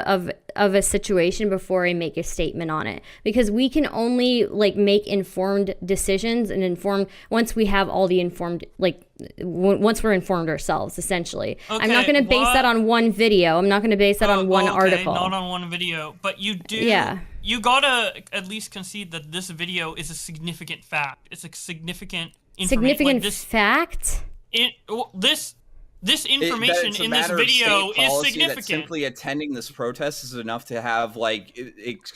a situation before I make a statement on it, because we can only like make informed decisions and informed once we have all the informed, like once we're informed ourselves, essentially. Okay, I'm not going to base that on one video. I'm not going to base that on one article. Not on one video, but you do. Yeah. You gotta at least concede that this video is a significant fact. It's a significant significant fact. This information in this video is significant. That simply attending this protest is enough to have like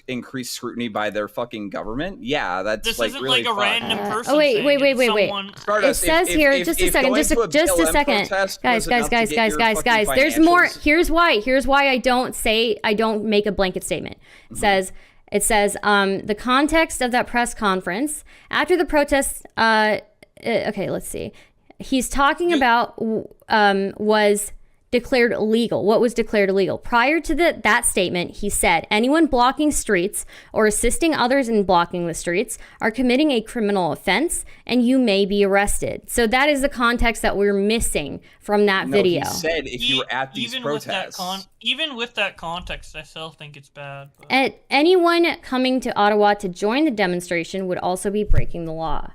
increased scrutiny by their fucking government. Yeah, that's this like isn't really like a random person. Oh wait. It says here, just a second, just a second, guys. There's more. Here's why I don't make a blanket statement. It says the context of that press conference after the protest. Okay, let's see. He's talking about was declared illegal. What was declared illegal? Prior to that statement, he said, anyone blocking streets or assisting others in blocking the streets are committing a criminal offense and you may be arrested. So that is the context that we're missing from that video. He said if you were at these protests. Even with that context, I still think it's bad. Anyone coming to Ottawa to join the demonstration would also be breaking the law.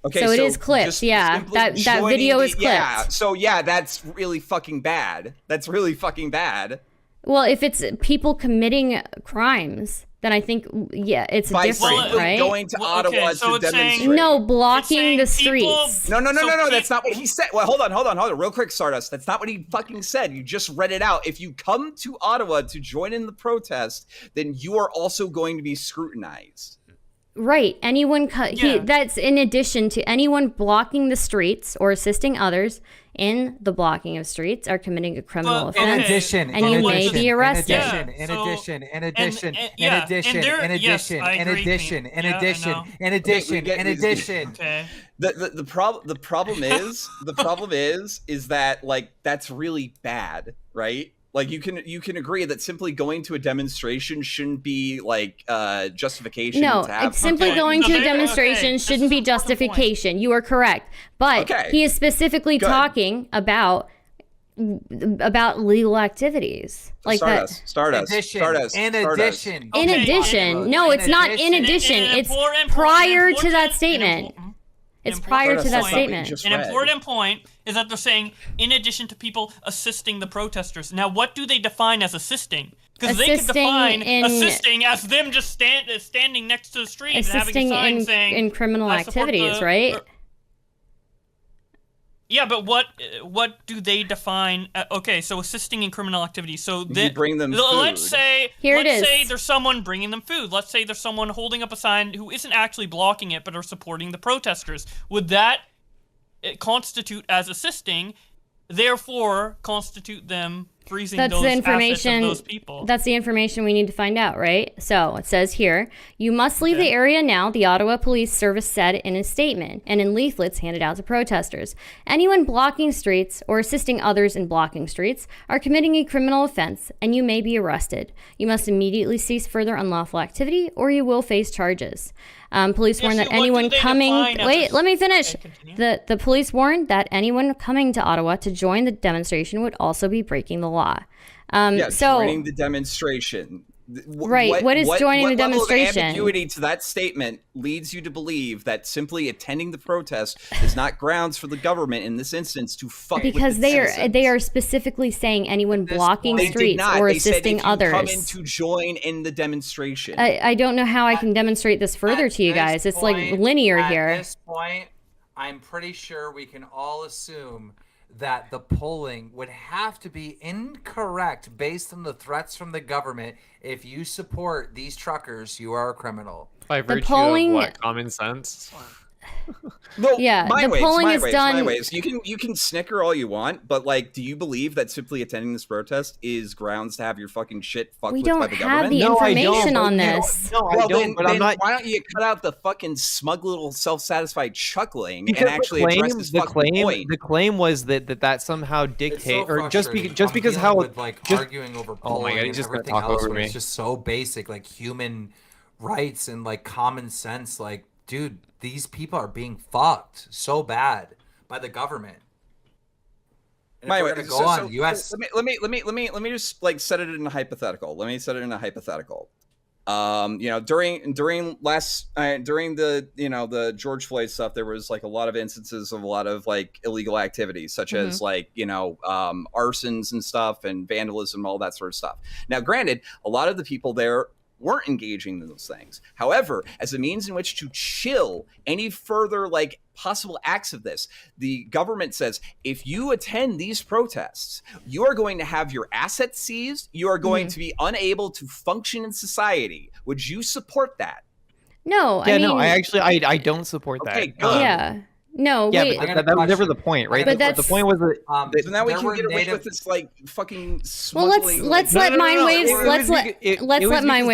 Okay, so it is clipped, yeah. That video is clipped. Yeah, so yeah, that's really fucking bad. That's really fucking bad. Well, if it's people committing crimes, then I think, yeah, it's different, right? Going to Ottawa to demonstrate. No, blocking the streets. No, that's not what he said. Well, hold on, real quick, Stardust. That's not what he fucking said. You just read it out. If you come to Ottawa to join in the protest, then you are also going to be scrutinized. Right. Anyone that's in addition to anyone blocking the streets or assisting others in the blocking of streets are committing a criminal offense. And you may be arrested. In addition. The problem is that like that's really bad, right? Like you can agree that simply going to a demonstration shouldn't be like justification. No, simply going to a demonstration shouldn't be justification. You are correct, but he is specifically talking about legal activities like Stardust. In addition. No, it's not in addition. It's prior to that statement. It's prior to that statement. An important point is that they're saying, in addition to people assisting the protesters. Now, what do they define as assisting? Because they could define assisting as them just standing next to the street and having a sign saying in criminal activities, right? Yeah, but what do they define? Okay, so assisting in criminal activities. So you bring them food. Let's say there's someone bringing them food. Let's say there's someone holding up a sign who isn't actually blocking it, but are supporting the protesters. Would that constitute as assisting? Therefore, constitute them freezing those assets of those people. That's the information we need to find out, right? So it says here, you must leave the area now, the Ottawa Police Service said in a statement and in leaflets handed out to protesters. Anyone blocking streets or assisting others in blocking streets are committing a criminal offense and you may be arrested. You must immediately cease further unlawful activity or you will face charges. Police warn that anyone coming... Wait, let me finish. The police warned that anyone coming to Ottawa to join the demonstration would also be breaking the law. Joining the demonstration. Right. What is joining the demonstration? What level of ambiguity to that statement leads you to believe that simply attending the protest is not grounds for the government in this instance to fuck because with the citizens? They are specifically saying anyone blocking streets or assisting others. Come in to join in the demonstration. I don't know how I can demonstrate this further to you guys. It's like linear here. At this point, I'm pretty sure we can all assume that the polling would have to be incorrect based on the threats from the government. If you support these truckers, you are a criminal. By virtue of what? Common sense? No, yeah, the polling is done. My ways. You can snicker all you want, but like, do you believe that simply attending this protest is grounds to have your fucking shit fucked with by the government? We don't have the information on this. No, I don't. But I'm not. Why don't you cut out the fucking smug little self-satisfied chuckling and actually address this fucking point? The claim was that somehow dictate, so or just because how with, like arguing over polling and everything else, when it's just so basic, like human rights and like common sense, like. Dude, these people are being fucked so bad by the government. And if we're gonna go on U.S. Let me just like set it in a hypothetical. Let me set it in a hypothetical. During the the George Floyd stuff, there was like a lot of instances of a lot of like illegal activities, such as like arsons and stuff and vandalism, all that sort of stuff. Now, granted, a lot of the people there weren't engaging in those things. However, as a means in which to chill any further like possible acts of this, the government says, if you attend these protests, you are going to have your assets seized. You are going to be unable to function in society. Would you support that? No. I don't support that. Okay, good. Yeah. No, yeah, wait. but that was never the point, right? But the point was that so now we can get away with this like fucking smuggling. Well, let's let Mindwaves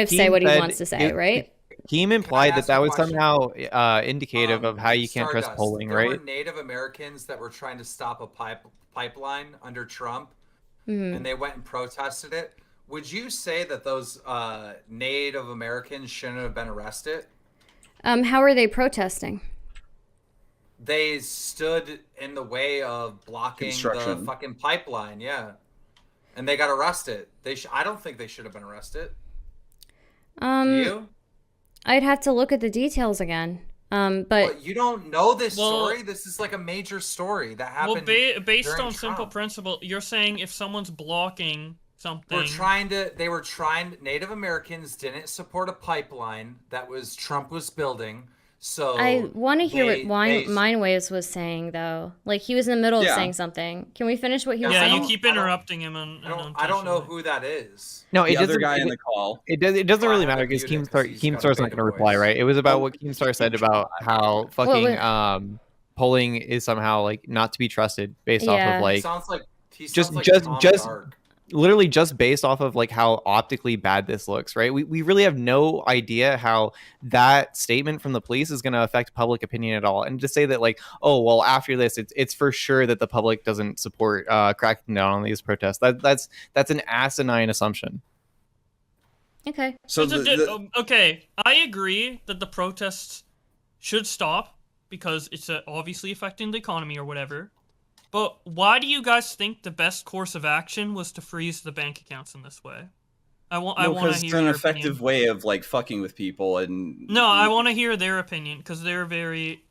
say what he wants to say, right? Keem implied that was somehow indicative of how you can't trust polling, right? There were Native Americans that were trying to stop a pipeline under Trump, and they went and protested it. Would you say that those Native Americans shouldn't have been arrested? How are they protesting? They stood in the way of blocking the fucking pipeline, and they got arrested. I don't think they should have been arrested. Do you? I'd have to look at the details again. But you don't know this story. This is like a major story that happened. Well, based on Trump. simple principle, you're saying if someone's blocking something, Native Americans didn't support a pipeline that Trump was building. So I want to hear what Mindwaves was saying, though. Like, he was in the middle of saying something. Can we finish what he was saying? Yeah, you keep interrupting him. I don't know who that is. No, the other guy in the call. It doesn't really matter because KEEMSTAR's not going to reply, right? It was about what KEEMSTAR said about how fucking polling is somehow like not to be trusted based off of like literally just based off of like how optically bad this looks, right? We really have no idea how that statement from the police is going to affect public opinion at all. And to say that like, oh, well, after this, it's for sure that the public doesn't support cracking down on these protests. That's an asinine assumption. Okay. So okay, I agree that the protests should stop because it's obviously affecting the economy or whatever. But why do you guys think the best course of action was to freeze the bank accounts in this way? I want to hear because it's an effective opinion. way of like fucking with people and. No, I want to hear their opinion because they're very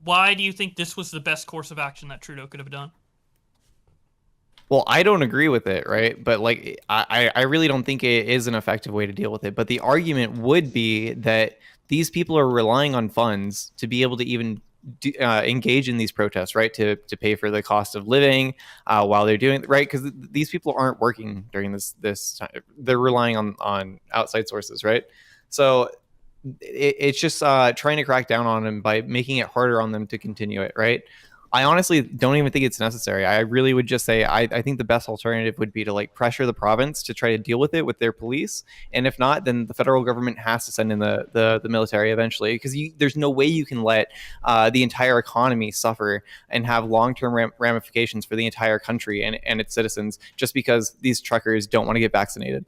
Why do you think this was the best course of action that Trudeau could have done? Well, I don't agree with it, right? But like, I really don't think it is an effective way to deal with it. But the argument would be that these people are relying on funds to be able to even engage in these protests, right? To pay for the cost of living while they're doing right, because these people aren't working during this time. They're relying on outside sources, right? So it's just trying to crack down on them by making it harder on them to continue it, right? I honestly don't even think it's necessary. I really would just say I think the best alternative would be to like pressure the province to try to deal with it with their police, and if not, then the federal government has to send in the military eventually, because there's no way you can let the entire economy suffer and have long-term ramifications for the entire country and its citizens just because these truckers don't want to get vaccinated.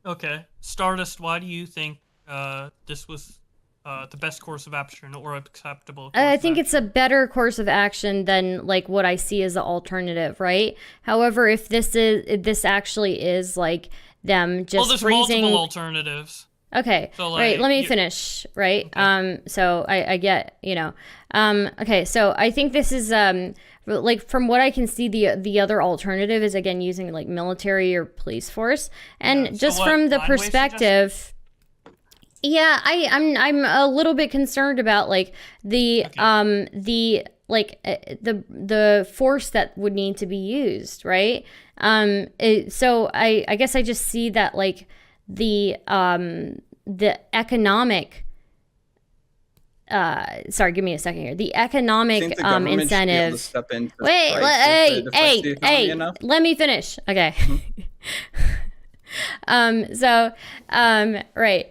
Okay, Stardust, why do you think this was the best course of action or acceptable? I think it's a better course of action than like what I see as the alternative, right? However, if this actually is like them just there's freezing multiple alternatives. Okay, so, like, right. Let me finish. Right. Okay. So I get Okay. So I think this is like from what I can see, the other alternative is again using like military or police force, and just from the perspective. Yeah, I'm a little bit concerned about like the force that would need to be used, right? So I guess I just see that like the economic sorry, give me a second here. The economic incentive. Wait, hey, let me finish. Okay. Right.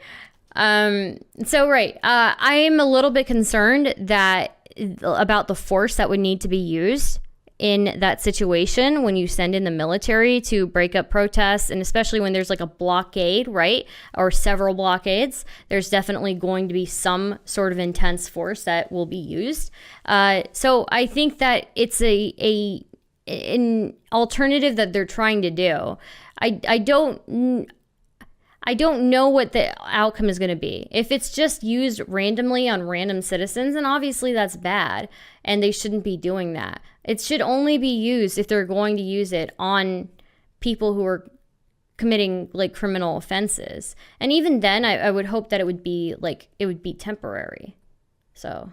I am a little bit concerned about the force that would need to be used in that situation when you send in the military to break up protests, and especially when there's like a blockade, right? Or several blockades, there's definitely going to be some sort of intense force that will be used. So I think that it's an alternative that they're trying to do. I don't know what the outcome is going to be. If it's just used randomly on random citizens, then obviously that's bad, and they shouldn't be doing that. It should only be used if they're going to use it on people who are committing like criminal offenses. And even then, I would hope that it would be temporary. So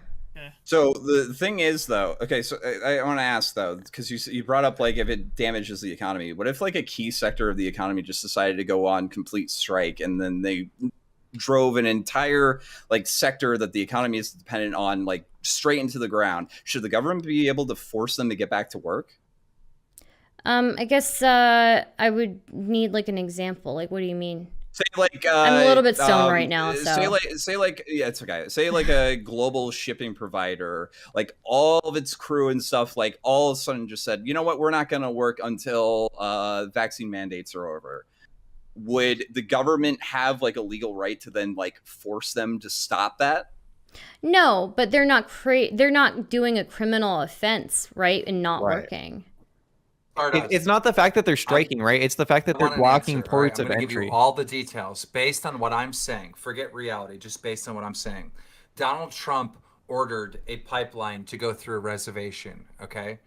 the thing is, though, okay, so I want to ask, though, because you brought up, like, if it damages the economy, what if, like, a key sector of the economy just decided to go on complete strike, and then they drove an entire, like, sector that the economy is dependent on, like, straight into the ground? Should the government be able to force them to get back to work? I guess I would need like an example. Like, what do you mean? Say like I'm a little bit stoned right now. So say like yeah, it's okay. Say like a global shipping provider, like all of its crew and stuff, like all of a sudden just said, you know what, we're not going to work until vaccine mandates are over. Would the government have like a legal right to then like force them to stop that? No, but they're not doing a criminal offense, right, and not working. It's not the fact that they're striking, right? It's the fact that they're blocking ports of entry. I'm going to give you all the details based on what I'm saying. Forget reality, just based on what I'm saying. Donald Trump ordered a pipeline to go through a reservation, okay?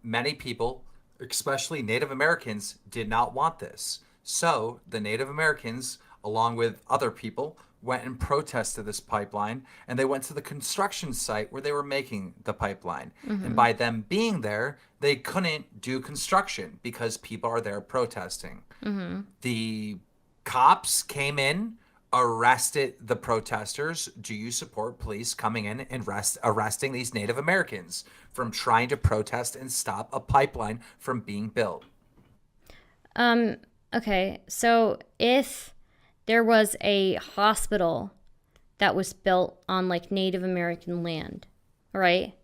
Many people, especially Native Americans, did not want this. So the Native Americans, along with other people, went and protested this pipeline, and they went to the construction site where they were making the pipeline. Mm-hmm. And by them being there, they couldn't do construction because people are there protesting. Mm-hmm. The cops came in, arrested the protesters. Do you support police coming in and arresting these Native Americans from trying to protest and stop a pipeline from being built? Okay, so if there was a hospital that was built on like Native American land, right?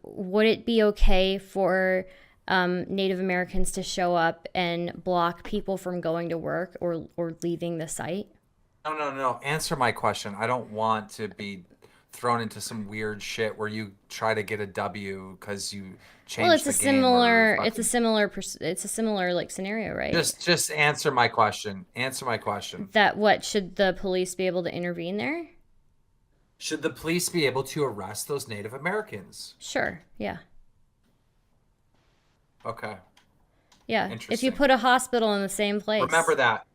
Would it be okay for Native Americans to show up and block people from going to work or leaving the site? No. Answer my question. I don't want to be thrown into some weird shit where you try to get a W because you change it's a similar like scenario, right? Just answer my question. That what, should the police be able to intervene there? Should the police be able to arrest those Native Americans? Sure. Yeah. Okay. Yeah. If you put a hospital in the same place. Remember that.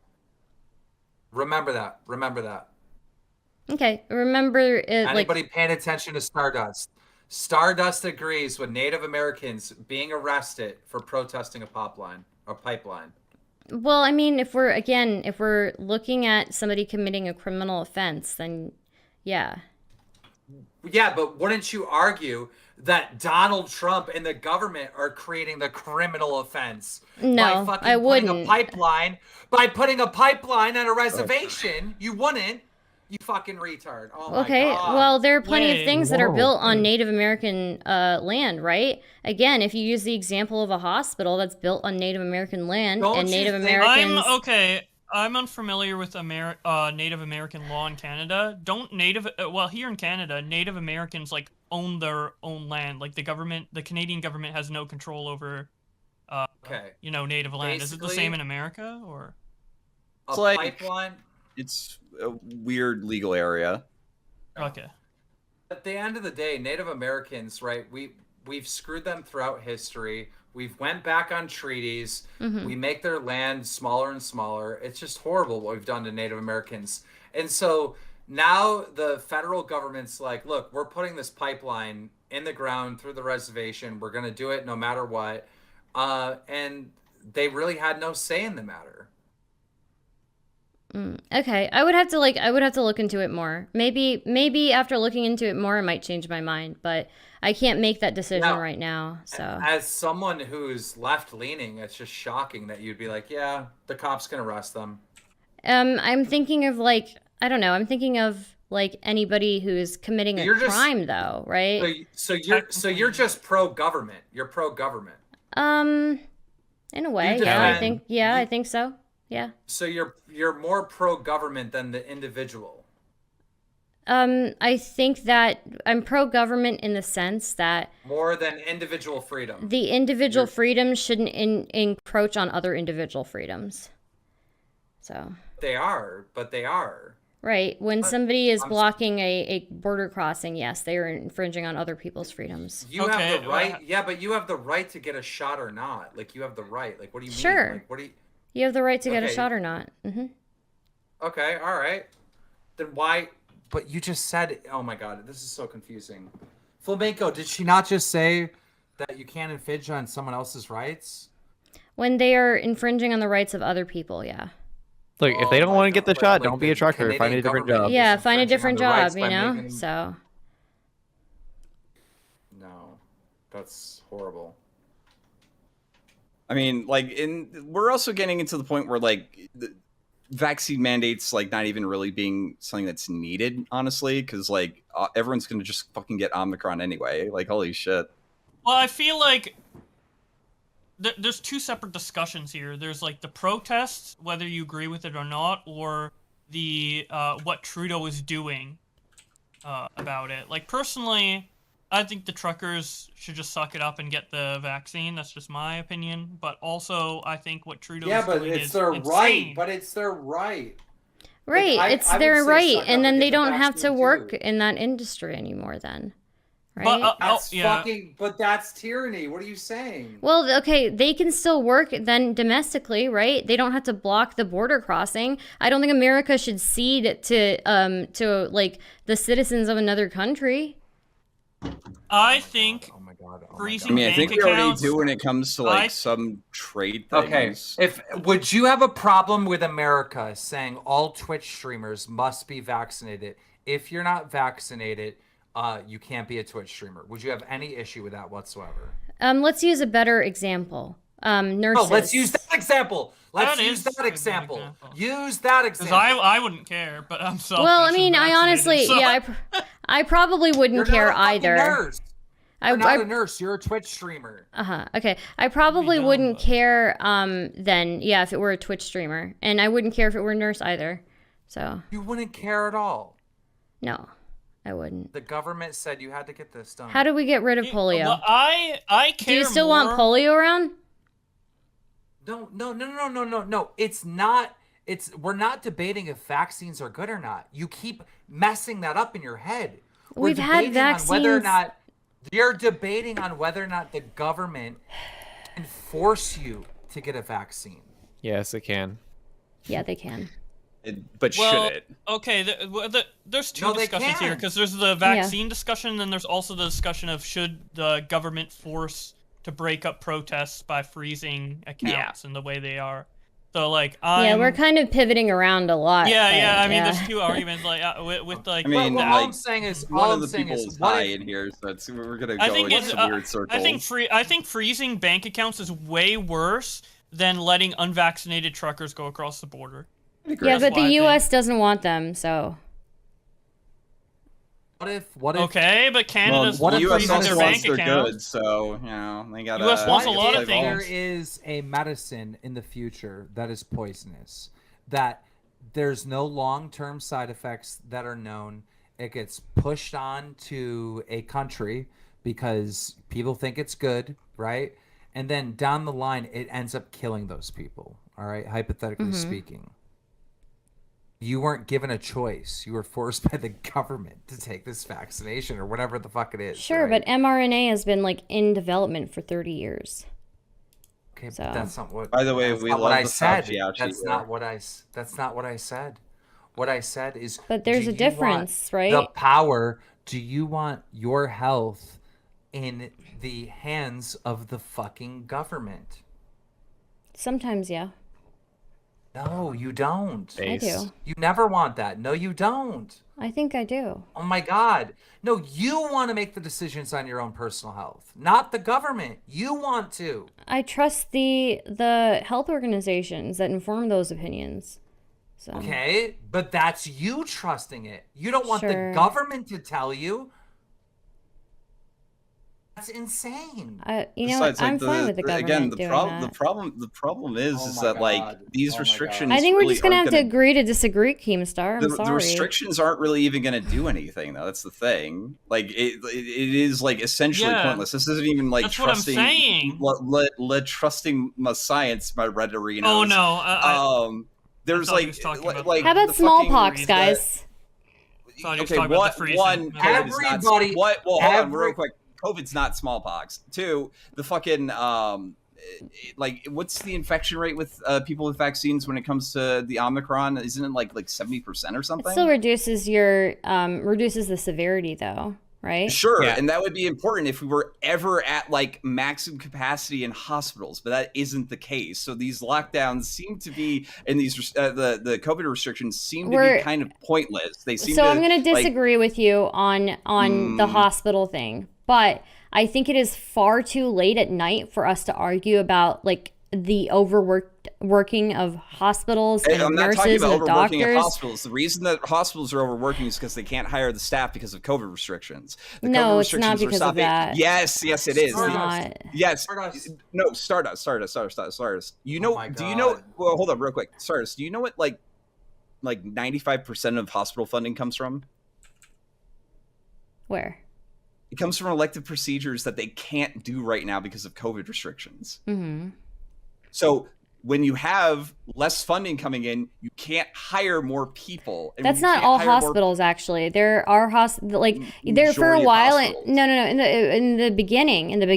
Okay. Remember it. Anybody paying attention to Stardust? Stardust agrees with Native Americans being arrested for protesting a pipeline. Well, I mean, if we're looking at somebody committing a criminal offense, then yeah. Yeah, but wouldn't you argue that Donald Trump and the government are creating the criminal offense? No, I wouldn't. By putting a pipeline on a reservation, you wouldn't. You fucking retard. Oh my God. Well, there are plenty of things that are built on Native American land, right? Again, if you use the example of a hospital that's built on Native American land Native Americans... I'm unfamiliar with Native American law in Canada. Here in Canada, Native Americans like own their own land. Like the Canadian government has no control over, native land. Is it the same in America or? It's like pipeline. It's a weird legal area. Okay. At the end of the day, Native Americans, right? We've screwed them throughout history. We've went back on treaties. Mm-hmm. We make their land smaller and smaller. It's just horrible what we've done to Native Americans. And so now the federal government's like, look, we're putting this pipeline in the ground through the reservation. We're going to do it no matter what. And they really had no say in the matter. Okay, I would have to look into it more. Maybe after looking into it more, I might change my mind, but I can't make that decision right now. So, as someone who's left-leaning, it's just shocking that you'd be like, "Yeah, the cops can arrest them." I'm thinking of I'm thinking of like anybody who's committing a crime, though, right? So you're just pro-government. You're pro-government. In a way, yeah. I think so. Yeah. So you're more pro-government than the individual. I think that I'm pro-government in the sense that more than individual freedom. The individual freedoms shouldn't encroach on other individual freedoms. So. They are. Right. When somebody is blocking a border crossing, yes, they are infringing on other people's freedoms. You have the right. Yeah, but you have the right to get a shot or not. Like, you have the right. Like, what do you mean? Sure. Like, what do you... You have the right to get a shot or not. Mm-hmm. Okay, all right. Then why... But you just said... Oh, my God. This is so confusing. Flamenco, did she not just say that you can't infringe on someone else's rights? When they are infringing on the rights of other people, yeah. Look, if they don't want to get the shot, don't be a trucker. Find a different job. Yeah, find a different job, you know? So. No, that's horrible. I mean, like, we're also getting into the point where, like, the vaccine mandates, like, not even really being something that's needed, honestly, because, like, everyone's going to just fucking get Omicron anyway. Like, holy shit. Well, I feel like there's two separate discussions here. There's like the protests, whether you agree with it or not, or the what Trudeau is doing about it. Like, personally, I think the truckers should just suck it up and get the vaccine. That's just my opinion. But also, I think what Trudeau is doing is their insane. right. But it's their right. Right, Like, it's their right, and then they don't have to work too. in that industry anymore then. Right? But, That's fucking... But that's tyranny. What are you saying? Well, okay, they can still work then domestically, right? They don't have to block the border crossing. I don't think America should cede to like the citizens of another country. I think Oh my God. freezing I mean, I bank think we already accounts- do when it comes to, like, some trade Okay, things. would you have a problem with America saying all Twitch streamers must be vaccinated? If you're not vaccinated, you can't be a Twitch streamer. Would you have any issue with that whatsoever? Let's use a better example. Nurses. Oh, let's use that example. Let's That use is that a good example. example. Use that Because example. I wouldn't care, but I'm selfish. Well, I mean, and I honestly, vaccinated, so- I probably wouldn't You're care not a fucking either. nurse. You're not a nurse. You're a Twitch streamer. Okay. I probably wouldn't care then, yeah, if it were a Twitch streamer. And I wouldn't care if it were a nurse either. So. You wouldn't care at all. No, I wouldn't. The government said you had to get this done. How do we get rid of polio? Well, I care. Do you still want polio around? No. It's not. We're not debating if vaccines are good or not. You keep messing that up in your head. We've had vaccines. On whether or not you're debating on whether or not the government can force you to get a vaccine. Yes, it can. Yeah, they can. But well, should it? Okay, there's two No, they discussions here, can. because there's the vaccine discussion, and then there's also the discussion of should the government force to break up protests by freezing accounts and the way they are. So, like, yeah, we're kind of pivoting around a lot. Yeah. I mean, there's two arguments, like with like. I mean, all like, I'm saying is, one all of I'm the saying people is, is what high if- in here, so we're gonna I go think in it's some weird circles. I think freezing bank accounts is way worse than letting unvaccinated truckers go across the border. Yeah, but the U.S. doesn't want them, so. What if? Okay, but Canada's well, the U.S. freezing also their wants bank their accounts. goods, so you know they gotta. US wants a lot of If things. there is a medicine in the future that is poisonous, that there's no long-term side effects that are known, it gets pushed on to a country because people think it's good, right? And then down the line, it ends up killing those people. All right, hypothetically speaking. You weren't given a choice. You were forced by the government to take this vaccination or whatever the fuck it is. Sure, right? but mRNA has been like in development for 30 years. Okay, So. but that's not what. By the way, that's we not love what I the said. Fauci ouchie That's here. not what I. That's not what I said. What I said is. But there's do a you difference, want right? The power. Do you want your health in the hands of the fucking government? Sometimes, yeah. No, you don't. I do. You never want that. No, you don't. I think I do. Oh my God. No, you want to make the decisions on your own personal health, not the government. You want to. I trust the health organizations that inform those opinions. So. Okay, but that's you trusting it. You don't want Sure. the government to tell you. That's insane. You know what? I'm fine with the government doing that. The problem is that like these restrictions. I think we're really just gonna aren't have to agree to disagree, Keemstar. I'm sorry. The restrictions aren't really even gonna do anything though. That's the thing. Like it is like essentially pointless. This isn't even like That's trusting. What I'm saying. Trusting my science, my Reddit. Oh no. There's like how about smallpox, guys? Okay, one, everybody. Well, hold on, real quick. COVID's not smallpox. Two, the fucking like, what's the infection rate with people with vaccines when it comes to the Omicron? Isn't it like 70% or something? It still reduces your reduces the severity though, right? Sure, and that would be important if we were ever at like maximum capacity in hospitals, but that isn't the case. So these lockdowns seem to be, and these the COVID restrictions seem to be kind of pointless. They seem. So I'm going to disagree with you on the hospital thing, but I think it is far too late at night for us to argue about like the overworking of hospitals and I'm not nurses talking about and overworking doctors. of hospitals. The reason that hospitals are overworking is because they can't hire the staff because of COVID restrictions. No, it's not because of that. Yes, it is. Not. Yes. No, Stardust. You know, do you know, well, hold on real quick. Stardust, do you know what like 95% of hospital funding comes from? Where? It comes from elective procedures that they can't do right now because of COVID restrictions. Mm-hmm. So when you have less funding coming in, you can't hire more people. And that's not all hospitals, actually. There are there for a while. No. In the beginning of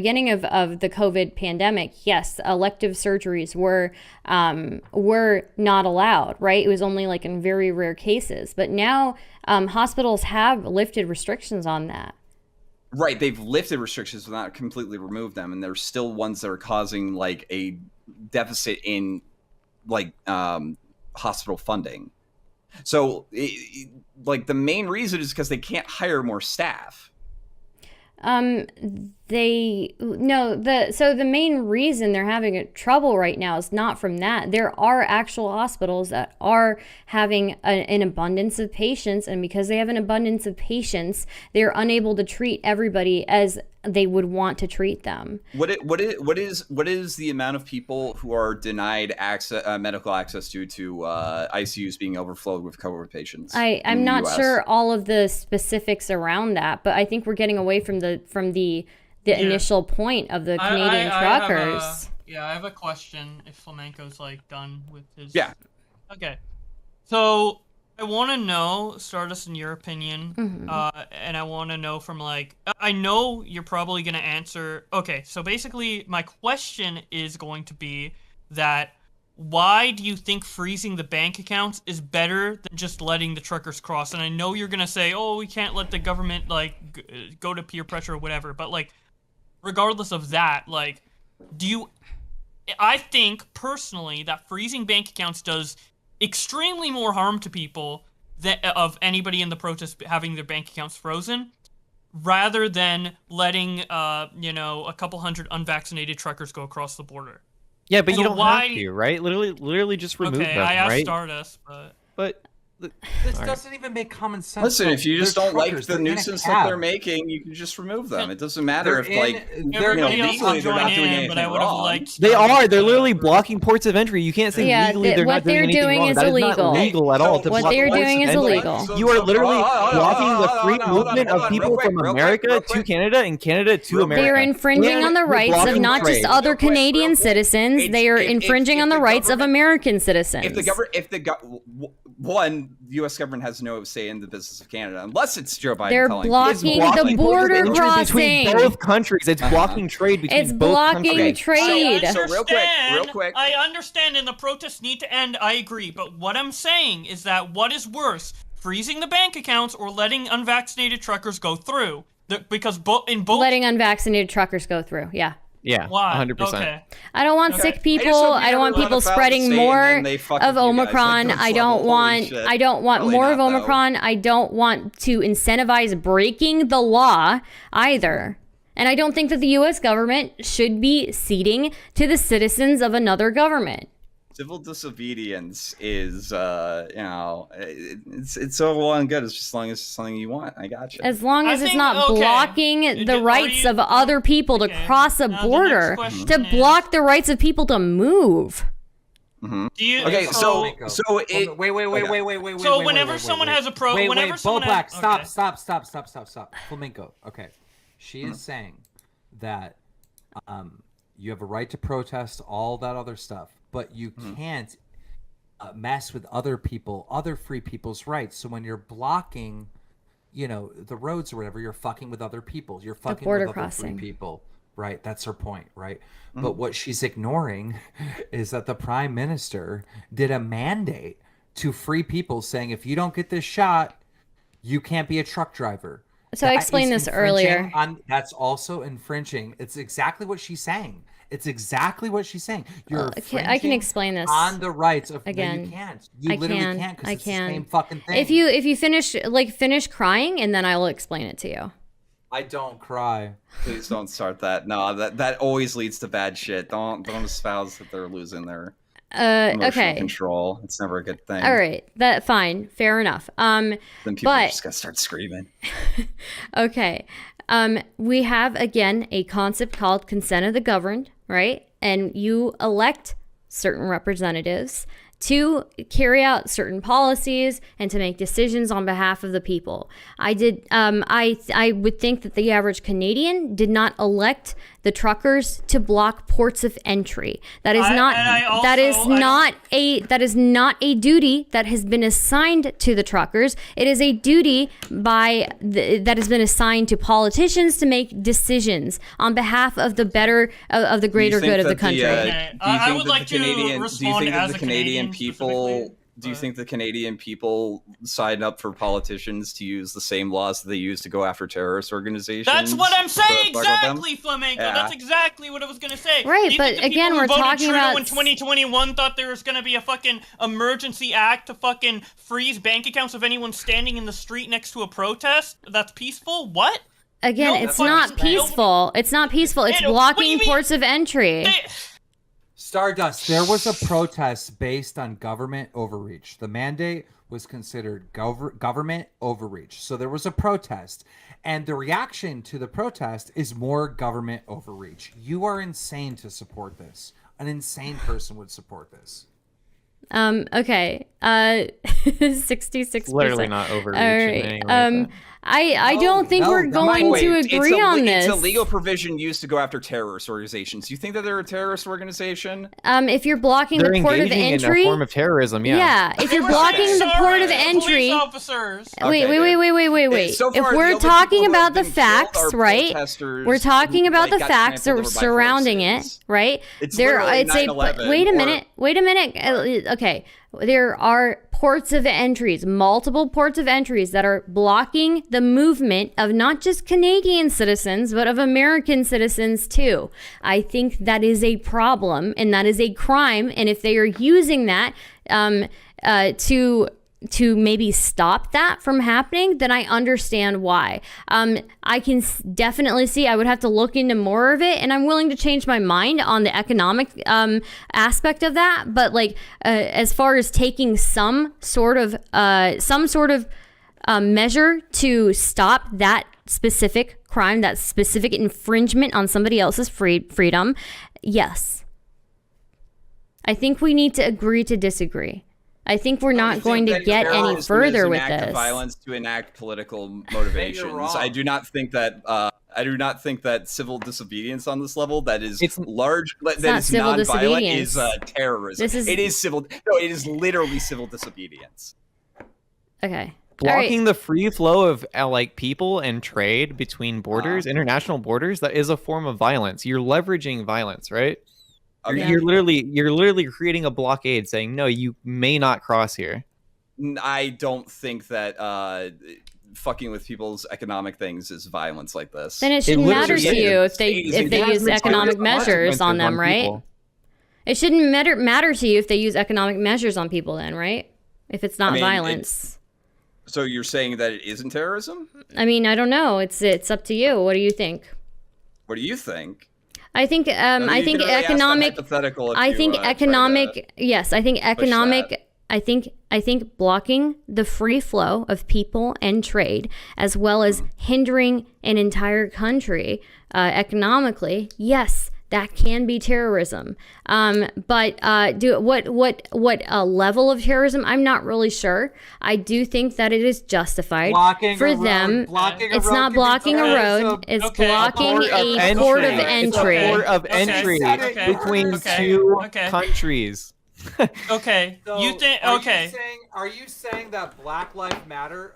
the COVID pandemic, yes, elective surgeries were not allowed. Right, it was only like in very rare cases. But now hospitals have lifted restrictions on that. Right, they've lifted restrictions but not completely removed them, and there's still ones that are causing like a deficit in like hospital funding. So like the main reason is because they can't hire more staff. The main reason they're having trouble right now is not from that. There are actual hospitals that are having an abundance of patients, and because they have an abundance of patients, they're unable to treat everybody as they would want to treat them. What is the amount of people who are denied medical access due to ICUs being overflowed with COVID patients? I'm not sure all of the specifics around that, but I think we're getting away from the initial point of the Canadian truckers. I have a question if Flamenco's like done with his. Yeah. Okay. So I want to know, Stardust, in your opinion, and I want to know from like, I know you're probably going to answer. Okay, so basically my question is going to be that why do you think freezing the bank accounts is better than just letting the truckers cross? And I know you're going to say, oh, we can't let the government like go to peer pressure or whatever, but like, regardless of that, like, I think personally that freezing bank accounts does extremely more harm to people of anybody in the protest having their bank accounts frozen, rather than letting a couple hundred unvaccinated truckers go across the border. Yeah, but so you don't have to, right? Literally just remove them, I asked right? Stardust, but this doesn't even make common sense. Listen, if you just don't like the nuisance that they're making, you can just remove them. It doesn't matter if legally they're not doing anything wrong. They are. They're literally blocking ports of entry. You can't say legally they're not doing anything wrong. That is not legal at all. What they're doing is illegal. You are literally blocking the free movement of people from America to Canada and Canada to America. They are infringing on the rights of not just other Canadian citizens. They are infringing on the rights of American citizens. The U.S. government has no say in the business of Canada unless it's Joe Biden. They're blocking the border crossing between both countries. It's blocking trade between both countries. It's blocking trade. So real quick. I understand, and the protests need to end. I agree, but what I'm saying is that what is worse, freezing the bank accounts or letting unvaccinated truckers go through? Because letting unvaccinated truckers go through. Yeah. Yeah, why? 100%. Okay. I don't want sick people. I don't want people spreading more of Omicron. I don't want more of Omicron. I don't want to incentivize breaking the law either. And I don't think that the U.S. government should be ceding to the citizens of another government. Civil disobedience is, it's so well and good. It's just as long as it's something you want. I got you. As long as it's not blocking the rights of other people to cross a border, to block the rights of people to move. Mm-hmm. Wait. So whenever someone has a Stop. Flamenco. Okay. She is saying that you have a right to protest, all that other stuff, but you can't mess with other free people's rights. So when you're blocking, the roads or whatever, you're fucking with other people. You're fucking with other free people. Right? That's her point, right? But what she's ignoring is that the prime minister did a mandate to free people saying, if you don't get this shot, you can't be a truck driver. So I explained this earlier. That's also infringing. It's exactly what she's saying. You're I can explain this on the rights of. again. No, you can't. You literally can't because it's the same fucking thing. If you finish crying, and then I will explain it to you. I don't cry. Please don't start that. No, that always leads to bad shit. Don't espouse that they're losing their emotional control. It's never a good thing. All right, fine, fair enough. Then people just gotta start screaming. Okay, we have again a concept called consent of the governed, right? And you elect certain representatives to carry out certain policies and to make decisions on behalf of the people. I would think that the average Canadian did not elect the truckers to block ports of entry. That is not a duty that has been assigned to the truckers. It is a duty that has been assigned to politicians to make decisions on behalf of the greater good of the country. I would like to respond as a Canadian people. Do you think the Canadian people signed up for politicians to use the same laws that they use to go after terrorist organizations? That's what I'm saying, exactly, Flamenco. Yeah. That's exactly what I was gonna say. Right, but again, we're talking about in 2021 thought there was gonna be a fucking emergency act to fucking freeze bank accounts of anyone standing in the street next to a protest that's peaceful. What? Again, it's not peaceful. It's not peaceful. It's blocking ports of entry. Stardust, there was a protest based on government overreach. The mandate was considered government overreach. So there was a protest, and the reaction to the protest is more government overreach. You are insane to support this. An insane person would support this. Okay. 66%. Literally not overreach. All right. I don't think we're going to agree on this. It's a legal provision used to go after terrorist organizations. You think that they're a terrorist organization? If you're blocking the port of entry, in a form of terrorism, yeah. Yeah, if you're blocking the port of entry. Wait. So if we're talking about the facts, right? We're talking about the facts surrounding it, right? Wait a minute. Okay. There are ports of entries, multiple ports of entries that are blocking the movement of not just Canadian citizens, but of American citizens too. I think that is a problem and that is a crime. And if they are using that to maybe stop that from happening, then I understand why. I can definitely see, I would have to look into more of it, and I'm willing to change my mind on the economic aspect of that. But as far as taking some sort of measure to stop that specific crime, that specific infringement on somebody else's freedom, yes. I think we need to agree to disagree. I think we're not going to get any further with this. Violence to enact political motivations. I do not think that civil disobedience on this level that is non-violent is terrorism. It is civil. No, it is literally civil disobedience. Okay. Blocking the free flow of people and trade between borders, international borders, that is a form of violence. You're leveraging violence, right? Okay. You're literally creating a blockade saying, no, you may not cross here. I don't think that fucking with people's economic things is violence like this. Then it shouldn't matter to you if they use economic measures on them, right? It shouldn't matter to you if they use economic measures on people then, right? If it's not violence. So you're saying that it isn't terrorism? I mean, I don't know. It's up to you. What do you think? What do you think? I think I think economic. I think economic. Yes, I think economic. I think blocking the free flow of people and trade, as well as hindering an entire country economically, yes, that can be terrorism. But what level of terrorism? I'm not really sure. I do think that it is justified for them. It's not blocking a road. It's blocking a port of entry. It's a port of entry between two countries. Okay, So you think? Okay. Are you saying that Black Lives Matter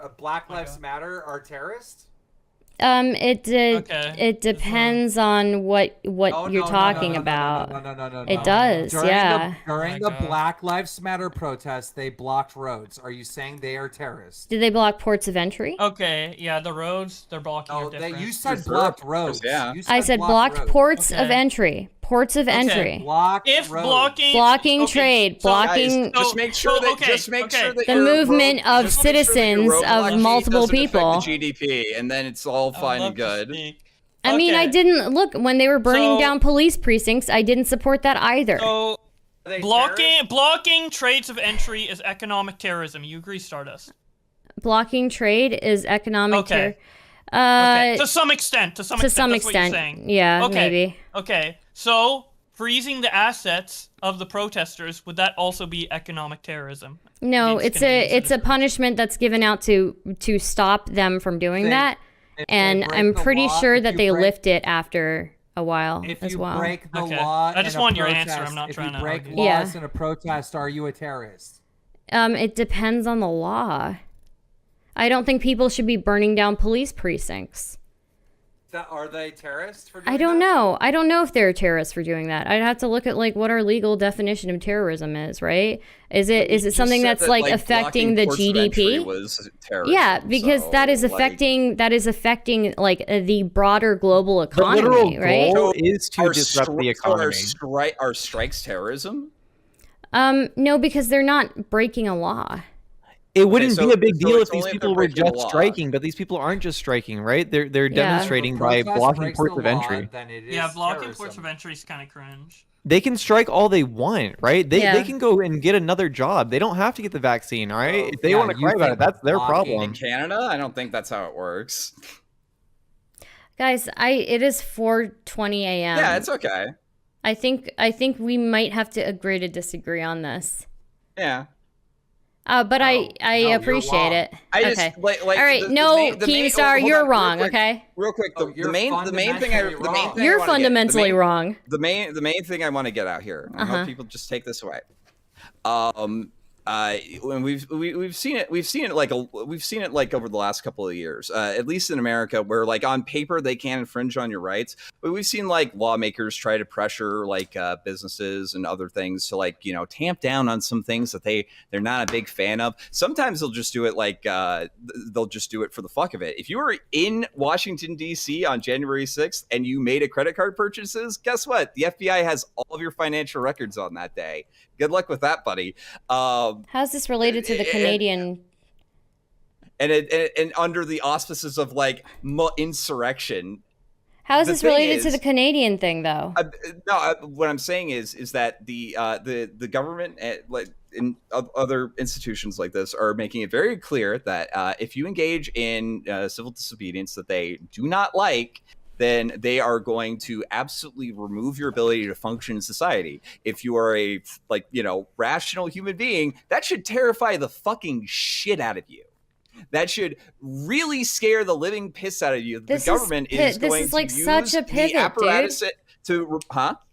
are terrorists? It depends on what you're talking about. No. It does, During the Black Lives Matter protests, they blocked roads. Are you saying they are terrorists? Did they block ports of entry? Okay, yeah, the roads they're blocking are different. You said blocked roads. Yeah. I said blocked ports of entry. Ports of entry. Blocking trade, blocking. Just make sure that the movement of citizens of multiple people. The GDP, and then it's all fine and good. I mean, I didn't look when they were burning down police precincts. I didn't support that either. So blocking trades of entry is economic terrorism. You agree, Stardust? Blocking trade is economic terrorism. Okay. To some extent. That's what you're saying. Yeah, maybe. Okay. So, freezing the assets of the protesters, would that also be economic terrorism? No, it's a punishment that's given out to stop them from doing that. And I'm pretty sure that they lift it after a while as well. If you break the law, I just want your answer. I'm not trying to break argue. laws in a protest, are you a terrorist? It depends on the law. I don't think people should be burning down police precincts. Are they terrorists for doing I don't know. I don't know if they're terrorists for doing that. I'd have to look at what our legal definition of terrorism is, right? Is it something that's affecting the GDP? Yeah, because that is affecting the broader global economy, the literal right? goal is to disrupt the economy. Are strikes terrorism? No, because they're not breaking a law. It wouldn't be a big deal if these people were just striking, but these people aren't just striking, right? They're demonstrating by blocking ports of entry. Yeah, blocking ports of entry is kind of cringe. They can strike all they want, right? They can go and get another job. They don't have to get the vaccine, all right? If they want to cry about it, that's their problem. In Canada, I don't think that's how it works. Guys, it is 4:20 a.m. Yeah, it's okay. I think we might have to agree to disagree on this. Yeah. But I appreciate it. Okay. All right. KEEMSTAR, you're wrong. Okay. Real quick, the main thing you're fundamentally wrong. The main thing I want to get out here. I hope people just take this away. When we've seen it over the last couple of years, at least in America, where on paper they can infringe on your rights, but we've seen lawmakers try to pressure businesses and other things to tamp down on some things that they're not a big fan of. Sometimes they'll just do it for the fuck of it. If you were in Washington D.C. on January 6th and you made a credit card purchases, guess what? The FBI has all of your financial records on that day. Good luck with that, buddy. How's this related to the Canadian? And under the auspices of insurrection. How is this related to the Canadian thing, though? What I'm saying is that the government in other institutions like this are making it very clear that if you engage in civil disobedience that they do not like, then they are going to absolutely remove your ability to function in society. If you are a rational human being, that should terrify the fucking shit out of you. That should really scare the living piss out of you. The government is going to use such a pivot, the apparatus dude.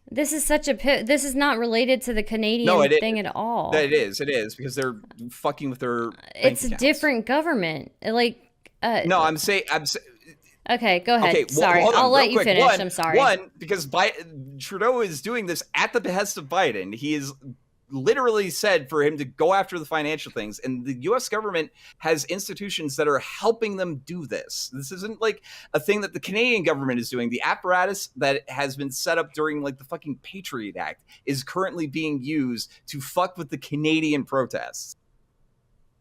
This is such a This is not related to the Canadian thing at all. It is because they're fucking with their. It's a different government. No, I'm saying. Okay, go ahead. Okay, sorry, I'll let you finish. I'm sorry. Because Trudeau is doing this at the behest of Biden. He is literally said for him to go after the financial things, and the U.S. government has institutions that are helping them do this. This isn't a thing that the Canadian government is doing. The apparatus that has been set up during the fucking Patriot Act is currently being used to fuck with the Canadian protests.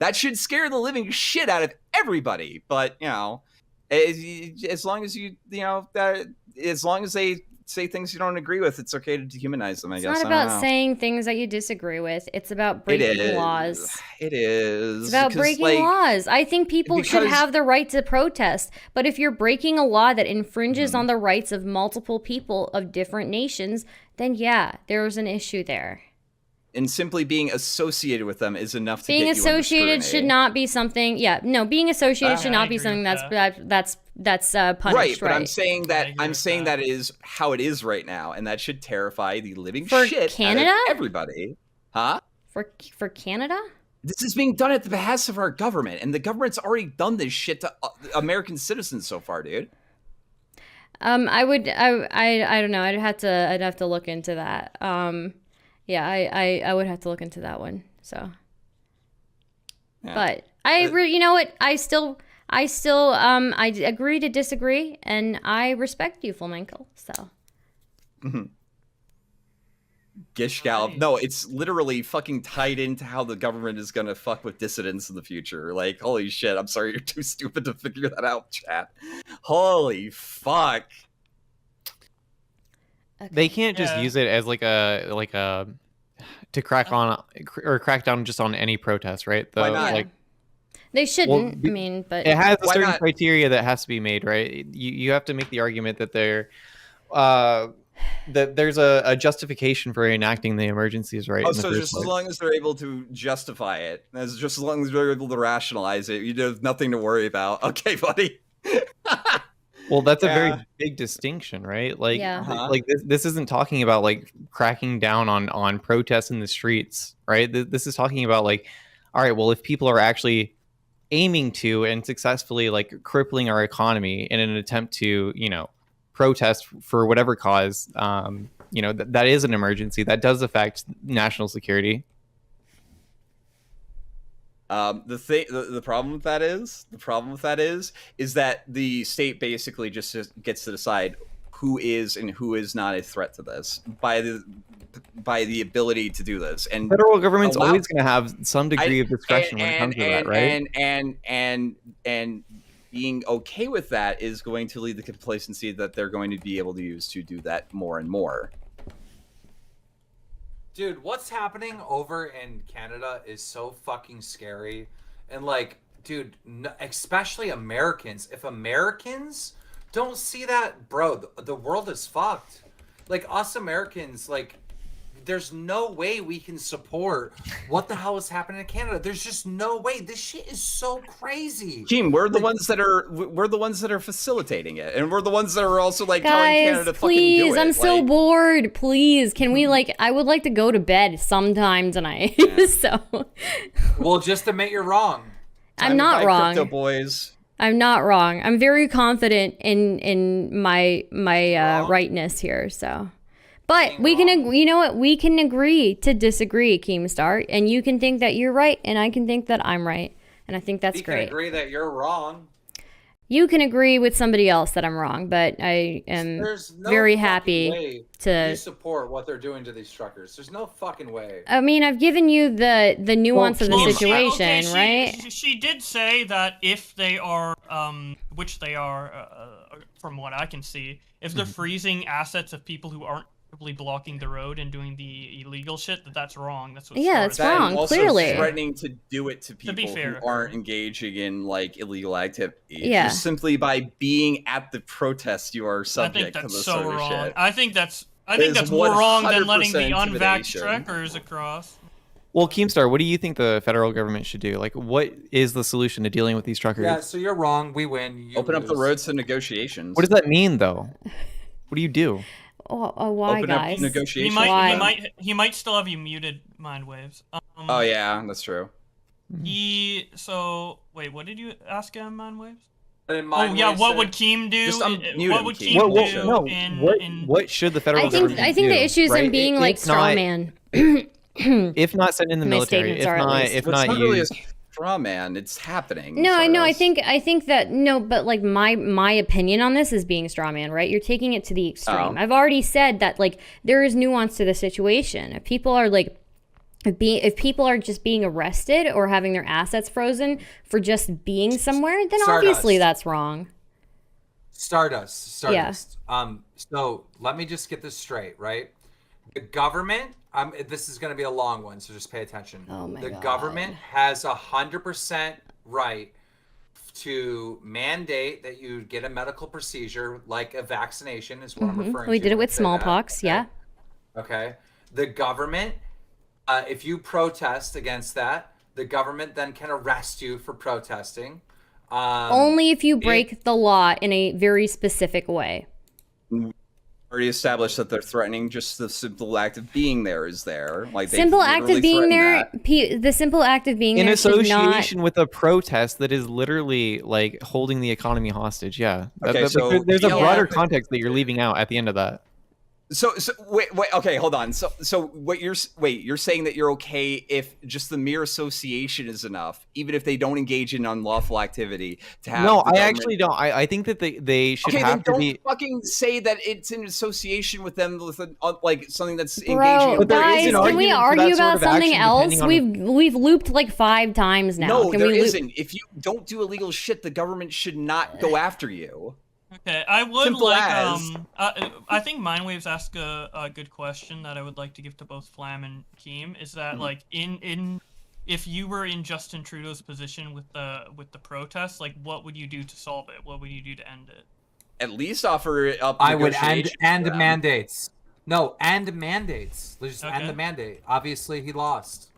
That should scare the living shit out of everybody, but as long as as long as they say things you don't agree with. It's okay to dehumanize them, I guess. It's not about saying things that you disagree with. It's about breaking laws. It is. It's about breaking laws. I think people should have the right to protest. But if you're breaking a law that infringes on the rights of multiple people of different nations, then yeah, there's an issue there. And simply being associated with them is enough to being get you under associated should not be something. Yeah, no, being associated should not be something that's punished. Right, but I'm saying that is how it is right now, and that should terrify the living shit Canada? out of everybody. Huh? For Canada? This is being done at the behest of our government, and the government's already done this shit to American citizens so far, dude. I don't know. I'd have to look into that. Yeah, I would have to look into that one. So, yeah. But you know what? I still I agree to disagree, and I respect you, Flamenco. So. Gish Gallop. No, it's literally fucking tied into how the government is gonna fuck with dissidents in the future. Like, holy shit! I'm sorry, you're too stupid to figure that out, chat. Holy fuck. Okay. They can't just use it as like a to crack on or crack down just on any protest, right? Why not? Like, they shouldn't. I mean, but it has a certain criteria that has to be made, right? You have to make the argument that that there's a justification for enacting the emergencies, right? Oh, so just as long as they're able to justify it, just as long as they're able to rationalize it, you have nothing to worry about. Okay, buddy. Well, that's a very big distinction, right? Like, like this isn't talking about like cracking down on protests in the streets, right? This is talking about like, all right, well, if people are actually aiming to and successfully like crippling our economy in an attempt to, protest for whatever cause, that is an emergency that does affect national security. The problem with that is that the state basically just gets to decide who is and who is not a threat to this by the ability to do this. And federal government's always going to have some degree of discretion when it comes to that, right? And being okay with that is going to lead the complacency that they're going to be able to use to do that more and more. Dude, what's happening over in Canada is so fucking scary. And like, dude, especially Americans. If Americans don't see that, bro, the world is fucked. Like, us Americans, like, there's no way we can support what the hell is happening in Canada. There's just no way. This shit is so crazy. Team, we're the ones that are facilitating it, and we're the ones that are also like guys, telling Canada to fucking do it. I'm so bored. Please, can we I would like to go to bed sometime tonight. So. Well, just admit you're wrong. I'm not wrong. Crypto boys. I'm not wrong. I'm very confident in my rightness here. So. But we can, you know what? We can agree to disagree, Keemstar, and you can think that you're right, and I can think that I'm right, and I think that's great. We can agree that you're wrong. You can agree with somebody else that I'm wrong, but I am very happy to support what they're doing to these truckers. There's no fucking way. I mean, I've given you the nuance of the situation, right? She did say that if they are, which they are, from what I can see, if they're freezing assets of people who aren't blocking the road and doing the illegal shit, that's wrong. That's what. Yeah, it's wrong. Also clearly, threatening to do it to people who aren't engaging in like illegal activity. Yeah, just simply by being at the protest, you are subject to this sort of shit. I think that's more wrong than letting the unvaxxed truckers across. Well, Keemstar, what do you think the federal government should do? Like, what is the solution to dealing with these truckers? Yeah, so you're wrong. We win. You Open lose. up the roads to negotiations. What does that mean, though? What do you do? Oh, why, Open guys? Up negotiations. He might still have you muted, Mindwaves. Oh yeah, that's true. So wait, what did you ask him, Mindwaves? What would Keem do? What would Keem do? What should the federal government do? I think the issue is in being like strawman. If not send in the military, if not use. Straw man, it's happening. No, I know. I think that no, but like my opinion on this is being straw man, right? You're taking it to the extreme. I've already said that like there is nuance to the situation. If people are like if people are just being arrested or having their assets frozen for just being somewhere, then obviously that's wrong. Stardust. Yeah. So let me just get this straight, right? The government, this is going to be a long one, so just pay attention. Oh my God. The government has 100% right to mandate that you get a medical procedure like a vaccination is what I'm referring to. We did it with Say smallpox, that. yeah. Okay. The government, if you protest against that, the government then can arrest you for protesting. Only if you break the law in a very specific way. Already established that they're threatening. Just the simple act of being there is there. Like Simple act of being there. The simple act of being in there association with a protest that is literally like holding the economy hostage. Yeah. Okay, so there's a broader context that you're leaving out at the end of that. So wait, okay, hold on. So what you're saying that you're okay if just the mere association is enough, even if they don't engage in unlawful activity to have. No, I actually don't. I think that they should have to be. Don't fucking say that it's in association with them with like something that's Bro, engaging. But guys, can we argue about something else? We've looped like 5 times now. No, can there we isn't. If you don't do illegal shit, the government should not go after you. Okay, I would Simple like as. I think Mindwaves asked a good question that I would like to give to both Flam and Keem, is that like in if you were in Justin Trudeau's position with the protests, like what would you do to solve it? What would you do to end it? At least offer it up. I would end mandates. No, end mandates. Let's just end the mandate. Obviously, he lost.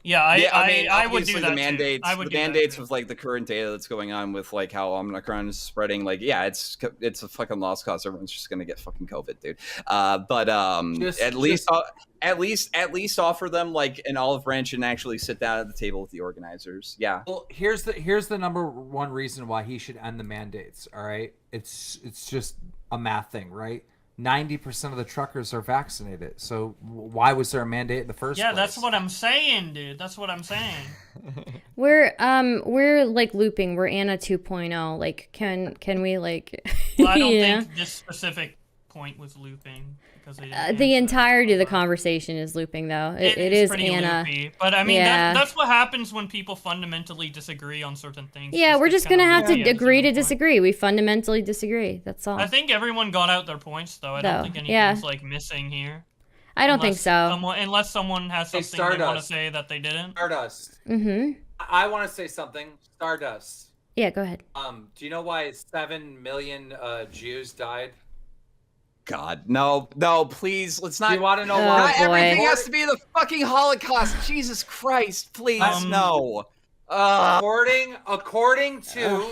Yeah, I would do that the mandates, too. I would the mandates with like the current data that's going on with like how Omicron is spreading. Like, yeah, it's a fucking lost cause. Everyone's just gonna get fucking COVID, dude. But at least offer them like an olive branch and actually sit down at the table with the organizers. Yeah. Well, here's the number one reason why he should end the mandates. All right, it's just a math thing, right? 90% of the truckers are vaccinated. So why was there a mandate in the first place? Yeah, that's what I'm saying, dude. That's what I'm saying. We're like looping. We're Anna 2.0. Like, can we like? Well, I don't think this specific point was looping because they didn't the entirety of the conversation is looping, though. It is pretty Anna. loopy. But I mean, that's what happens when people fundamentally disagree on certain things. Yeah, we're just gonna have to agree to disagree. We fundamentally disagree. That's all. I think everyone got out their points, though. I don't think anything's like missing here. I don't think so. Unless someone has something they want to say that they didn't. Stardust. Mm-hmm. I want to say something. Stardust. Yeah, go ahead. Do you know why 7 million Jews died? God, no, please, let's not. Do you want to know why? Not everything has to be the fucking Holocaust. Jesus Christ, please, no. According to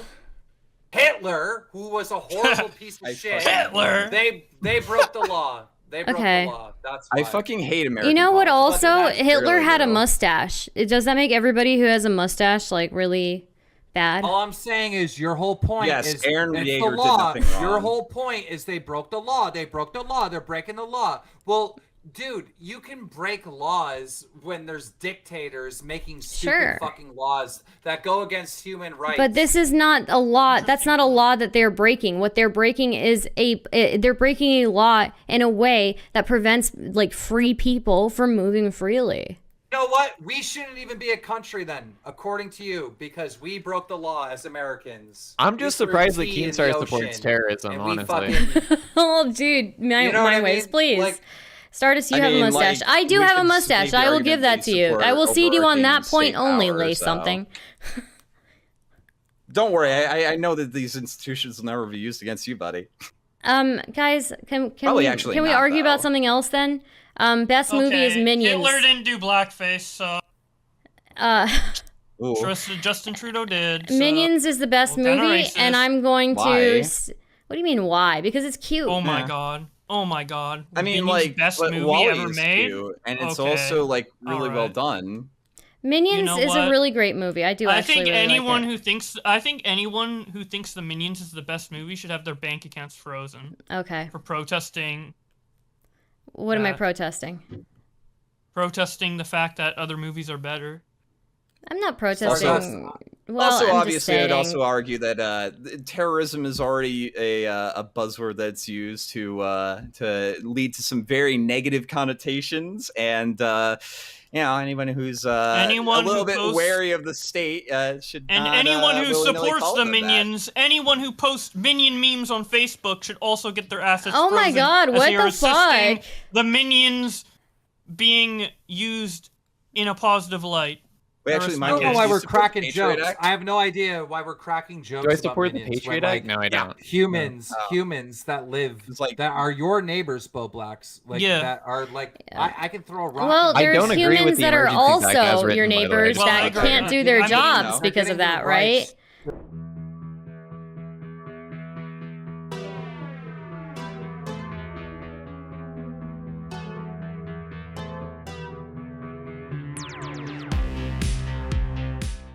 Hitler, who was a horrible piece of shit. Hitler. They broke the law. They broke the law. That's why. I fucking hate America. You know what? Also, Hitler had a mustache. Does that make everybody who has a mustache like really bad? All I'm saying is your whole point is Aaron it's Yeager the law. did nothing wrong. Your whole point is they broke the law. They broke the law. They're breaking the law. Well, dude, you can break laws when there's dictators making stupid fucking laws that go against human rights. But this is not a law. That's not a law that they're breaking. What they're breaking is they're breaking a law in a way that prevents like free people from moving freely. You know what? We shouldn't even be a country then, according to you, because we broke the law as Americans. I'm just surprised that KEEMSTAR supports terrorism, honestly. Oh, dude, my ways, please. Like, Stardust, you have a mustache. Like, I do have a mustache. I will give that to you. I will cede you on that point only, Lay something. Don't worry, I know that these institutions will never be used against you, buddy. Guys, can we argue about something else then? Best movie is Minions. Hitler didn't do blackface, so. Justin Trudeau did. So. Minions is the best movie, and I'm going to. What do you mean why? Because it's cute. Oh my god. Oh my god. I mean, Minions like, best movie Wall-E's ever made, cute, and it's also like really well done. Minions is a really great movie. I think anyone who thinks the Minions is the best movie should have their bank accounts frozen. Okay. For protesting. What am I protesting? Protesting the fact that other movies are better. I'm not protesting Well, also, I'm just obviously, I'd saying- also argue that terrorism is already a buzzword that's used to lead to some very negative connotations, and anyone who's a little bit wary of the state should. And not, anyone who willy-nilly supports call the them minions, anyone who posts minion memes on Facebook should also get their assets Oh my frozen, God, as what they are the assisting fuck? the minions being used in a positive light. I don't know why we're cracking jokes. I have no idea why we're cracking jokes. Do I about support the minions Patriot when, Act? No, I don't. Humans that live, that are your neighbors, Boblacks, that are I can throw a rock. Well, I there's don't agree with humans the that are Emergency Act as also written, your by the way. neighbors Well, that can't do their jobs because of that, right?